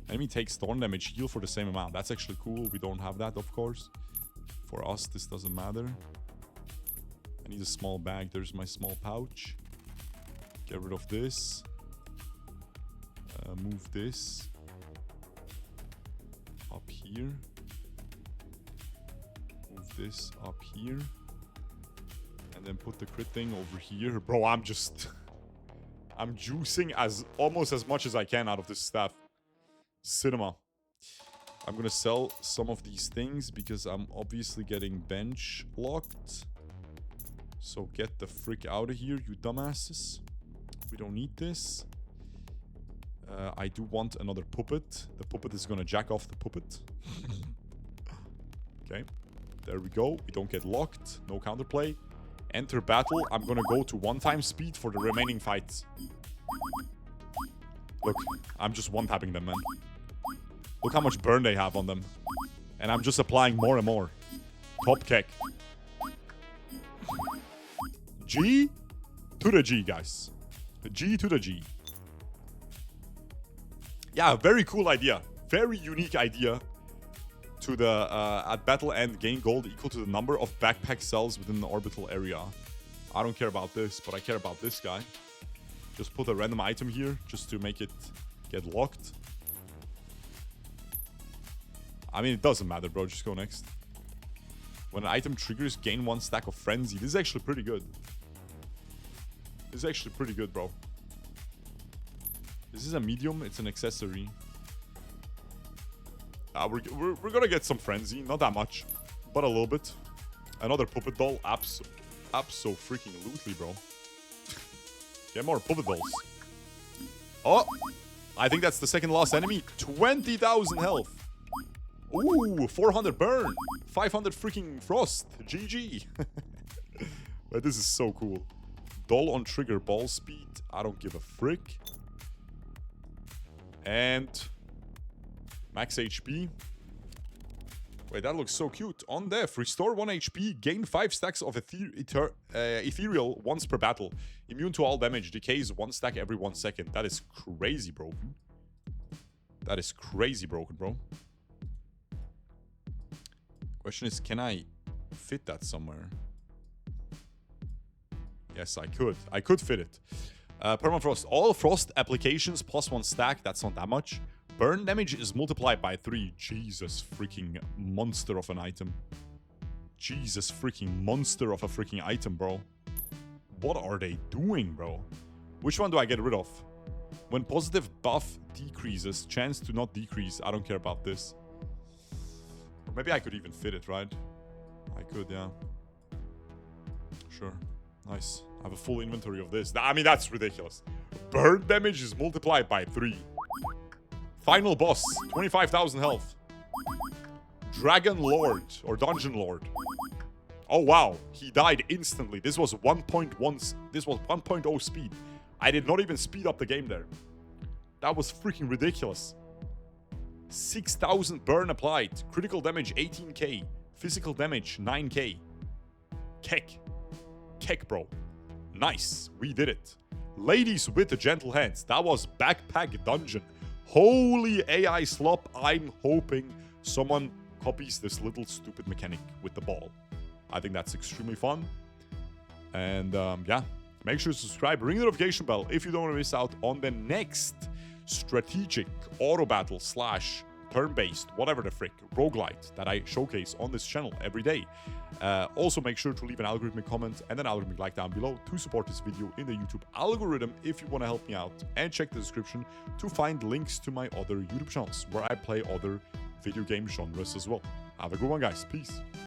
Enemy takes storm damage. Heal for the same amount. That's actually cool. We don't have that, of course. For us, this doesn't matter. I need a small bag. There's my small pouch. Get rid of this. Move this. Up here. Move this up here. And then put the crit thing over here. Bro, I'm juicing almost as much as I can out of this staff. Cinema. I'm gonna sell some of these things because I'm obviously getting bench locked. So get the frick out of here, you dumbasses. We don't need this. I do want another puppet. The puppet is gonna jack off the puppet. Okay. There we go. We don't get locked. No counterplay. Enter battle. I'm gonna go to 1x speed for the remaining fights. Look, I'm just one-tapping them, man. Look how much burn they have on them. And I'm just applying more and more. Top kick. G to the G, guys. The G to the G. Yeah, very cool idea. Very unique idea. To the, at battle end, gain gold equal to the number of backpack cells within the orbital area. I don't care about this, but I care about this guy. Just put a random item here, just to make it get locked. I mean, it doesn't matter, bro. Just go next. When an item triggers, gain 1 stack of Frenzy. This is actually pretty good. This is actually pretty good, bro. This is a medium. It's an accessory. We're gonna get some Frenzy. Not that much, but a little bit. Another puppet doll. Abso-freaking-lutely, bro. Get more puppet dolls. Oh! I think that's the second last enemy. 20,000 health. Ooh, 400 burn. 500 freaking frost. GG. But this is so cool. Doll on trigger, ball speed. I don't give a frick. And max HP. Wait, that looks so cute. On death, restore 1 HP, gain 5 stacks of ethereal once per battle. Immune to all damage, decays 1 stack every 1 second. That is crazy broken. That is crazy broken, bro. Question is, can I fit that somewhere? Yes, I could. I could fit it. Permafrost. All frost applications plus 1 stack. That's not that much. Burn damage is multiplied by 3. Jesus freaking monster of an item. Jesus freaking monster of a freaking item, bro. What are they doing, bro? Which one do I get rid of? When positive buff decreases, chance to not decrease. I don't care about this. Or maybe I could even fit it, right? I could, yeah. Sure. Nice. I have a full inventory of this. I mean, that's ridiculous. Burn damage is multiplied by 3. Final boss, 25,000 health. Dragon Lord, or Dungeon Lord. Oh wow, he died instantly. This was 1.1, this was 1.0 speed. I did not even speed up the game there. That was freaking ridiculous. 6,000 burn applied. Critical damage 18k. Physical damage 9k. Keck. Keck, bro. Nice, we did it. Ladies with the gentle hands. That was Backpack Dungeon. Holy AI slop. I'm hoping someone copies this little stupid mechanic with the ball. I think that's extremely fun. And yeah, make sure to subscribe, ring the notification bell if you don't want to miss out on the next strategic auto battle slash turn-based, whatever the frick, roguelite that I showcase on this channel every day. Also, make sure to leave an algorithmic comment and an algorithmic like down below to support this video in the YouTube algorithm if you want to help me out. And check the description to find links to my other YouTube channels where I play other video game genres as well. Have a good one, guys. Peace.